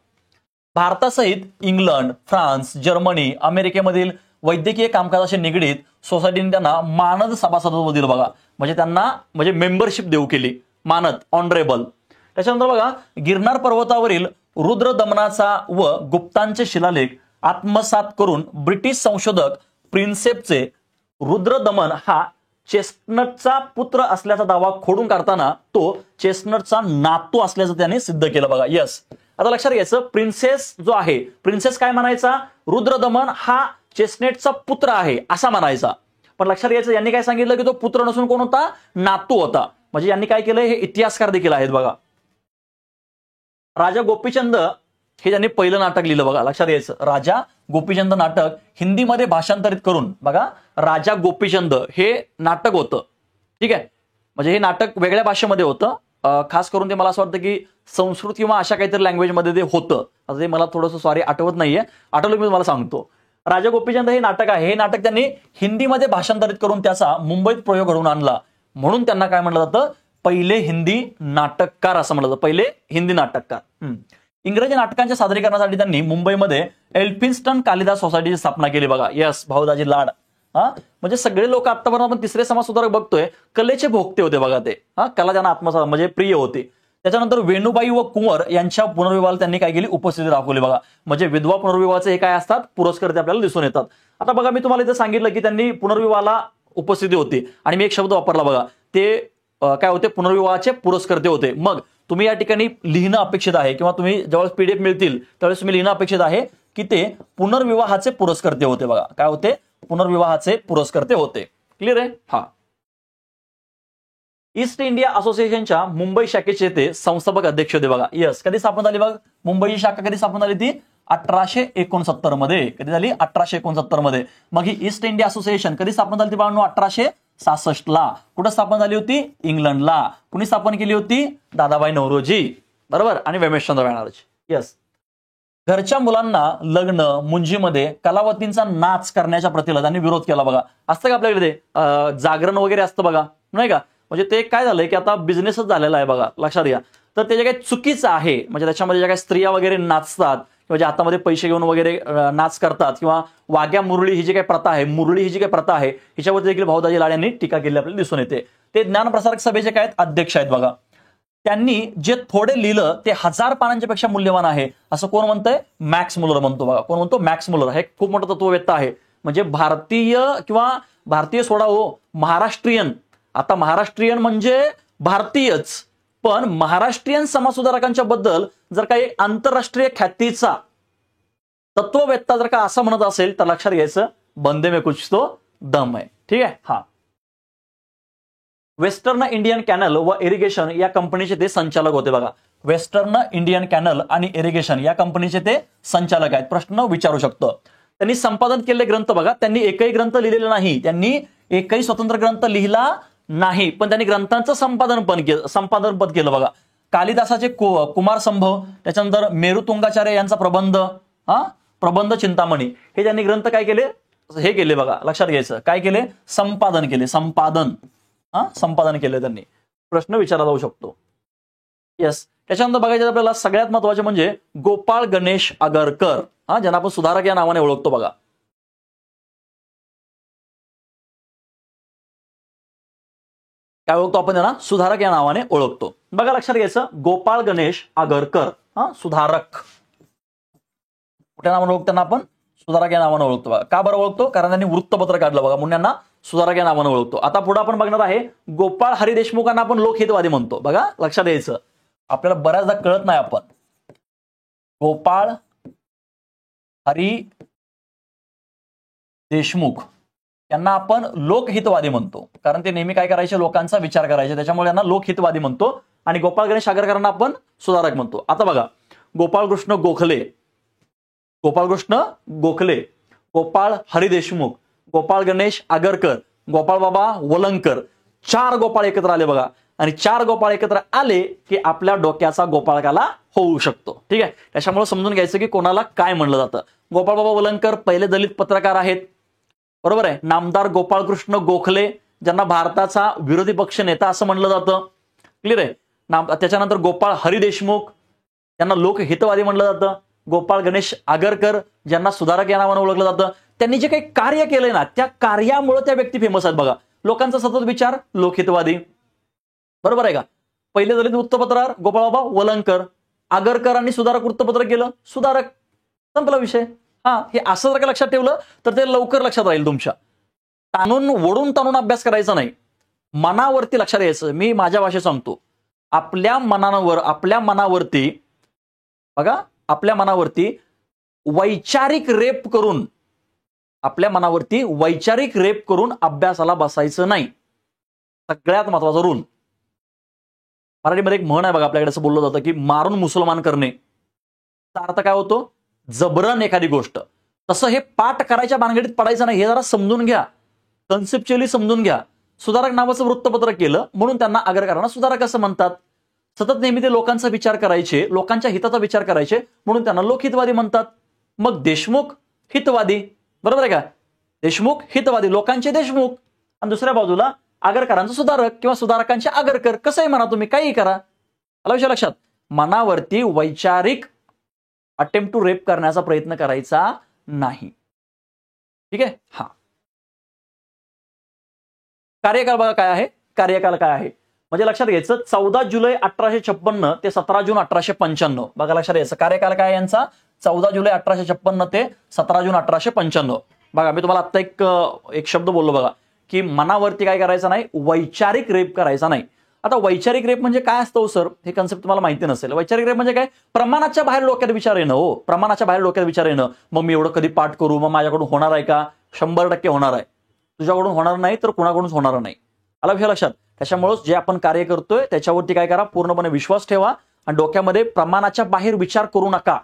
भारतासहित इंग्लंड, फ्रान्स, जर्मनी, अमेरिकेमधील वैद्यकीय कामकाजाशी निगडीत सोसायटीने त्यांना मानद सभासदत्व दिलं बघा. म्हणजे त्यांना म्हणजे मेंबरशिप देऊ केली, मानद, ऑनरेबल. त्याच्यानंतर बघा, गिरनार पर्वतावरील रुद्र दमनाचा व गुप्तांचे शिलालेख आत्मसात करून ब्रिटिश संशोधक प्रिन्सेपचे रुद्र दमन हा चेस्टनटचा पुत्र असल्याचा दावा खोडून काढताना तो चेस्टनटचा नातू असल्याचं त्याने सिद्ध केलं बघा. यस, आता लक्षात घ्यायचं, प्रिन्सेस जो आहे, प्रिन्सेस काय म्हणायचा, रुद्रदमन हा चेस्टनेटचा पुत्र आहे असा म्हणायचा. पण लक्षात घ्यायचं, यांनी काय सांगितलं की तो पुत्र नसून कोण होता, नातू होता. म्हणजे यांनी काय केलं, हे इतिहासकार देखील आहेत बघा. राजा गोपीचंद हे त्यांनी पहिलं नाटक लिहिलं बघा. लक्षात घ्यायचं, राजा गोपीचंद नाटक हिंदीमध्ये भाषांतरित करून बघा, राजा गोपीचंद हे नाटक होतं. ठीक आहे, म्हणजे हे नाटक वेगळ्या भाषेमध्ये होतं. खास करून ते मला असं वाटतं की संस्कृत किंवा अशा काहीतरी लँग्वेजमध्ये ते होतं. आता ते मला थोडंसं सॉरी आठवत नाहीये, आठवलं की मी तुम्हाला सांगतो. राजा गोपीचंद हे नाटक आहे, हे नाटक त्यांनी हिंदीमध्ये भाषांतरित करून त्याचा मुंबईत प्रयोग घडवून आणला. म्हणून त्यांना काय म्हणलं जातं, पहिले हिंदी नाटककार असं म्हणलं जातं, पहिले हिंदी नाटककार. इंग्रजी नाटकांच्या सादरीकरणासाठी त्यांनी मुंबईमध्ये एल्फिन्स्टन कालिदास सोसायटीची स्थापना केली बघा. यस, भाऊदाजी लाड. म्हणजे सगळे लोक आतापर्यंत आपण तिसरे समाज सुधारक बघतोय, कलेचे भोगते होते बघा ते. कला त्यांना आत्मसात म्हणजे प्रिय होते. त्याच्यानंतर वेणुबाई व कुंवर यांच्या पुनर्विवाहाला त्यांनी काय केली, उपस्थिती दाखवली बघा. म्हणजे विधवा पुनर्विवाहाचे हे काय असतात, पुरस्कार आपल्याला दिसून येतात. आता बघा, मी तुम्हाला इथे सांगितलं की त्यांनी पुनर्विवाहाला उपस्थिती होती आणि मी एक शब्द वापरला बघा, ते काय होते, पुनर्विवाहाचे पुरस्कर्ते होते. मग तुम्ही या ठिकाणी लिहिणं अपेक्षित आहे किंवा तुम्ही ज्यावेळेस पीडीएफ मिळतील त्यावेळेस तुम्ही लिहिणं अपेक्षित आहे की ते पुनर्विवाहाचे पुरस्कर्ते होते बघा. काय होते, पुनर्विवाहाचे पुरस्कर्ते होते. क्लिअर आहे. हा, ईस्ट इंडिया असोसिएशनच्या मुंबई शाखेचे ते संस्थापक अध्यक्ष होते बघा. यस, कधी स्थापन झाली बघा मुंबईची शाखा, कधी स्थापन झाली ती 1869 मध्ये. कधी झाली, 1869 मध्ये. मग ही ईस्ट इंडिया असोसिएशन कधी स्थापन झाली ती बाळांनो, 1866 ला. कुठं स्थापन झाली होती, इंग्लंडला. कुणी स्थापन केली होती, दादाभाई नौरोजी, बरोबर, आणि वेमेशचंद्र बॅनर्जी. यस, घरच्या मुलांना लग्न मुंजीमध्ये कलावतींचा नाच करण्याच्या प्रथेला त्यांनी विरोध केला बघा. असतं का आपल्याकडे ते जागरण वगैरे असतं बघा, नाही का. म्हणजे ते काय झालंय की आता बिझनेसच झालेला आहे बघा, लक्षात घ्या. तर ते जे काही चुकीचं आहे, म्हणजे त्याच्यामध्ये ज्या काही स्त्रिया वगैरे नाचतात किंवा ज्या हातामध्ये पैसे घेऊन वगैरे नाच करतात, किंवा वाघ्या मुरळी ही जी काही प्रथा आहे, मुरळी ही जी काही प्रथा आहे, हिच्यावरती देखील भाऊदाजी लाड यांनी टीका केली आपल्याला दिसून येते. ते ज्ञानप्रसारक सभेचे काय अध्यक्ष आहेत बघा. त्यांनी जे थोडे लिहिलं ते 1000 पानांच्या पेक्षा मूल्यवान आहे असं कोण म्हणतंय, मॅक्स मुलर म्हणतो बघा. कोण म्हणतो, मॅक्स मुलर. हे खूप मोठं तत्ववेत्ता आहे. म्हणजे भारतीय किंवा भारतीय सोडा हो, महाराष्ट्रीयन. आता महाराष्ट्रीयन म्हणजे भारतीयच, पण महाराष्ट्रीयन समाजसुधारकांच्या बद्दल जर काही आंतरराष्ट्रीय ख्यातीचा तत्ववेत्ता जर का असं म्हणत असेल तर लक्षात घ्यायचं, बंदे में कुछ तो दम आहे. ठीक आहे. हा, वेस्टर्न इंडियन कॅनल व इरिगेशन या कंपनीचे ते संचालक होते बघा. वेस्टर्न इंडियन कॅनल आणि इरिगेशन या कंपनीचे ते संचालक आहेत. प्रश्न विचारू शकतो. त्यांनी संपादन केलेले ग्रंथ बघा, त्यांनी एकही ग्रंथ लिहिलेला नाही, त्यांनी एकही स्वतंत्र ग्रंथ लिहिला नाही, पण त्यांनी ग्रंथांचं संपादनपद केलं बघा. कालिदासाचे कुमार संभव, त्याच्यानंतर मेरुतुंगाचार्य यांचा प्रबंध, प्रबंध चिंतामणी, हे त्यांनी ग्रंथ काय केले, हे केले बघा. लक्षात घ्यायचं, काय केले, संपादन केले. संपादन केले त्यांनी. प्रश्न विचारला जाऊ शकतो. यस, त्याच्यानंतर बघायचं आपल्याला सगळ्यात महत्वाचे म्हणजे गोपाळ गणेश आगरकर, ज्यांना आपण सुधारक या नावाने ओळखतो बघा. काय ओळखतो आपण त्यांना, सुधारक या नावाने ओळखतो बघा. लक्षात घ्यायचं, गोपाळ गणेश आगरकर, सुधारक. कुठल्या नावाने ओळखतो त्यांना आपण, सुधारक या नावाने ओळखतो बघा. का बरं ओळखतो, कारण त्यांनी वृत्तपत्र काढलं बघा, म्हणून यांना सुधारक या नावाने ओळखतो. आता पुढे आपण बघणार आहे गोपाळ हरी देशमुखांना आपण लोकहितवादी म्हणतो बघा. लक्षात द्यायचं, आपल्याला बऱ्याचदा कळत नाही. आपण गोपाळ हरी देशमुख यांना आपण लोकहितवादी म्हणतो, कारण ते नेहमी काय करायचे, लोकांचा विचार करायचे, त्याच्यामुळे यांना लोकहितवादी म्हणतो. आणि गोपाळ गणेश आगरकरांना आपण सुधारक म्हणतो. आता बघा, गोपाळकृष्ण गोखले, गोपाळ हरी देशमुख, गोपाळ गणेश आगरकर, गोपाळ बाबा वलंकर, 4 गोपाळ एकत्र आले बघा. आणि 4 गोपाळ एकत्र आले की आपल्या डोक्याचा गोपाळकाला होऊ शकतो. ठीक आहे, त्याच्यामुळे समजून घ्यायचं की कोणाला काय म्हणलं जातं. गोपाळ बाबा वलंकर पहिले दलित पत्रकार आहेत, बरोबर आहे. नामदार गोपाळकृष्ण गोखले, ज्यांना भारताचा विरोधी पक्ष नेता असं म्हणलं जातं. क्लिअर आहे. त्याच्यानंतर गोपाळ हरी देशमुख, ज्यांना लोकहितवादी म्हणलं जातं. गोपाळ गणेश आगरकर, ज्यांना सुधारक या नावाने ओळखलं जातं. त्यांनी जे काही कार्य केलंय ना, त्या कार्यामुळे त्या व्यक्ती फेमस आहेत बघा. लोकांचा सतत विचार, लोकहितवादी, बरोबर आहे का. पहिले दलित वृत्तपत्रकार गोपाळबाबा वलंकर, आगरकरांनी सुधारक वृत्तपत्र केलं, सुधारक, संपला विषय. हे असं जर का लक्षात ठेवलं तर ते लवकर लक्षात राहील तुमच्या. वडून ताणून अभ्यास करायचा नाही, मनावरती लक्षात यायचं. मी माझ्या भाषेत सांगतो, आपल्या मनावरती बघा, आपल्या मनावरती वैचारिक रेप करून अभ्यासाला बसायचं नाही. सगळ्यात महत्वाचा रूल. मराठीमध्ये एक म्हण आहे बघा, आपल्याकडे असं बोललं जातं की मारून मुसलमान करणे. त्याचा अर्थ काय होतो? जबरन एखादी गोष्ट. तसं हे पाठ करायच्या भानगडीत पडायचं नाही, हे जरा समजून घ्या, कन्सेप्च्युअली समजून घ्या. सुधारक नावाचं वृत्तपत्र केलं म्हणून त्यांना आगरकरांना सुधारक असं म्हणतात. सतत नेहमी ते लोकांचा विचार करायचे, लोकांच्या हिताचा विचार करायचे म्हणून त्यांना लोकहितवादी म्हणतात. मग देशमुख हितवादी, बरोबर आहे का? देशमुख हितवादी, लोकांचे देशमुख, आणि दुसऱ्या बाजूला आगरकरांचा सुधारक किंवा सुधारकांचे आगरकर. कसंही म्हणा तुम्ही, काही करा. आला विषय लक्षात? मनावरती वैचारिक अटेम्प्ट टू रेप करण्याचा प्रयत्न करायचा नाही. ठीक आहे? हा. कार्यकाल बघा काय आहे. कार्यकाल काय आहे म्हणजे लक्षात घ्यायचं, 14 जुलै 1856 ते 17 जून 1895. बघा लक्षात घ्यायचं, कार्यकाल काय यांचा? 14 जुलै 1856 ते 17 जून 1895. बघा, मी तुम्हाला आता एक शब्द बोललो बघा, की मनावरती काय करायचं नाही, वैचारिक रेप करायचा नाही. आता वैचारिक रेप म्हणजे काय असतं सर? हे कन्सेप्ट तुम्हाला माहिती नसेल. वैचारिक रेप म्हणजे काय? प्रमाणाच्या बाहेर डोक्यात विचार येणं. हो, प्रमाणाच्या बाहेर डोक्यात विचार येणं. मग मी एवढं कधी पाठ करू, मग माझ्याकडून होणार आहे का? 100% होणार आहे. तुझ्याकडून होणार नाही तर कुणाकडूनच होणार नाही. आला विषय लक्षात? त्याच्यामुळे जे आपण कार्य करतोय त्याच्यावरती काय करा, पूर्णपणे विश्वास ठेवा आणि डोक्यामध्ये प्रमाणाच्या बाहेर विचार करू नका.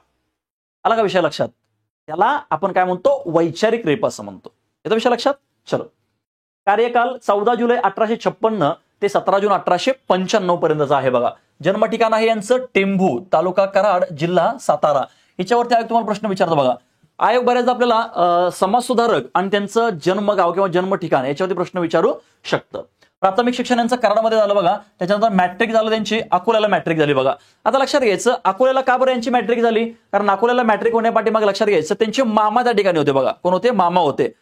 आला का विषय लक्षात? त्याला आपण काय म्हणतो? वैचारिक रेप असं म्हणतो. येतो विषय लक्षात? चलो. कार्यकाल 14 जुलै 1856 ते 17 जून 1895 पर्यंतचा आहे बघा. जन्म ठिकाण आहे यांचं टेंभू, तालुका कराड, जिल्हा सातारा. याच्यावरती आयोग तुम्हाला प्रश्न विचारतो बघा. आयोग बऱ्याचदा आपल्याला समाज सुधारक आणि त्यांचं जन्मगाव किंवा जन्म ठिकाण याच्यावरती प्रश्न विचारू शकतं. प्राथमिक शिक्षण यांचं कराडमध्ये झालं बघा. त्याच्यानंतर मॅट्रिक झालं त्यांची, अकोल्याला मॅट्रिक झाली बघा. आता लक्षात घ्यायचं, अकोल्याला का बरं यांची मॅट्रिक झाली? कारण अकोल्याला मॅट्रिक होण्यापाठीमागे लक्षात घ्यायचं, त्यांचे मामा त्या ठिकाणी होते बघा. कोण होते? मामा होते.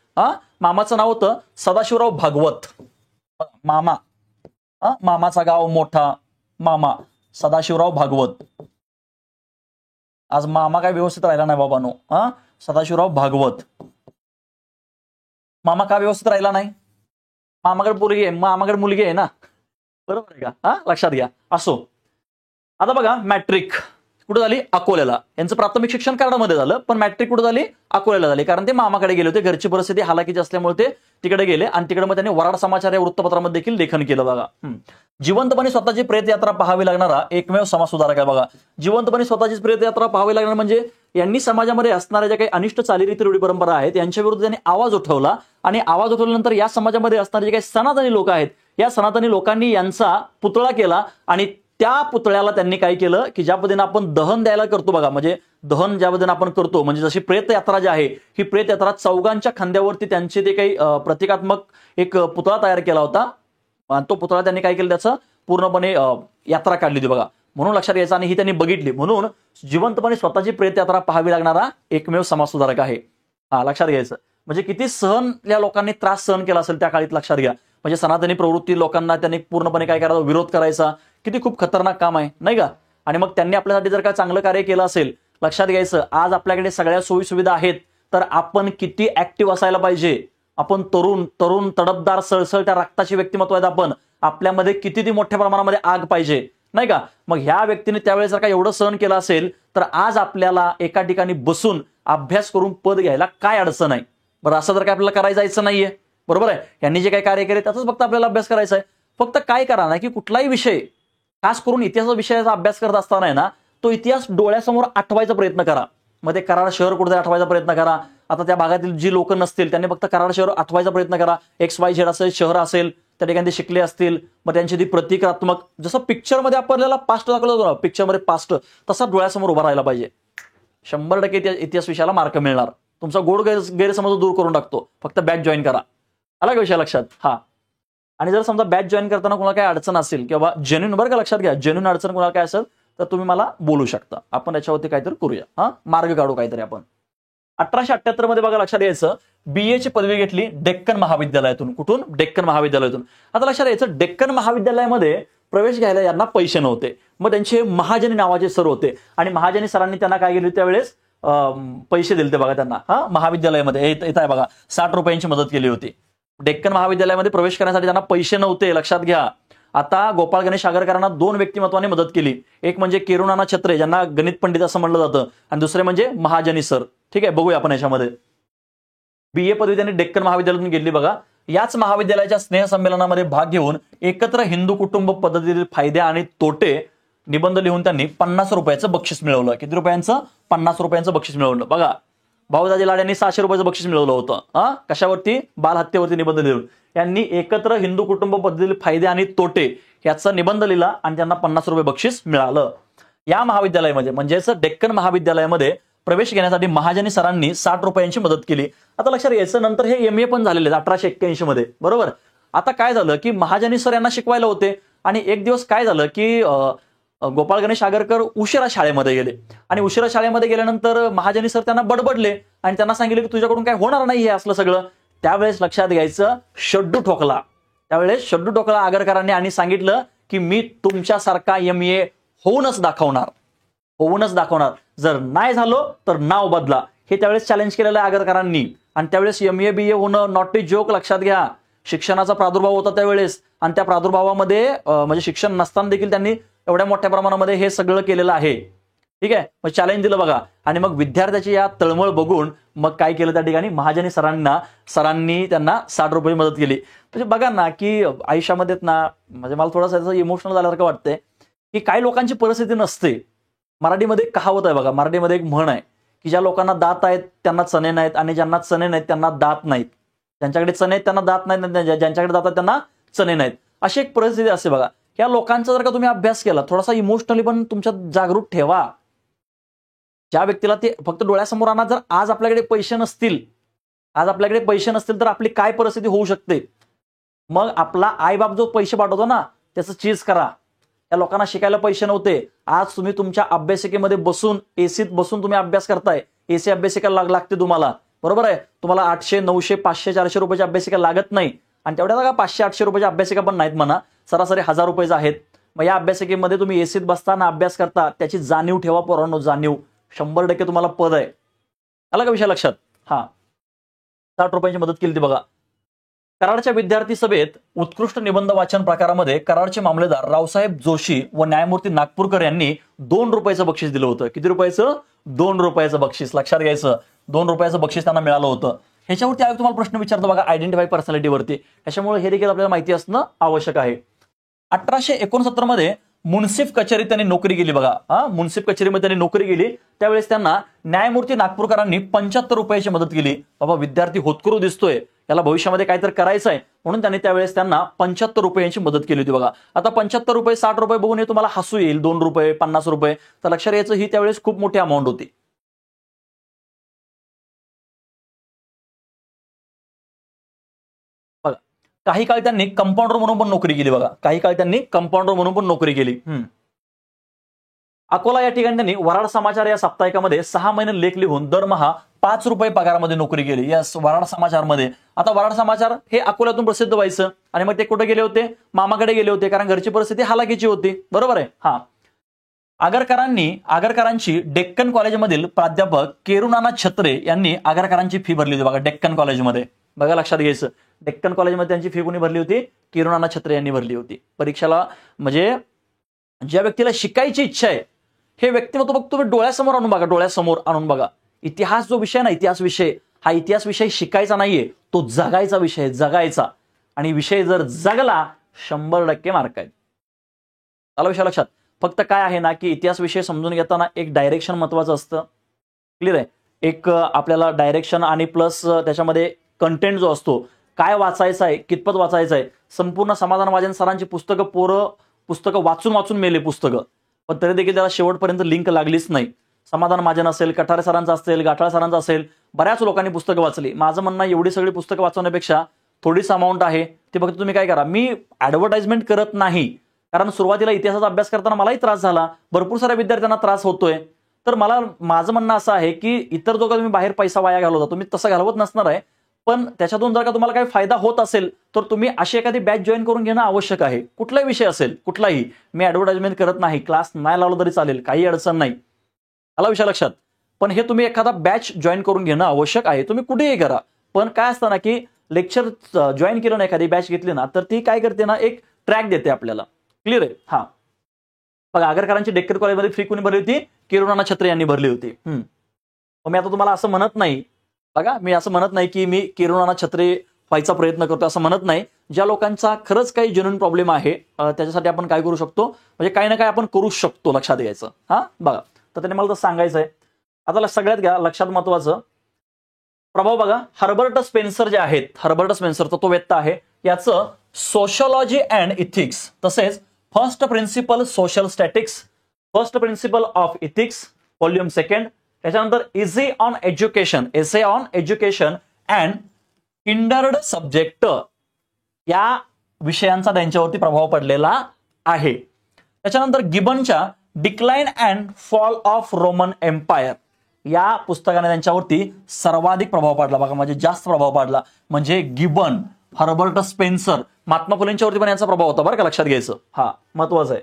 मामाचं नाव होतं सदाशिवराव भागवत. मामा, मामाचा गाव मोठा, मामा सदाशिवराव भागवत. आज मामा काय व्यवस्थित राहिला नाही बाबांनो. सदाशिवराव भागवत. मामा का व्यवस्थित राहिला नाही? मामाकडे मुलगी आहे, मामाकडे मुलगी आहे ना, बरोबर आहे का? लक्षात घ्या. असो, आता बघा, मॅट्रिक कुठे झाली? अकोल्याला. यांचं प्राथमिक शिक्षण कराडमध्ये झालं, पण मॅट्रिक कुठे झाली? अकोल्याला झाली. कारण ते मामाकडे गेले होते, घरची परिस्थिती हालाकीची असल्यामुळे ते तिकडे गेले आणि तिकडे मग त्यांनी वराड समाचार या वृत्तपत्रामध्ये देखील लेखन केलं बघा. जिवंतपणे स्वतःची प्रेतयात्रा पाहावी लागणारा एकमेव समाज सुधारक आहे बघा. जिवंतपणे स्वतःची प्रेतयात्रा पाहावी लागणार म्हणजे यांनी समाजामध्ये असणाऱ्या ज्या काही अनिष्ट चालीरीती रूढी परंपरा आहेत यांच्या विरुद्ध त्यांनी आवाज उठवला आणि आवाज उठवल्यानंतर या समाजामध्ये असणारे जे काही सनातनी लोक आहेत या सनातनी लोकांनी यांचा पुतळा केला आणि त्या पुतळ्याला त्यांनी काय केलं की ज्या पद्धतीने आपण दहन द्यायला करतो बघा, म्हणजे दहन ज्या पद्धतीने आपण करतो, म्हणजे जशी प्रेतयात्रा जी आहे ही प्रेतयात्रा चौघांच्या खांद्यावरती त्यांचे ते काही प्रतिकात्मक एक पुतळा तयार केला होता आणि तो पुतळा त्यांनी काय केलं, त्याचं पूर्णपणे यात्रा काढली होती बघा. म्हणून लक्षात घ्यायचं आणि ही त्यांनी बघितली, म्हणून जिवंतपणे स्वतःची प्रेतयात्रा पाहावी लागणारा एकमेव समाज सुधारक आहे. लक्षात घ्यायचं. म्हणजे किती सहन या लोकांनी त्रास सहन केला असेल त्या काळात, लक्षात घ्या. म्हणजे सनातनी प्रवृत्ती लोकांना त्यांनी पूर्णपणे काय करायचा, विरोध करायचा. किती खूप खतरनाक काम आहे नाही का? आणि मग त्यांनी आपल्यासाठी जर का चांगलं कार्य केलं असेल, लक्षात घ्यायचं, आज आपल्याकडे सगळ्या सोयी सुविधा आहेत, तर आपण किती ऍक्टिव्ह असायला पाहिजे. आपण तरुण तडपदार सळसळत्या रक्ताची व्यक्तिमत्व आहेत आपण. आपल्यामध्ये किती ती मोठ्या प्रमाणामध्ये आग पाहिजे नाही का? मग ह्या व्यक्तीने त्यावेळेस जर का एवढं सहन केलं असेल तर आज आपल्याला एका ठिकाणी बसून अभ्यास करून पद घ्यायला काय अडचण आहे बरं? असं जर काय आपल्याला करायला जायचं नाहीये, बरोबर आहे. यांनी जे काही कार्य केले त्याचाच फक्त आपल्याला अभ्यास करायचा आहे. फक्त काय करा ना की कुठलाही विषय, खास करून इतिहास विषयाचा अभ्यास करत असताना आहे ना, तो इतिहास डोळ्यासमोर आठवायचा प्रयत्न करा. मग ते कराड शहर कुठे आठवायचा प्रयत्न करा. आता त्या भागातील जी लोक नसतील त्यांनी फक्त कराड शहर आठवायचा प्रयत्न करा. XYZ असेल शहर असेल, त्या ठिकाणी ते शिकले असतील, मग त्यांची ती प्रतिकात्मक, जसं पिक्चरमध्ये आपल्याला पास्ट दाखवलं जातो ना, पिक्चरमध्ये पास्ट तसा डोळ्यासमोर उभा राहायला पाहिजे. 100% इतिहास विषयाला मार्क मिळणार. तुमचा गोड गैरसमज दूर करून टाकतो. फक्त बॅच जॉईन करा. आला का विषय लक्षात? आणि जर समजा बॅच जॉईन करताना कोणाला काय अडचण असेल किंवा जेन्युइन, बरं का लक्षात घ्या, जेन्युइन अडचण कोणाला काय असेल तर तुम्ही मला बोलू शकता. आपण याच्यावरती काहीतरी करूया, मार्ग काढू काहीतरी आपण. 1878 मध्ये बघा लक्षात यायचं, BA ची पदवी घेतली डेक्कन महाविद्यालयातून. कुठून? डेक्कन महाविद्यालयातून. आता लक्षात यायचं, डेक्कन महाविद्यालयामध्ये प्रवेश घ्यायला यांना पैसे नव्हते. मग त्यांचे महाजनी नावाचे सर होते आणि महाजनी सरांनी त्यांना काय केले त्यावेळेस पैसे दिले बघा त्यांना. महाविद्यालयामध्ये येत आहे बघा, 60 रुपयांची मदत केली होती. डेक्कन महाविद्यालयामध्ये प्रवेश करण्यासाठी त्यांना पैसे नव्हते, लक्षात घ्या. आता गोपाळ गणेश आगरकरांना दोन व्यक्तिमत्वाने मदत केली. एक म्हणजे केरुनाना छत्रे, ज्यांना गणित पंडित असं म्हणलं जातं, आणि दुसरे म्हणजे महाजनी सर. ठीक आहे, बघूया आपण याच्यामध्ये. BA पदवी त्यांनी डेक्कन महाविद्यालयातून घेतली बघा. याच महाविद्यालयाच्या स्नेहसंमेलनामध्ये भाग घेऊन एकत्र हिंदू कुटुंब पद्धतीतील फायदे आणि तोटे निबंध लिहून त्यांनी 50 रुपयाचं बक्षीस मिळवलं. किती रुपयांचं? 50 रुपयांचं बक्षीस मिळवलं. बघा, भाऊदाजी लाड यांनी 600 रुपयाचं बक्षीस मिळवलं होतं. कशावरती? बालहत्येवरती निबंध लिहून. यांनी एकत्र हिंदू कुटुंब पद्धतीतील फायदे आणि तोटे याचा निबंध लिहिला आणि त्यांना 50 रुपये बक्षीस मिळालं. या महाविद्यालयामध्ये म्हणजेच डेक्कन महाविद्यालयामध्ये प्रवेश घेण्यासाठी महाजनी सरांनी 60 रुपयांची मदत केली. आता लक्षात घ्यायचं, नंतर हे MA पण झालेले 1881 मध्ये. बरोबर. आता काय झालं की महाजनी सर यांना शिकवायला होते, आणि एक दिवस काय झालं की गोपाळ गणेश आगरकर उशिरा शाळेमध्ये गेले, आणि उशिरा शाळेमध्ये गेल्यानंतर महाजनी सर त्यांना बडबडले आणि त्यांना सांगितले की तुझ्याकडून काय होणार नाही हे असलं सगळं. त्यावेळेस लक्षात घ्यायचं, शड्डू ठोकला. त्यावेळेस शड्डू ठोकला आगरकरांनी आणि सांगितलं की मी तुमच्यासारखा MA होऊनच दाखवणार, जर नाही झालो तर नाव बदला. हे त्यावेळेस चॅलेंज केलेलं आहे आगरकरांनी. आणि त्यावेळेस MA BA होणं नॉट ए जोक, लक्षात घ्या. शिक्षणाचा प्रादुर्भाव होता त्यावेळेस, आणि त्या प्रादुर्भावामध्ये म्हणजे शिक्षण नसताना देखील त्यांनी एवढ्या मोठ्या प्रमाणामध्ये हे सगळं केलेलं आहे. ठीक आहे, मग चॅलेंज दिलं बघा. आणि मग विद्यार्थ्याची या तळमळ बघून मग काय केलं त्या ठिकाणी, महाजनी सरांनी त्यांना 60 रुपये मदत केली. म्हणजे बघा ना की आयुष्यामध्ये ना, म्हणजे मला थोडंसं इमोशनल झाल्यासारखं वाटतंय की काही लोकांची परिस्थिती नसते. मराठीमध्ये कहावत आहे बघा, मराठीमध्ये एक म्हण आहे की ज्या लोकांना दात आहेत त्यांना चणे नाहीत, आणि ज्यांना चणे नाहीत त्यांना दात नाहीत. ज्यांच्याकडे चणे आहेत त्यांना दात नाहीत, ज्यांच्याकडे दात आहेत त्यांना चणे नाहीत. अशी एक परिस्थिती असते बघा. या लोकांचा जर का तुम्ही अभ्यास केला, थोडासा इमोशनली पण तुमच्यात जागरूक ठेवा. ज्या व्यक्तीला ते फक्त डोळ्यासमोर आणा, जर आज आपल्याकडे पैसे नसतील तर आपली काय परिस्थिती होऊ शकते. मग आपला आईबाप जो पैसे पाठवतो ना, त्याचं चीज करा. या लोकांना शिकायला पैसे नव्हते. आज तुम्ही तुमच्या अभ्यासिकेमध्ये बसून, एसीत बसून तुम्ही अभ्यास करताय. एसी अभ्यासिका लागते तुम्हाला, बरोबर आहे. तुम्हाला 800 900 500 400 रुपयाची अभ्यासिका लागत नाही, आणि तेवढ्या का 500 800 रुपयाच्या अभ्यासिका पण नाहीत म्हणा, सरासरी 1000 रुपयाचं आहेत. मग या अभ्यासिकेमध्ये तुम्ही एसीत बसताना अभ्यास करता, त्याची जाणीव ठेवा पोरांनो, जाणीव. 100% तुम्हाला पद आहे. आला का विषय लक्षात? 60 रुपयांची मदत केली ती बघा. कराडच्या विद्यार्थी सभेत उत्कृष्ट निबंध वाचन प्रकारामध्ये कराडचे मामलेदार रावसाहेब जोशी व न्यायमूर्ती नागपूरकर यांनी 2 रुपयाचं बक्षीस दिलं होतं. किती रुपयाचं? 2 रुपयाचं बक्षीस. लक्षात घ्यायचं, 2 रुपयाचं बक्षीस त्यांना मिळालं होतं. ह्याच्यावरती आयोग तुम्हाला प्रश्न विचारतो बघा, आयडेंटिफाय पर्सनॅलिटीवरती. त्याच्यामुळे हे देखील आपल्याला माहिती असणं आवश्यक आहे. 1869 मध्ये मुन्सिफ कचेरीत त्यांनी नोकरी केली बघा. मुन्सिफ कचेरीमध्ये त्यांनी नोकरी केली. त्यावेळेस त्यांना न्यायमूर्ती नागपूरकरांनी 75 रुपयाची मदत केली. बाबा, विद्यार्थी होतकरू दिसतोय, याला भविष्यामध्ये काहीतरी करायचं आहे, म्हणून त्यांनी त्यावेळेस त्यांना 75 रुपयांची मदत केली होती बघा. आता 75 रुपये 60 रुपये बघून हे तुम्हाला हसू येईल, 2 रुपये 50 रुपये, तर लक्षात यायचं ही त्यावेळेस खूप मोठी अमाऊंट होती. बघा, काही काळ त्यांनी कंपाऊंडर म्हणून पण नोकरी केली बघा. अकोला या ठिकाणी त्यांनी वराड समाचार या साप्ताहिकामध्ये 6 महिने लेख लिहून दरमहा 5 रुपये पगारामध्ये नोकरी केली. यस, वराड समाचारमध्ये. आता वराड समाचार हे अकोल्यातून प्रसिद्ध व्हायचं, आणि मग ते कुठे गेले होते? मामाकडे गेले होते, कारण घरची परिस्थिती हालाकीची होती. बरोबर आहे. आगरकरांची डेक्कन कॉलेजमधील प्राध्यापक केरुनाना छत्रे यांनी आगरकरांची फी भरली होती बघा, डेक्कन कॉलेजमध्ये. बघा, लक्षात घ्यायचं, डेक्कन कॉलेजमध्ये त्यांची फी कोणी भरली होती? केरुनाना छत्रे यांनी भरली होती. परीक्षेला म्हणजे ज्या व्यक्तीला शिकायची इच्छा आहे, हे व्यक्तिमत्व बघ तुम्ही डोळ्यासमोर आणून बघा. इतिहास जो विषय ना, इतिहास विषय शिकायचा नाहीये, तो जगायचा विषय, जगायचा. आणि विषय जर जगला 100% मार्क आहेत. आला विषय लक्षात? फक्त काय आहे ना की इतिहास विषय समजून घेताना एक डायरेक्शन महत्वाचं असतं. क्लिअर आहे? एक आपल्याला डायरेक्शन आणि प्लस त्याच्यामध्ये कंटेंट जो असतो, काय वाचायचं आहे, कितपत वाचायचं आहे. संपूर्ण समाधान महाजन सरांची पुस्तकं वाचून मेले पुस्तकं, पण तरी देखील त्याला शेवटपर्यंत लिंक लागलीच नाही. समाधान महाजन असेल, कठारे सरांचा असेल, गाठाळ सरांचा असेल, बऱ्याच लोकांनी पुस्तकं वाचली. माझं म्हणणं, एवढी सगळी पुस्तकं वाचवण्यापेक्षा थोडीच अमाऊंट आहे ती फक्त तुम्ही काय करा. मी ऍडव्हर्टाइजमेंट करत नाही, कारण सुरुवातीला इतिहासाचा अभ्यास करताना मलाही त्रास झाला, भरपूर साऱ्या विद्यार्थ्यांना त्रास होतोय. तर माझं म्हणणं असं आहे की इतर जो का तुम्ही बाहेर पैसा वाया घालवता, तुम्ही तसं घालवत नसणार आहे, पण त्याच्यातून जर का तुम्हाला काही फायदा होत असेल तर तुम्ही अशी एखादी बॅच जॉईन करून घेणं आवश्यक आहे. कुठलाही विषय असेल, कुठलाही. मी ऍडव्हर्टाइजमेंट करत नाही, क्लास नाही लावला तरी चालेल, काही अडचण नाही. आला विषय लक्षात? पण हे तुम्ही एखादा बॅच जॉईन करून घेणं आवश्यक आहे. तुम्ही कुठेही करा, पण काय असतं ना की लेक्चर जॉईन केलं ना, एखादी बॅच घेतली ना, तर ती काय करते ना, एक ट्रॅक देते आपल्याला. क्लिअर आहे? हा बघा, आगरकरांची डेक्कन कॉलेजमध्ये फी कोणी भरली होती? किरोनाना छत्रे यांनी भरली होती. मी आता तुम्हाला असं म्हणत नाही, बघा मी असं म्हणत नाही की मी किरोनाना छत्रे व्हायचा प्रयत्न करतो, असं म्हणत नाही. ज्या लोकांचा खरंच काही जेन्युइन प्रॉब्लेम आहे त्याच्यासाठी आपण काय करू शकतो, म्हणजे काही ना काही आपण करू शकतो, लक्षात घ्यायचं. हा बघा, तर त्याने मला तसं सांगायचं आहे. आता सगळ्यात घ्या लक्षात महत्वाचं प्रभाव बघा, हर्बर्ट स्पेन्सर जे आहेत, हर्बर्ट स्पेन्सर तत्ववेत्ता आहे, याचं सोशलॉजी अँड इथिक्स, तसेच first principle social statics, first principle of ethics volume 2, त्याच्यानंतर easy on education, essay on education and hindered subject, या विषयांचा त्यांच्यावरती प्रभाव पडलेला आहे. त्याच्यानंतर गिबनच्या decline and fall of Roman empire या पुस्तकाने त्यांच्यावरती सर्वाधिक प्रभाव पडला. बघा, म्हणजे जास्त प्रभाव पडला. म्हणजे गिबन, हर्बर्ट स्पेन्सर, महात्मा फुलेंच्यावरती पण यांचा प्रभाव होता बरं का, लक्षात घ्यायचं. हा महत्वाचं आहे.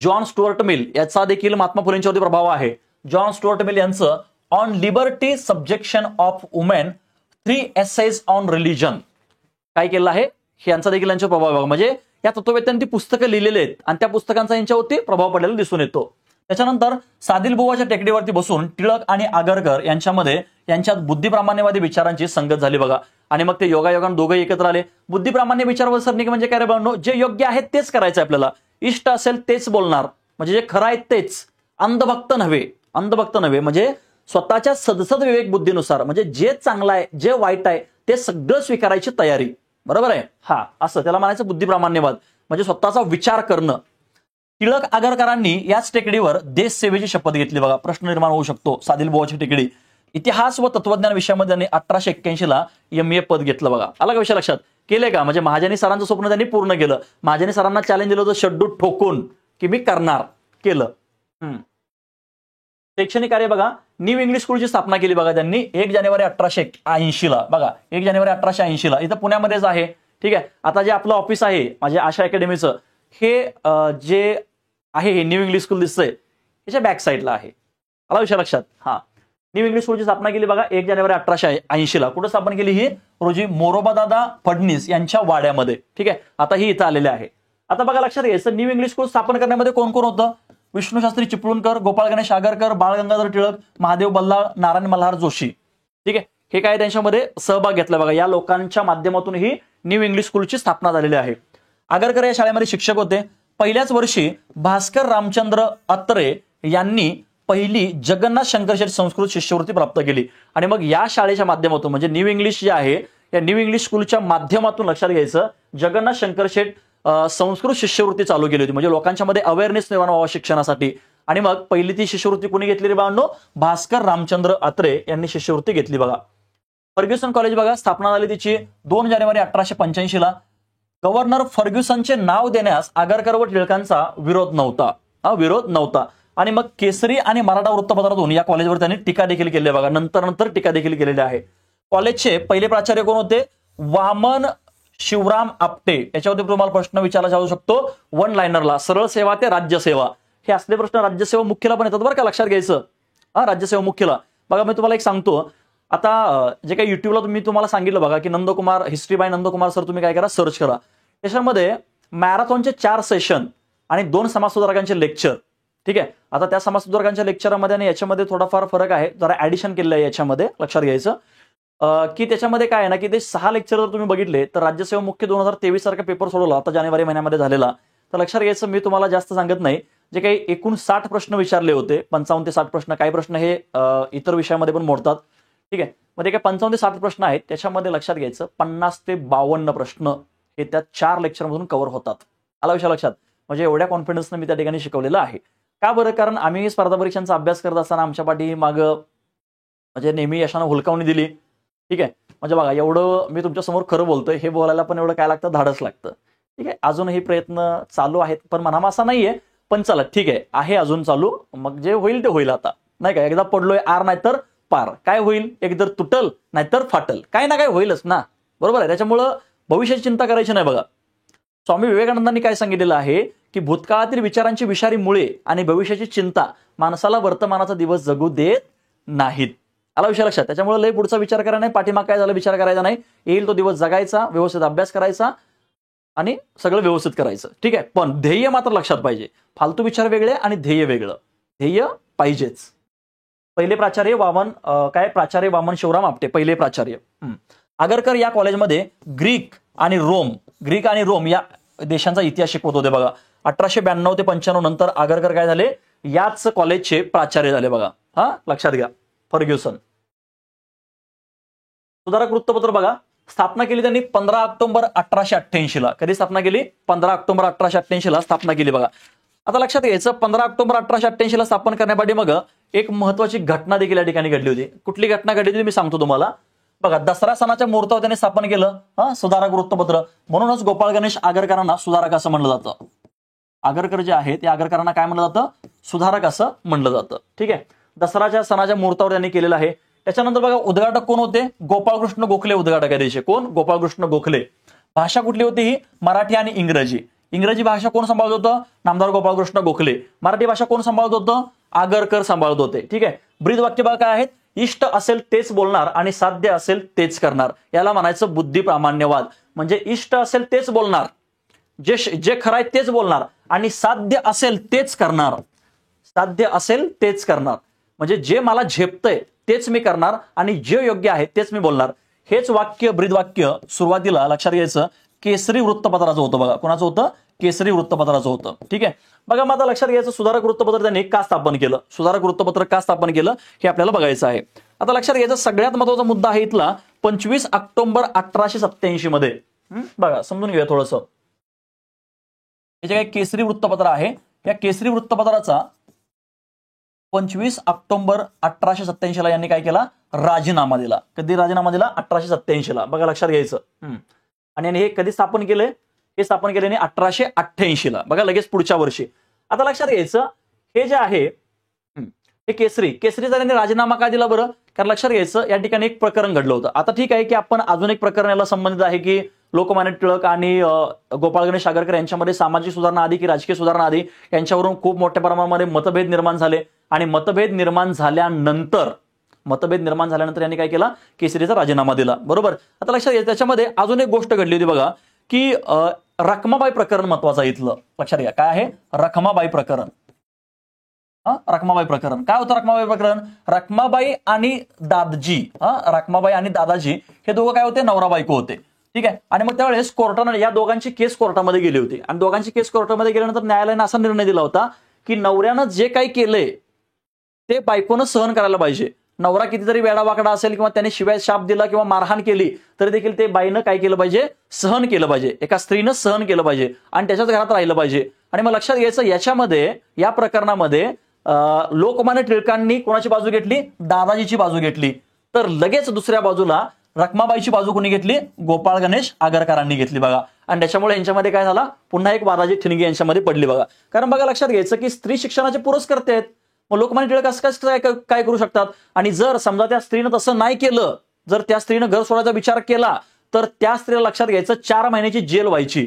जॉन स्टुअर्ट मिल याचा देखील महात्मा फुलेंच्यावरती प्रभाव आहे. जॉन स्टुअर्ट मिल यांचं on liberty subjection of women 3 essays on religion काय केलं आहे, हे यांचा देखील यांचा प्रभाव आहे. म्हणजे या तत्ववेत्यांनी ती पुस्तकं लिहिलेली आहेत आणि त्या पुस्तकांचा यांच्यावरती प्रभाव पडलेला दिसून येतो. त्याच्यानंतर सादिलबुवाच्या टेकडीवरती बसून टिळक आणि आगरकर यांच्यात बुद्धिप्रामाण्यवादी विचारांची संगत झाली बघा. आणि मग ते योगायोगाने दोघे एकत्र आले. बुद्धिप्रामाण्य विचारसरणी म्हणजे काय रे बाळांनो, जे योग्य आहे तेच करायचं आपल्याला, इष्ट असेल तेच बोलणार, म्हणजे जे खरं आहे तेच, अंधभक्त नव्हे, म्हणजे स्वतःच्या सदसद विवेक बुद्धीनुसार, म्हणजे जे चांगलं आहे जे वाईट आहे ते सगळं स्वीकारायची तयारी. बरोबर आहे? हा असं त्याला म्हणायचं बुद्धिप्रामाण्यवाद, म्हणजे स्वतःचा विचार करणं. टिळक आगरकरांनी याच टेकडीवर देश सेवेची शपथ घेतली बघा. प्रश्न निर्माण होऊ शकतो, सादिलबुवाची टेकडी, इतिहास व तत्वज्ञान विषयामध्ये त्यांनी 1881 MA पद घेतलं बघा. आला का विषय लक्षात? केले का? म्हणजे महाजनी सरांचं स्वप्न त्यांनी पूर्ण केलं. महाजनी सरांना चॅलेंज दिलं होतं शड्डू ठोकून की मी करणार, केलं. शैक्षणिक कार्य बघा, न्यू इंग्लिश स्कूलची स्थापना केली बघा त्यांनी 1 जानेवारी 1880 बघा. 1 जानेवारी 1880 इथं पुण्यामध्येच आहे. ठीक आहे. आता जे आपलं ऑफिस आहे माझ्या आशा अकॅडमीचं, हे जे आहे हे न्यू इंग्लिश स्कूल दिसतंय याच्या बॅक साईडला आहे. आला विषय लक्षात? हा, न्यू इंग्लिश स्कूलची स्थापना केली बघा 1 जानेवारी 1880 कुठं स्थापन केली? ही रोजी मोरोबादादा फडणीस यांच्या वाड्यामध्ये. ठीक आहे. आता ही इथं आलेले आहे. आता बघा लक्षात घ्यायचं, न्यू इंग्लिश स्कूल स्थापन करण्यामध्ये कोण कोण होतं? विष्णुशास्त्री चिपळूणकर, गोपाळ गणेश आगरकर, बाळ गंगाधर टिळक, महादेव बल्लाळ, नारायण मल्हार जोशी. ठीक आहे. हे काय त्यांच्यामध्ये सहभाग घेतला बघा. या लोकांच्या माध्यमातून ही न्यू इंग्लिश स्कूलची स्थापना झालेली आहे. आगरकर या शाळेमध्ये शिक्षक होते. पहिल्याच वर्षी भास्कर रामचंद्र अत्रे यांनी पहिली जगन्नाथ शंकरशेठ संस्कृत शिष्यवृत्ती प्राप्त केली. आणि मग या शाळेच्या माध्यमातून, म्हणजे न्यू इंग्लिश जे आहे या न्यू इंग्लिश स्कूलच्या माध्यमातून लक्षात घ्यायचं, जगन्नाथ शंकरशेठ संस्कृत शिष्यवृत्ती चालू केली होती. म्हणजे लोकांच्या मध्ये अवेअरनेस निर्माण व्हावा शिक्षणासाठी. आणि मग पहिली ती शिष्यवृत्ती कोणी घेतली रे बाळांनो? भास्कर रामचंद्र अत्रे यांनी शिष्यवृत्ती घेतली बघा. फर्ग्युसन कॉलेज बघा, स्थापना झाली तिची 2 जानेवारी 1885 गव्हर्नर फर्ग्युसनचे नाव देण्यास आगरकर व टिळकांचा विरोध नव्हता. आणि मग केसरी आणि मराठा वृत्तपत्रातून या कॉलेजवर त्यांनी टीका देखील केली बघा. नंतर टीका देखील केलेली आहे. कॉलेजचे पहिले प्राचार्य कोण होते? वामन शिवराम आपटे. याच्यावरती तुम्हाला प्रश्न विचारला जाऊ शकतो 1 लाइनरला, सरळ सेवा ते राज्यसेवा. हे असले प्रश्न राज्यसेवा मुख्यला पण येतात बरं का, लक्षात घ्यायचं. राज्यसेवा मुख्यला बघा. मी तुम्हाला एक सांगतो, आता जे काही युट्यूबला मी तुम्हाला सांगितलं बघा की Nandkumar, history by Nandkumar sir, तुम्ही काय करा, सर्च करा. त्याच्यामध्ये मॅरेथॉनचे 4 सेशन आणि 2 समाजसुधारकांचे लेक्चर. ठीक आहे. आता त्या समाजसुधारकांच्या लेक्चरमध्ये आणि याच्यामध्ये थोडाफार फरक आहे, जरा ऍडिशन केलेलं आहे याच्यामध्ये, लक्षात घ्यायचं की त्याच्यामध्ये काय आहे ना की ते 6 लेक्चर जर तुम्ही बघितले तर राज्यसेवा मुख्य 2023 सारखा पेपर सोडवला आता जानेवारी महिन्यामध्ये झालेला. तर लक्षात घ्यायचं, मी तुम्हाला जास्त सांगत नाही. जे काही एकूण 60 प्रश्न विचारले होते, 55 ते 60 प्रश्न, काही प्रश्न हे इतर विषयामध्ये पण मोडतात. ठीक आहे. मध्ये काय 55 ते 60 प्रश्न आहेत, त्याच्यामध्ये लक्षात घ्यायचं 50 ते 52 प्रश्न हे त्या 4 लेक्चरमधून कव्हर होतात. आला विषय लक्षात? म्हणजे एवढ्या कॉन्फिडन्सनं मी त्या ठिकाणी शिकवलेलं आहे. का बरं? कारण आम्ही स्पर्धा परीक्षांचा अभ्यास करत असताना आमच्या पाठी मागं म्हणजे नेहमी यशानं हुलकावणी दिली. ठीक आहे. म्हणजे बघा, एवढं मी तुमच्या समोर खरं बोलतोय, हे बोलायला पण एवढं काय लागतं, धाडस लागतं. ठीक आहे. अजूनही प्रयत्न चालू आहेत, पण म्हणावा असा नाहीये. पण चला ठीक आहे अजून चालू. मग जे होईल ते होईल. आता नाही का, एकदा पडलोय आर नाहीतर पार. काय होईल? एकतर तुटल नाहीतर फाटल, काय ना काय होईलच ना. बरोबर आहे. त्याच्यामुळं भविष्याची चिंता करायची नाही बघा. स्वामी विवेकानंदांनी काय सांगितलेलं आहे की भूतकाळातील विचारांची विषारी मुळे आणि भविष्याची चिंता माणसाला वर्तमानाचा दिवस जगू देत नाहीत. आला विषय लक्षात? त्याच्यामुळे लय पुढचा विचार करायचा नाही, पाठीमाग काय झालं विचार करायचा नाही. येईल तो दिवस जगायचा, व्यवस्थित अभ्यास करायचा, आणि सगळं व्यवस्थित करायचं, ठीक आहे. पण ध्येय मात्र लक्षात पाहिजे. फालतू विचार वेगळे आणि ध्येय वेगळं. ध्येय पाहिजेच. पहिले प्राचार्य प्राचार्य वामन शिवराम आपटे, पहिले प्राचार्य. आगरकर या कॉलेजमध्ये ग्रीक आणि रोम या देशांचा इतिहास शिकवत होते बघा. 1892 ते 95 नंतर आगरकर काय झाले, याच कॉलेजचे प्राचार्य झाले बघा. लक्षात घ्या. फर्ग्युसन. सुधारक वृत्तपत्र बघा, स्थापना केली त्यांनी 15 ऑक्टोबर 1888 ला. कधी स्थापना केली? 15 ऑक्टोबर 1888 ला स्थापना केली बघा. आता लक्षात घ्यायचं, 15 ऑक्टोबर 1888 ला स्थापन करण्यापाठी मग एक महत्वाची घटना देखील या ठिकाणी घडली होती. कुठली घटना घडली होती मी सांगतो तुम्हाला. बघा, दसरा सणाच्या मुहूर्तावर त्यांनी स्थापन केलं सुधारक वृत्तपत्र. म्हणूनच गोपाळ गणेश आगरकरांना सुधारक असं म्हणलं जातं. आगरकर जे आहे ते आगरकरांना काय म्हणलं जातं? सुधारक असं म्हणलं जातं, ठीक आहे. दसराच्या सणाच्या मुहूर्तावर त्यांनी केलेलं आहे. त्याच्यानंतर बघा, उद्घाटक कोण होते? गोपाळकृष्ण गोखले उद्घाटक आहे त्याचे. कोण? गोपाळकृष्ण गोखले. भाषा कुठली होती ही? मराठी आणि इंग्रजी. इंग्रजी भाषा कोण सांभाळत होतं? नामदार गोपाळकृष्ण गोखले. मराठी भाषा कोण सांभाळत होतं? आगरकर सांभाळत होते, ठीक आहे. ब्रीद वाक्य बघा काय आहेत? इष्ट असेल तेच बोलणार आणि साध्य असेल तेच करणार. याला म्हणायचं बुद्धी प्रामाण्यवाद. म्हणजे इष्ट असेल तेच बोलणार, जे खरं आहे तेच बोलणार आणि साध्य असेल तेच करणार. साध्य असेल तेच करणार म्हणजे जे मला झेपतंय तेच मी करणार आणि जे योग्य आहे तेच मी बोलणार. हेच वाक्य, ब्रीद वाक्य सुरुवातीला लक्षात घ्यायचं केसरी वृत्तपत्राचं होतं बघा. कोणाचं होतं? केसरी वृत्तपत्राचं होतं, ठीक आहे. बघा, मग आता लक्षात घ्यायचं सुधारक वृत्तपत्र त्यांनी का स्थापन केलं, सुधारक वृत्तपत्र का स्थापन केलं हे आपल्याला बघायचं आहे. आता लक्षात घ्यायचं सगळ्यात महत्वाचा मुद्दा आहे इथला 25 ऑक्टोबर 1887 मध्ये. बघा, समजून घेऊया थोडंसं. हे जे काही केसरी वृत्तपत्र आहे, या केसरी वृत्तपत्राचा 25 ऑक्टोबर 1887 ला यांनी काय केला? राजीनामा दिला. कधी राजीनामा दिला? 1887 ला. बघा, लक्षात घ्यायचं. आणि यांनी हे कधी स्थापन केलंय? हे स्थापन केल्याने 1888 ला. बघा, लगेच पुढच्या वर्षी. आता लक्षात घ्यायचं, हे जे आहे हे केसरीचा त्यांनी राजीनामा का दिला बरं? कारण लक्षात घ्यायचं या ठिकाणी एक प्रकरण घडलं होतं. आता ठीक आहे की आपण अजून एक प्रकरण याला संबंधित आहे की लोकमान्य टिळक आणि गोपाळ गणेश आगरकर यांच्यामध्ये सामाजिक सुधारणा आधी की राजकीय सुधारणा आधी यांच्यावरून खूप मोठ्या प्रमाणामध्ये मतभेद निर्माण झाले. आणि मतभेद निर्माण झाल्यानंतर यांनी काय केला? केसरीचा राजीनामा दिला, बरोबर. आता लक्षात घ्या, त्याच्यामध्ये अजून एक गोष्ट घडली होती बघा की रखमाबाई प्रकरण महत्वाचं आहे इथलं. लक्षात घ्या, काय आहे? रखमाबाई प्रकरण. रखमाबाई प्रकरण काय होतं? रखमाबाई प्रकरण, रखमाबाई आणि दादाजी हे दोघं काय होते? नवरा बायको होते, ठीक आहे. आणि मग त्यावेळेस कोर्टाने या दोघांची केस कोर्टामध्ये गेली होती. आणि दोघांची केस कोर्टामध्ये गेल्यानंतर न्यायालयाने असा निर्णय दिला होता की नवऱ्यानं जे काही केलंय ते बायकोनं सहन करायला पाहिजे. नवरा कितीतरी वेडावाकडा असेल किंवा त्याने शिवाय शाप दिला किंवा मारहाण केली तरी देखील ते बाईनं काय केलं पाहिजे? सहन केलं पाहिजे. एका स्त्रीनं सहन केलं पाहिजे आणि त्याच्याच घरात राहिलं पाहिजे. आणि मग लक्षात घ्यायचं, याच्यामध्ये या प्रकरणामध्ये लोकमान्य टिळकांनी कोणाची बाजू घेतली? दादाजीची बाजू घेतली. तर लगेच दुसऱ्या बाजूला रखमाबाईची बाजू कोणी घेतली? गोपाळ गणेश आगरकरांनी घेतली बघा. आणि त्याच्यामुळे यांच्यामध्ये काय झाला? पुन्हा एक वादाची ठिणगी यांच्यामध्ये पडली बघा. कारण बघा, लक्षात घ्यायचं की स्त्री शिक्षणाचे पुरस्कर्ते आहेत. मग लोकमान्य टिळक असं काय करू शकतात? आणि जर समजा त्या स्त्रीनं तसं नाही केलं, जर त्या स्त्रीनं घर सोडायचा विचार केला तर त्या स्त्रीला लक्षात घ्यायचं 4 महिन्याची जेल व्हायची.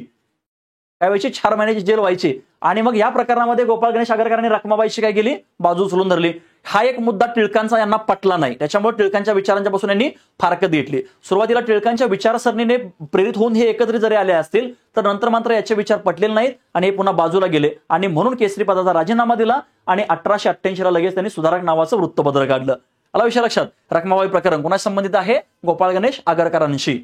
काय व्हायची? 4 महिन्याची जेल व्हायची. आणि मग या प्रकरणामध्ये गोपाळ गणेश आगरकरांनी रखमाबाईची काय केली? बाजू उचलून धरली. हा एक मुद्दा टिळकांचा यांना पटला नाही. त्याच्यामुळे टिळकांच्या विचारांच्या पासून यांनी फारकत घेतली. सुरुवातीला टिळकांच्या विचारसरणीने प्रेरित होऊन हे एकत्रित जरी आले असतील तर नंतर मात्र याचे विचार पटलेले नाहीत आणि हे पुन्हा बाजूला गेले. आणि म्हणून केसरी पदाचा राजीनामा दिला आणि 1888 ला लगेच त्यांनी सुधारक नावाचं वृत्तपत्र काढलं. आला विषय लक्षात? रखमाबाई प्रकरण कोणाशी संबंधित आहे? गोपाळ गणेश आगरकरांशी.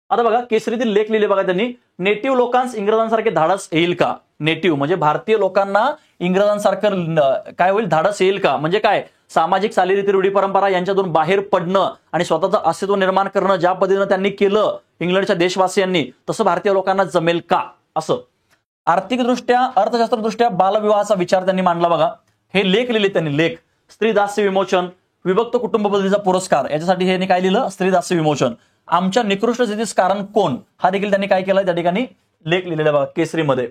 आता बघा, केसरीतील लेख लिहिले बघा त्यांनी. नेटिव्ह लोकांस इंग्रजांसारखे धाडस येईल का? नेटिव्ह म्हणजे भारतीय लोकांना इंग्रजांसारखं काय होईल? धाडस येईल का? म्हणजे काय? सामाजिक चालीरीती रूढी परंपरा यांच्यातून बाहेर पडणं आणि स्वतःचं अस्तित्व निर्माण करणं ज्या पद्धतीनं त्यांनी केलं इंग्लंडच्या देशवासियांनी, तसं भारतीय लोकांना जमेल का? असं आर्थिकदृष्ट्या, अर्थशास्त्रदृष्ट्या बालविवाहाचा विचार त्यांनी मांडला बघा. हे लेख लिहिले त्यांनी. लेख स्त्री दास्य विमोचन, विभक्त कुटुंब पद्धतीचा पुरस्कार, याच्यासाठी हे काय लिहिलं? स्त्री दास्य विमोचन. आमच्या निकृष्ट स्थितीस कारण कोण? हा देखील त्यांनी काय केलाय? त्या ठिकाणी लेख लिहिलेला बघा केसरीमध्ये.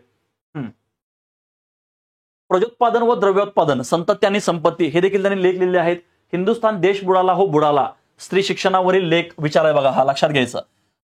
प्रजोत्पादन व द्रव्योत्पादन, संतती आणि संपत्ती, हे देखील त्यांनी लेख लिहिलेले आहेत. हिंदुस्थान देश बुडाला हो बुडाला, स्त्री शिक्षणावरील लेख विचार आहे बघा. हा लक्षात घ्यायचं.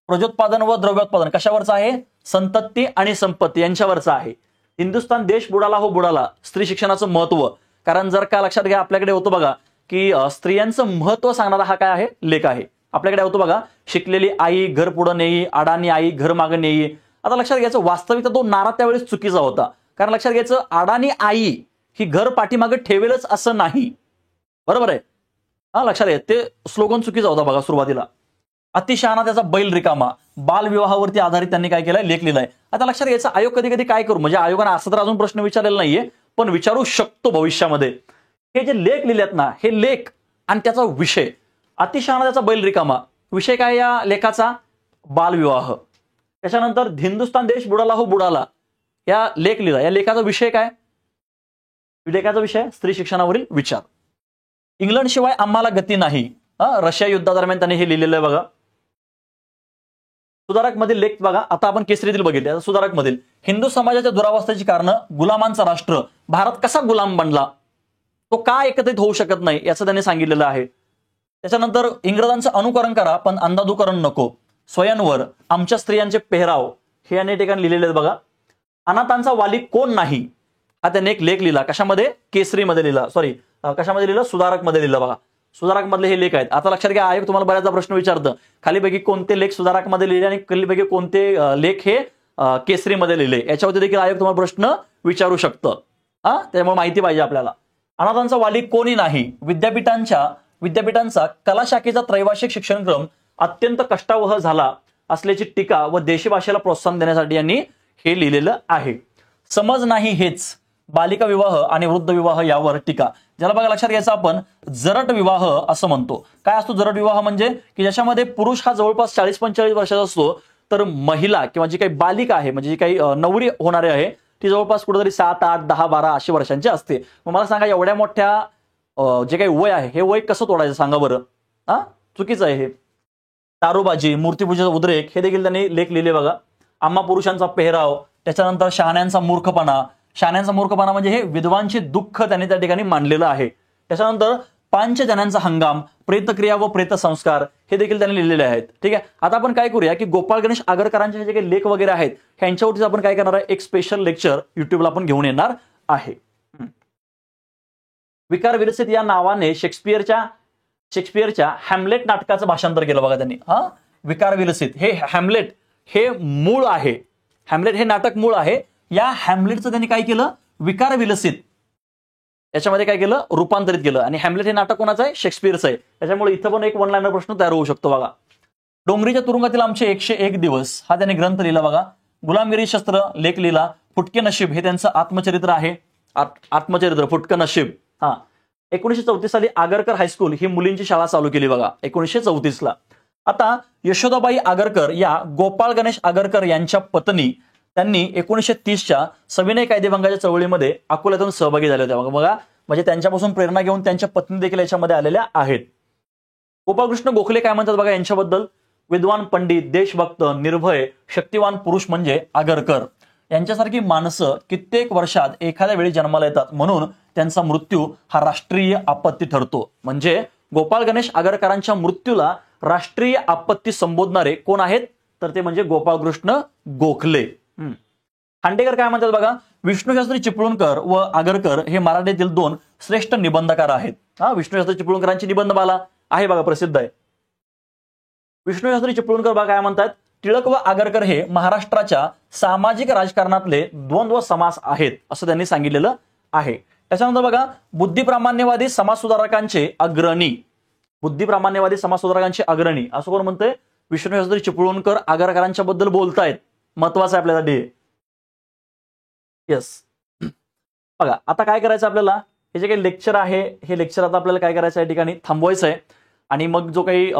प्रजोत्पादन व द्रव्योत्पादन कशावरचं आहे? संतती आणि संपत्ती यांच्यावरचं आहे. हिंदुस्थान देश बुडाला हो बुडाला, स्त्री शिक्षणाचं महत्व. कारण जर का लक्षात घ्या, आपल्याकडे होतं बघा की स्त्रियांचं महत्व सांगणारा हा काय आहे? लेख आहे. आपल्याकडे होतो बघा, शिकलेली आई घर पुढं नेई, अडाणी आई घर मागं नेई. आता लक्षात घ्यायचं, वास्तविकता तो नारा त्यावेळेस चुकीचा होता. कारण लक्षात घ्यायचं, अडाणी आई ही घर पाठीमागे ठेवेलच असं नाही. बरोबर आहे, हा लक्षात घ्या, ते स्लोगन चुकीचा होता बघा सुरुवातीला. अतिशहाणा त्याचा बैल रिकामा, बालविवाहावरती आधारित त्यांनी काय केलाय, लेख लिहिलाय. आता लक्षात घ्यायचं, आयोग कधी कधी काय करू, म्हणजे आयोगाने असं तर अजून प्रश्न विचारलेला नाहीये, पण विचारू शकतो भविष्यामध्ये. हे जे लेख लिहिलेत ना, हे लेख आणि त्याचा विषय, अतिशहाणा त्याचा बैल रिकामा, विषय काय या लेखाचा, बालविवाह. त्याच्यानंतर हिंदुस्थान देश बुडाला हो बुडाला, या लेख लिहिला. या लेखाचा विषय काय, लेखाचा विषय स्त्री शिक्षणावरील विचार. इंग्लंड शिवाय आम्हाला गती नाही, रशिया युद्धादरम्यान त्यांनी हे लिहिलेलं आहे बघा. सुधारक मधील लेख बघा, आता आपण केसरीतील बघितले. सुधारक मधील हिंदू समाजाच्या दुरावस्थेची कारणं, गुलामांचा राष्ट्र, भारत कसा गुलाम बनला, तो का एकत्रित होऊ शकत नाही, याचं त्यांनी सांगितलेलं आहे. त्याच्यानंतर इंग्रजांचं अनुकरण करा पण अंधाधुकरण नको, स्वयंवर, आमच्या स्त्रियांचे पेहराव, हे अनेक ठिकाणी लिहिलेले आहेत बघा. अनाथांचा वाली कोण नाही, हा त्याने एक लेख लिहिला. कशामध्ये, केसरीमध्ये लिहिला, सॉरी कशामध्ये लिहिलं, सुधारक मध्ये लिहिलं बघा. सुधारक मधले हे लेख आहेत. आता लक्षात घ्या, आयोग तुम्हाला बऱ्याचदा प्रश्न विचारतं, खालीपैकी कोणते लेख सुधारक मध्ये लिहिले आणि खालीपैकी कोणते लेख हे केसरीमध्ये लिहिले, याच्यावरती देखील आयोग तुम्हाला प्रश्न विचारू शकतं. त्यामुळे माहिती पाहिजे आपल्याला. अनाथांचा वाली कोणी नाही, विद्यापीठांचा कला शाखेचा त्रैवार्षिक शिक्षणक्रम अत्यंत कष्टावह झाला असल्याची टीका व देशी भाषेला प्रोत्साहन देण्यासाठी यांनी हे लिहिलेलं आहे. समज नाही हेच, बालिका विवाह आणि वृद्ध विवाह यावर टीका, ज्याला बघा लक्षात घ्यायचं आपण जरट विवाह असं म्हणतो. काय असतो जरट विवाह, म्हणजे की ज्याच्यामध्ये पुरुष हा जवळपास 40-45 वर्षाचा असतो, तर महिला किंवा जी काही बालिका आहे, म्हणजे जी काही नवरी होणारी आहे, ती जवळपास कुठेतरी 7, 8, 10, 12 अशी वर्षांची असते. मग मला सांगा, एवढ्या मोठ्या जे काही वय आहे, हे वय कसं तोडायचं सांगा बरं. चुकीचं आहे हे. दारूबाजी, मूर्तीपूजेचा उद्रेक, हे देखील त्यांनी लेख लिहिले बघा. आम्हा पुरुषांचा पेहराव, त्याच्यानंतर शहाण्यांचा मूर्खपणा, शहाण्यांचा मूर्खपणा म्हणजे हे विधवांचे दुःख त्यांनी त्या ठिकाणी मांडलेलं आहे. त्याच्यानंतर पांचजन्यांचा हंगाम, प्रेतक्रिया व प्रेतसंस्कार, हे देखील त्यांनी लिहिलेले आहेत. ठीक आहे, आता आपण काय करूया की गोपाळ गणेश आगरकरांचे जे काही लेख वगैरे आहेत, ह्यांच्यावरती आपण काय करणार आहे, एक स्पेशल लेक्चर युट्यूबला आपण घेऊन येणार आहे. विकार विरसित या नावाने शेक्सपियरच्या हॅमलेट नाटकाचं भाषांतर केलं बघा त्यांनी. विकार विरसित, हे हॅमलेट हे मूळ आहे, हॅमलेट हे नाटक मूळ आहे. या हॅमलेटचं त्यांनी काय केलं, विकार विलसित याच्यामध्ये काय केलं, रूपांतरित केलं. आणि हॅमलेट हे नाटक कोणाचं आहे, शेक्सपियरचं आहे. त्याच्यामुळे इथं पण एक वन लाईनर प्रश्न तयार होऊ शकतो बघा. डोंगरीच्या तुरुंगातील आमचे 101 दिवस, हा त्यांनी ग्रंथ लिहिला बघा. गुलामगिरी शस्त्र लेख लिहिला. फुटके नशीब हे त्यांचं आत्मचरित्र आहे, आत्मचरित्र फुटकं नशीब. 1934 साली आगरकर हायस्कूल ही मुलींची शाळा चालू केली बघा, 1934 ला. आता यशोदाबाई आगरकर या गोपाळ गणेश आगरकर यांच्या पत्नी, त्यांनी 1930च्या सविनय कायदेभंगाच्या चळवळीमध्ये अकोल्यातून सहभागी झाले होते बघा. म्हणजे त्यांच्यापासून प्रेरणा घेऊन त्यांच्या पत्नी देखील याच्यामध्ये आलेल्या आहेत. गोपाळकृष्ण गोखले काय म्हणतात बघा यांच्याबद्दल, विद्वान पंडित, देशभक्त, निर्भय, शक्तिवान पुरुष म्हणजे आगरकर. यांच्यासारखी माणसं कित्येक वर्षात एखाद्या वेळी जन्माला येतात, म्हणून त्यांचा मृत्यू हा राष्ट्रीय आपत्ती ठरतो. म्हणजे गोपाळ गणेश आगरकरांच्या मृत्यूला राष्ट्रीय आपत्ती संबोधणारे कोण आहेत, तर ते म्हणजे गोपाळकृष्ण गोखले. खांडेकर काय म्हणतात बघा, विष्णुशास्त्री चिपळूणकर व आगरकर हे मराठीतील 2 श्रेष्ठ निबंधकार आहेत. विष्णुशास्त्री चिपळूणकरांची निबंधमाला आहे बघा, प्रसिद्ध आहे. विष्णुशास्त्री चिपळूणकर बघा काय म्हणतात, टिळक व आगरकर हे महाराष्ट्राच्या सामाजिक राजकारणातले द्वंद्व समास आहेत, असं त्यांनी सांगितलेलं आहे. त्याच्यानंतर बघा, बुद्धिप्रामाण्यवादी समाजसुधारकांचे अग्रणी, बुद्धिप्रामाण्यवादी समाजसुधारकांचे अग्रणी असं कोण म्हणतंय, विष्णुशास्त्री चिपळूणकर आगरकरांच्या बद्दल बोलतायत. महत्वाचं आहे आपल्यासाठी. येस, बघा आता काय करायचं आपल्याला, हे जे काही लेक्चर आहे, हे लेक्चर आता आपल्याला काय करायचं या ठिकाणी थांबवायचं आहे. आणि मग जो काही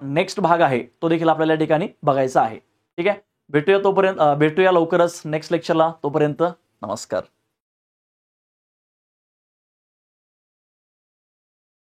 नेक्स्ट भाग आहे तो देखील आपल्याला या ठिकाणी बघायचा आहे. ठीक आहे, भेटूया लवकरच नेक्स्ट लेक्चरला. तोपर्यंत नमस्कार.